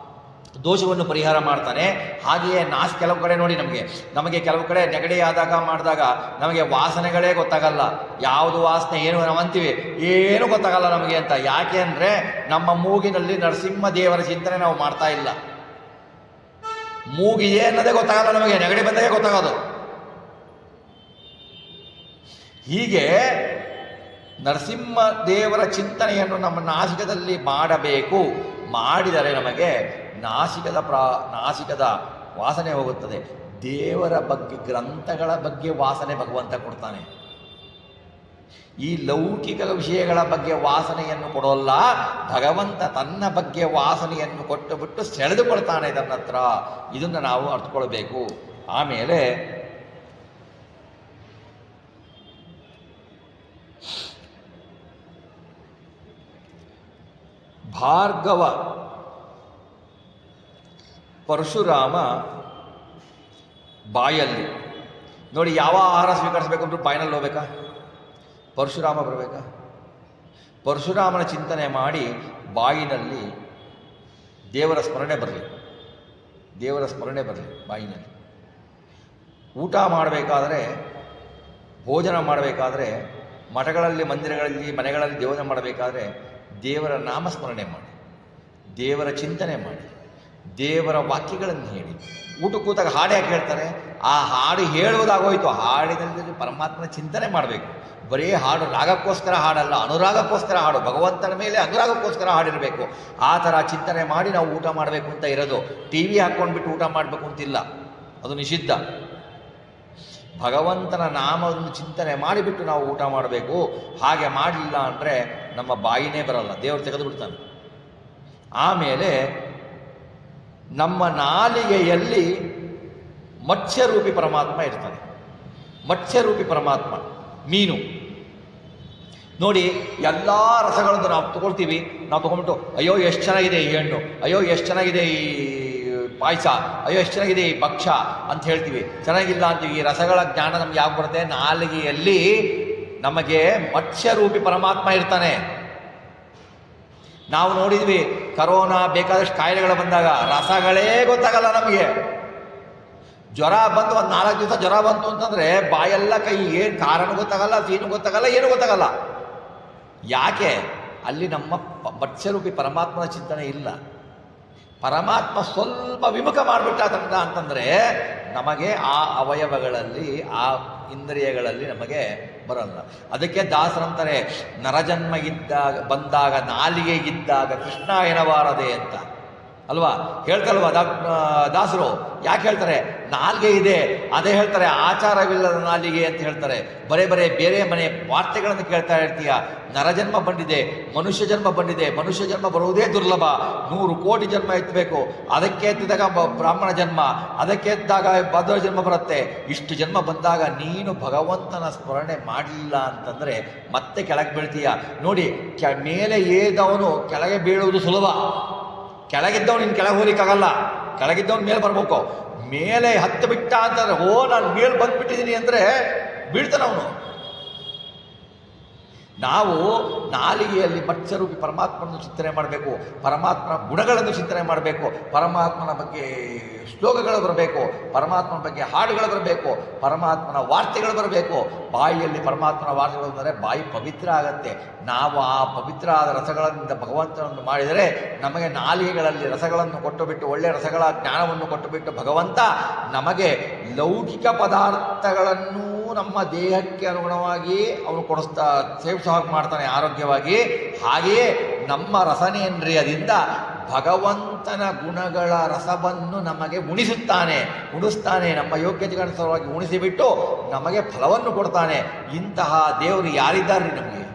ದೋಷವನ್ನು ಪರಿಹಾರ ಮಾಡ್ತಾನೆ. ಹಾಗೆಯೇ ಕೆಲವು ಕಡೆ ನೋಡಿ, ನಮಗೆ ಕೆಲವು ಕಡೆ ನೆಗಡಿ ಮಾಡಿದಾಗ ನಮಗೆ ವಾಸನೆಗಳೇ ಗೊತ್ತಾಗಲ್ಲ. ಯಾವುದು ವಾಸನೆ ಏನು ನಾವು ಅಂತೀವಿ, ಏನೂ ಗೊತ್ತಾಗಲ್ಲ ನಮಗೆ ಅಂತ. ಯಾಕೆ ಅಂದರೆ ನಮ್ಮ ಮೂಗಿನಲ್ಲಿ ನರಸಿಂಹ ದೇವರ ಚಿಂತನೆ ನಾವು ಮಾಡ್ತಾ ಇಲ್ಲ. ಮೂಗಿದೆ ಅನ್ನೋದೇ ಗೊತ್ತಾಗಲ್ಲ ನಮಗೆ, ನೆಗಡಿ ಬಂದಾಗೆ ಗೊತ್ತಾಗೋದು. ಹೀಗೆ ನರಸಿಂಹದೇವರ ಚಿಂತನೆಯನ್ನು ನಮ್ಮ ನಾಸಿಕದಲ್ಲಿ ಮಾಡಬೇಕು. ಮಾಡಿದರೆ ನಮಗೆ ನಾಸಿಕದ ವಾಸನೆ ಹೋಗುತ್ತದೆ. ದೇವರ ಬಗ್ಗೆ, ಗ್ರಂಥಗಳ ಬಗ್ಗೆ ವಾಸನೆ ಭಗವಂತ ಕೊಡ್ತಾನೆ. ಈ ಲೌಕಿಕ ವಿಷಯಗಳ ಬಗ್ಗೆ ವಾಸನೆಯನ್ನು ಕೊಡೋಲ್ಲ, ಭಗವಂತ ತನ್ನ ಬಗ್ಗೆ ವಾಸನೆಯನ್ನು ಕೊಟ್ಟು ಬಿಟ್ಟು ಸೆಳೆದುಕೊಳ್ತಾನೆ ತನ್ನ ಹತ್ರ. ಇದನ್ನು ನಾವು ಅರ್ಥಕೊಳ್ಬೇಕು. ಆಮೇಲೆ ಭಾರ್ಗವ ಪರಶುರಾಮ ಬಾಯಲ್ಲಿ ನೋಡಿ, ಯಾವ ಆಹಾರ ಸ್ವೀಕರಿಸಬೇಕಂದ್ರೂ ಬಾಯಿನಲ್ಲಿ ಹೋಗ್ಬೇಕಾ? ಪರಶುರಾಮ ಬರಬೇಕಾ? ಪರಶುರಾಮನ ಚಿಂತನೆ ಮಾಡಿ ಬಾಯಿನಲ್ಲಿ ದೇವರ ಸ್ಮರಣೆ ಬರಲಿ, ದೇವರ ಸ್ಮರಣೆ ಬರಲಿ ಬಾಯಿನಲ್ಲಿ. ಊಟ ಮಾಡಬೇಕಾದ್ರೆ, ಭೋಜನ ಮಾಡಬೇಕಾದ್ರೆ, ಮಠಗಳಲ್ಲಿ, ಮಂದಿರಗಳಲ್ಲಿ, ಮನೆಗಳಲ್ಲಿ ದೇವರ ಮಾಡಬೇಕಾದ್ರೆ ದೇವರ ನಾಮಸ್ಮರಣೆ ಮಾಡಿ, ದೇವರ ಚಿಂತನೆ ಮಾಡಿ, ದೇವರ ವಾಕ್ಯಗಳನ್ನು ಹೇಳಿ. ಊಟ ಕೂತಾಗ ಹಾಡು ಯಾಕೆ ಹೇಳ್ತಾರೆ? ಆ ಹಾಡು ಹೇಳುವುದಾಗೋಯ್ತು. ಹಾಡಿನಲ್ಲಿ ಪರಮಾತ್ಮನ ಚಿಂತನೆ ಮಾಡಬೇಕು. ಬರೀ ಹಾಡು ರಾಗಕ್ಕೋಸ್ಕರ ಹಾಡಲ್ಲ, ಅನುರಾಗಕ್ಕೋಸ್ಕರ ಹಾಡು, ಭಗವಂತನ ಮೇಲೆ ಅನುರಾಗಕ್ಕೋಸ್ಕರ ಹಾಡಿರಬೇಕು. ಆ ಥರ ಚಿಂತನೆ ಮಾಡಿ ನಾವು ಊಟ ಮಾಡಬೇಕು ಅಂತ ಇರೋದು. ಟಿ ವಿ ಹಾಕ್ಕೊಂಡ್ಬಿಟ್ಟು ಊಟ ಮಾಡಬೇಕು ಅಂತಿಲ್ಲ, ಅದು ನಿಷಿದ್ಧ. ಭಗವಂತನ ನಾಮವನ್ನು ಚಿಂತನೆ ಮಾಡಿಬಿಟ್ಟು ನಾವು ಊಟ ಮಾಡಬೇಕು. ಹಾಗೆ ಮಾಡಲಿಲ್ಲ ಅಂದರೆ ನಮ್ಮ ಬಾಯಿನೇ ಬರಲ್ಲ, ದೇವರು ತೆಗೆದು ಬಿಡ್ತಾನೆ. ಆಮೇಲೆ ನಮ್ಮ ನಾಲಿಗೆಯಲ್ಲಿ ಮತ್ಸ್ಯರೂಪಿ ಪರಮಾತ್ಮ ಇರ್ತಾನೆ. ಮತ್ಸ್ಯರೂಪಿ ಪರಮಾತ್ಮ ಮೀನು ನೋಡಿ, ಎಲ್ಲ ರಸಗಳನ್ನು ನಾವು ತಗೊಳ್ತೀವಿ. ನಾವು ತೊಗೊಂಡ್ಬಿಟ್ಟು ಅಯ್ಯೋ ಎಷ್ಟು ಚೆನ್ನಾಗಿದೆ ಈ ಹಣ್ಣು, ಅಯ್ಯೋ ಎಷ್ಟು ಚೆನ್ನಾಗಿದೆ ಈ ಪಾಯಸ, ಅಯ್ಯೋ ಎಷ್ಟು ಚೆನ್ನಾಗಿದೆ ಈ ಭಕ್ಷ್ಯ ಅಂತ ಹೇಳ್ತೀವಿ. ಚೆನ್ನಾಗಿಲ್ಲ ಅಂತೀವಿ. ಈ ರಸಗಳ ಜ್ಞಾನ ನಮ್ಗೆ ಯಾಕೆ ಬರುತ್ತೆ? ನಾಲಿಗೆಯಲ್ಲಿ ನಮಗೆ ಮತ್ಸ್ಯರೂಪಿ ಪರಮಾತ್ಮ ಇರ್ತಾನೆ. ನಾವು ನೋಡಿದ್ವಿ, ಕರೋನಾ ಬೇಕಾದಷ್ಟು ಕಾಯಿಲೆಗಳು ಬಂದಾಗ ರಸಗಳೇ ಗೊತ್ತಾಗಲ್ಲ ನಮಗೆ. ಜ್ವರ ಬಂದು ಒಂದು 4 ದಿವಸ ಜ್ವರ ಬಂತು ಅಂತಂದರೆ ಬಾಯೆಲ್ಲ ಕೈ, ಏನು ಕಾರಣ ಗೊತ್ತಾಗಲ್ಲ, ಸೀನು ಗೊತ್ತಾಗಲ್ಲ, ಏನು ಗೊತ್ತಾಗಲ್ಲ. ಯಾಕೆ? ಅಲ್ಲಿ ನಮ್ಮ ಮತ್ಸ್ಯರೂಪಿ ಪರಮಾತ್ಮನ ಚಿಂತನೆ ಇಲ್ಲ. ಪರಮಾತ್ಮ ಸ್ವಲ್ಪ ವಿಮುಖ ಮಾಡಿಬಿಟ್ಟ ಅಂತಂದರೆ ನಮಗೆ ಆ ಅವಯವಗಳಲ್ಲಿ, ಆ ಇಂದ್ರಿಯಗಳಲ್ಲಿ ನಮಗೆ ಬರಲ್ಲ. ಅದಕ್ಕೆ ದಾಸರಂತಾರೆ, ನರಜನ್ಮ ಬಂದಾಗ ನಾಲಿಗೆಗಿದ್ದಾಗ ಕೃಷ್ಣ ಎನ್ನಬಾರದೆ ಅಂತ ಅಲ್ವಾ ಹೇಳ್ತಲ್ವ ದಾಸರು. ಯಾಕೆ ಹೇಳ್ತಾರೆ? ನಾಲಿಗೆ ಇದೆ, ಅದೇ ಹೇಳ್ತಾರೆ ಆಚಾರವಿಲ್ಲದ ನಾಲಿಗೆ ಅಂತ ಹೇಳ್ತಾರೆ. ಬೇರೆ ಮನೆ ವಾರ್ತೆಗಳನ್ನು ಕೇಳ್ತಾ ಇರ್ತೀಯ. ನರಜನ್ಮ ಬಂದಿದೆ, ಮನುಷ್ಯ ಜನ್ಮ ಬಂದಿದೆ. ಮನುಷ್ಯ ಜನ್ಮ ಬರುವುದೇ ದುರ್ಲಭ. 100 ಕೋಟಿ ಜನ್ಮ ಎತ್ತಬೇಕು. ಅದಕ್ಕೆ ಎತ್ತಿದಾಗ ಬ್ರಾಹ್ಮಣ ಜನ್ಮ, ಅದಕ್ಕೆ ಎದ್ದಾಗ ಭದ್ರ ಜನ್ಮ ಬರುತ್ತೆ. ಇಷ್ಟು ಜನ್ಮ ಬಂದಾಗ ನೀನು ಭಗವಂತನ ಸ್ಮರಣೆ ಮಾಡಲಿಲ್ಲ ಅಂತಂದರೆ ಮತ್ತೆ ಕೆಳಗೆ ಬೀಳ್ತೀಯ. ನೋಡಿ, ಮೇಲೆ ಏದವನು ಕೆಳಗೆ ಬೀಳುವುದು ಸುಲಭ. ಕೆಳಗಿದ್ದವನು ಇನ್ನು ಕೆಳಗೆ ಹೋಗ್ಲಿಕ್ಕಾಗಲ್ಲ. ಕೆಳಗಿದ್ದವನು ಮೇಲೆ ಬರ್ಬೇಕು. ಮೇಲೆ ಹತ್ತು ಬಿಟ್ಟ ಅಂತಂದರೆ ನಾನು ಮೇಲೆ ಬಂದುಬಿಟ್ಟಿದ್ದೀನಿ ಅಂದರೆ ಬೀಳ್ತಾನೆ ಅವನು. ನಾವು ನಾಲಿಗೆಯಲ್ಲಿ ಮತ್ಸ್ಯರೂಪಿ ಪರಮಾತ್ಮನನ್ನು ಚಿಂತನೆ ಮಾಡಬೇಕು. ಪರಮಾತ್ಮನ ಗುಣಗಳನ್ನು ಚಿಂತನೆ ಮಾಡಬೇಕು. ಪರಮಾತ್ಮನ ಬಗ್ಗೆ ಶ್ಲೋಕಗಳು ಬರಬೇಕು. ಪರಮಾತ್ಮನ ಬಗ್ಗೆ ಹಾಡುಗಳು ಬರಬೇಕು. ಪರಮಾತ್ಮನ ವಾರ್ತೆಗಳು ಬರಬೇಕು. ಬಾಯಿಯಲ್ಲಿ ಪರಮಾತ್ಮನ ವಾರ್ತೆಗಳು ಬಂದರೆ ಬಾಯಿ ಪವಿತ್ರ ಆಗತ್ತೆ. ನಾವು ಆ ಪವಿತ್ರ ಆದ ರಸಗಳಿಂದ ಭಗವಂತನನ್ನು ಮಾಡಿದರೆ ನಮಗೆ ನಾಲಿಗೆಗಳಲ್ಲಿ ರಸಗಳನ್ನು ಕೊಟ್ಟು ಬಿಟ್ಟು, ಒಳ್ಳೆಯ ರಸಗಳ ಜ್ಞಾನವನ್ನು ಕೊಟ್ಟು ಬಿಟ್ಟು ಭಗವಂತ ನಮಗೆ ಲೌಕಿಕ ಪದಾರ್ಥಗಳನ್ನು ನಮ್ಮ ದೇಹಕ್ಕೆ ಅನುಗುಣವಾಗಿ ಅವನು ಸೇವಿಸೋ ಹಾಗೆ ಮಾಡ್ತಾನೆ ಆರೋಗ್ಯವಾಗಿ. ಹಾಗೆಯೇ ನಮ್ಮ ರಸನೇಂದ್ರಿಯದಿಂದ ಭಗವಂತನ ಗುಣಗಳ ರಸವನ್ನು ನಮಗೆ ಉಣಿಸ್ತಾನೆ. ನಮ್ಮ ಯೋಗ್ಯತೆಗನುಸಾರವಾಗಿ ಉಣಿಸಿಬಿಟ್ಟು ನಮಗೆ ಫಲವನ್ನು ಕೊಡ್ತಾನೆ. ಇಂತಹ ದೇವರು ಯಾರಿದ್ದಾರೆ ನಮಗೆ?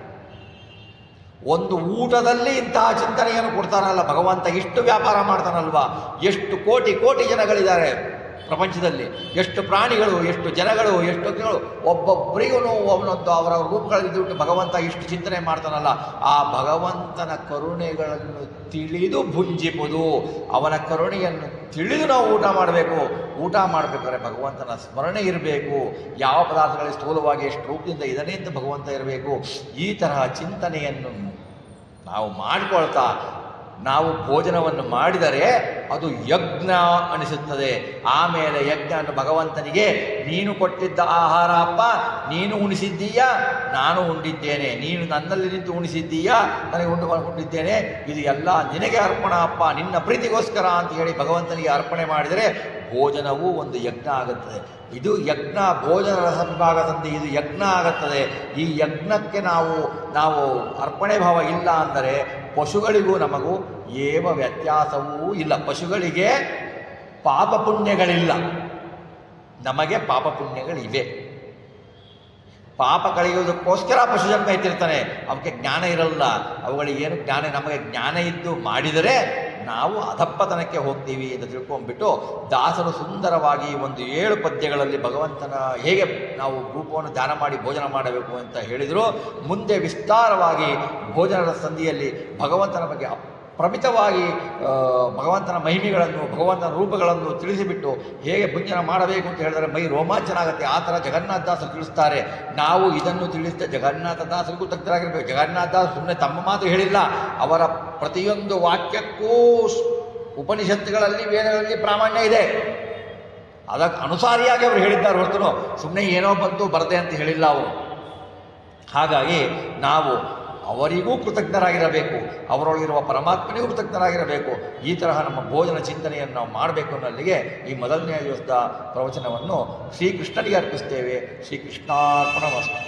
ಒಂದು ಊಟದಲ್ಲಿ ಇಂತಹ ಚಿಂತನೆಯನ್ನು ಕೊಡ್ತಾನಲ್ಲ ಭಗವಂತ. ಇಷ್ಟು ವ್ಯಾಪಾರ ಮಾಡ್ತಾನಲ್ವಾ? ಎಷ್ಟು ಕೋಟಿ ಕೋಟಿ ಜನಗಳಿದ್ದಾರೆ ಪ್ರಪಂಚದಲ್ಲಿ. ಎಷ್ಟು ಪ್ರಾಣಿಗಳು, ಎಷ್ಟು ಜನಗಳು, ಎಷ್ಟು ಒಬ್ಬೊಬ್ಬರಿಗೂ ಒಂದೊಂದು ಅವರವರ ರೂಪಗಳಿದ್ದು ಭಗವಂತ ಇಷ್ಟು ಚಿಂತನೆ ಮಾಡ್ತಾನಲ್ಲ. ಆ ಭಗವಂತನ ಕರುಣೆಗಳನ್ನು ತಿಳಿದು ಭುಂಜಿಪುದು. ಅವನ ಕರುಣೆಯನ್ನು ತಿಳಿದು ನಾವು ಊಟ ಮಾಡಬೇಕು. ಊಟ ಮಾಡಬೇಕಾದ್ರೆ ಭಗವಂತನ ಸ್ಮರಣೆ ಇರಬೇಕು. ಯಾವ ಪದಾರ್ಥಗಳಲ್ಲಿ ಸ್ಥೂಲವಾಗಿ ಎಷ್ಟು ರೂಪದಿಂದ ಇದನ್ನೇ ಅಂತ ಭಗವಂತ ಇರಬೇಕು. ಈ ತರಹ ಚಿಂತನೆಯನ್ನು ನಾವು ಮಾಡಿಕೊಳ್ತಾ ನಾವು ಭೋಜನವನ್ನು ಮಾಡಿದರೆ ಅದು ಯಜ್ಞ ಅನಿಸುತ್ತದೆ. ಆಮೇಲೆ ಯಜ್ಞ ಅನ್ನು ಭಗವಂತನಿಗೆ ನೀನು ಕೊಟ್ಟಿದ್ದ ಆಹಾರ ಅಪ್ಪ, ನೀನು ಉಣಿಸಿದ್ದೀಯಾ, ನಾನು ಉಂಡಿದ್ದೇನೆ, ನೀನು ನನ್ನಲ್ಲಿ ನಿಂತು ಉಣಿಸಿದ್ದೀಯಾ, ನನಗೆ ಉಂಡಿದ್ದೇನೆ, ಇದು ಎಲ್ಲ ನಿನಗೆ ಅರ್ಪಣ ಅಪ್ಪ, ನಿನ್ನ ಪ್ರೀತಿಗೋಸ್ಕರ ಅಂತ ಹೇಳಿ ಭಗವಂತನಿಗೆ ಅರ್ಪಣೆ ಮಾಡಿದರೆ ಭೋಜನವೂ ಒಂದು ಯಜ್ಞ ಆಗುತ್ತದೆ. ಇದು ಯಜ್ಞ, ಭೋಜನ ರಸ ವಿಭಾಗ ಸಂಧಿ, ಇದು ಯಜ್ಞ ಆಗುತ್ತದೆ. ಈ ಯಜ್ಞಕ್ಕೆ ನಾವು ಅರ್ಪಣೆ ಭಾವ ಇಲ್ಲ ಅಂದರೆ ಪಶುಗಳಿಗೂ ನಮಗೂ ಏವ ವ್ಯತ್ಯಾಸವೂ ಇಲ್ಲ. ಪಶುಗಳಿಗೆ ಪಾಪ ಪುಣ್ಯಗಳಿಲ್ಲ, ನಮಗೆ ಪಾಪ ಪುಣ್ಯಗಳಿವೆ. ಪಾಪ ಕಳೆಯುವುದಕ್ಕೋಸ್ಕರ ಪಶು ಜನ್ಮ ಎತ್ತಿರ್ತಾನೆ, ಅವಕ್ಕೆ ಜ್ಞಾನ ಇರಲ್ಲ, ಅವುಗಳಿಗೇನು ಜ್ಞಾನ. ನಮಗೆ ಜ್ಞಾನ ಇದ್ದು ಮಾಡಿದರೆ ನಾವು ಅಧಪ್ಪತನಕ್ಕೆ ಹೋಗ್ತೀವಿ ಅಂತ ತಿಳ್ಕೊಂಡ್ಬಿಟ್ಟು ದಾಸರು ಸುಂದರವಾಗಿ ಒಂದು 7 ಪದ್ಯಗಳಲ್ಲಿ ಭಗವಂತನ ಹೇಗೆ ನಾವು ರೂಪವನ್ನು ಧ್ಯಾನ ಮಾಡಿ ಭೋಜನ ಮಾಡಬೇಕು ಅಂತ ಹೇಳಿದರು. ಮುಂದೆ ವಿಸ್ತಾರವಾಗಿ ಭೋಜನದ ಸಂಧಿಯಲ್ಲಿ ಭಗವಂತನ ಬಗ್ಗೆ ಪ್ರಮಿತವಾಗಿ ಭಗವಂತನ ಮಹಿಮೆಗಳನ್ನು, ಭಗವಂತನ ರೂಪಗಳನ್ನು ತಿಳಿಸಿಬಿಟ್ಟು ಹೇಗೆ ಭೋಜನ ಮಾಡಬೇಕು ಅಂತ ಹೇಳಿದರೆ ಮೈ ರೋಮಾಂಚನ ಆಗುತ್ತೆ. ಆ ಥರ ಜಗನ್ನಾಥದಾಸರು ತಿಳಿಸ್ತಾರೆ. ನಾವು ಇದನ್ನು ತಿಳಿಸಿದ ಜಗನ್ನಾಥದಾಸರಿಗೂ ತಜ್ಞರಾಗಿರಬೇಕು. ಜಗನ್ನಾಥದಾಸರು ಸುಮ್ಮನೆ ತಮ್ಮ ಮಾತು ಹೇಳಿಲ್ಲ, ಅವರ ಪ್ರತಿಯೊಂದು ವಾಕ್ಯಕ್ಕೂ ಉಪನಿಷತ್ತುಗಳಲ್ಲಿ, ವೇದಗಳಲ್ಲಿ ಪ್ರಾಮಾಣ್ಯ ಇದೆ. ಅದಕ್ಕೆ ಅನುಸಾರಿಯಾಗಿ ಅವರು ಹೇಳಿದ್ದಾರೆ ಹೊರತು ಸುಮ್ಮನೆ ಏನೋ ಬಂತು ಬರದೆ ಅಂತ ಹೇಳಿಲ್ಲ ಅವರು. ಹಾಗಾಗಿ ನಾವು ಅವರಿಗೂ ಕೃತಜ್ಞರಾಗಿರಬೇಕು, ಅವರೊಳಗಿರುವ ಪರಮಾತ್ಮನಿಗೂ ಕೃತಜ್ಞರಾಗಿರಬೇಕು. ಈ ತರಹ ನಮ್ಮ ಭೋಜನ ಚಿಂತನೆಯನ್ನು ನಾವು ಮಾಡಬೇಕು ಅನ್ನೋಲ್ಲಿಗೆ ಈ ಮೊದಲನೆಯ ದಿವಸದ ಪ್ರವಚನವನ್ನು ಶ್ರೀಕೃಷ್ಣನಿಗೆ ಅರ್ಪಿಸ್ತೇವೆ. ಶ್ರೀಕೃಷ್ಣಾರ್ಪಣಮಸ್ತು.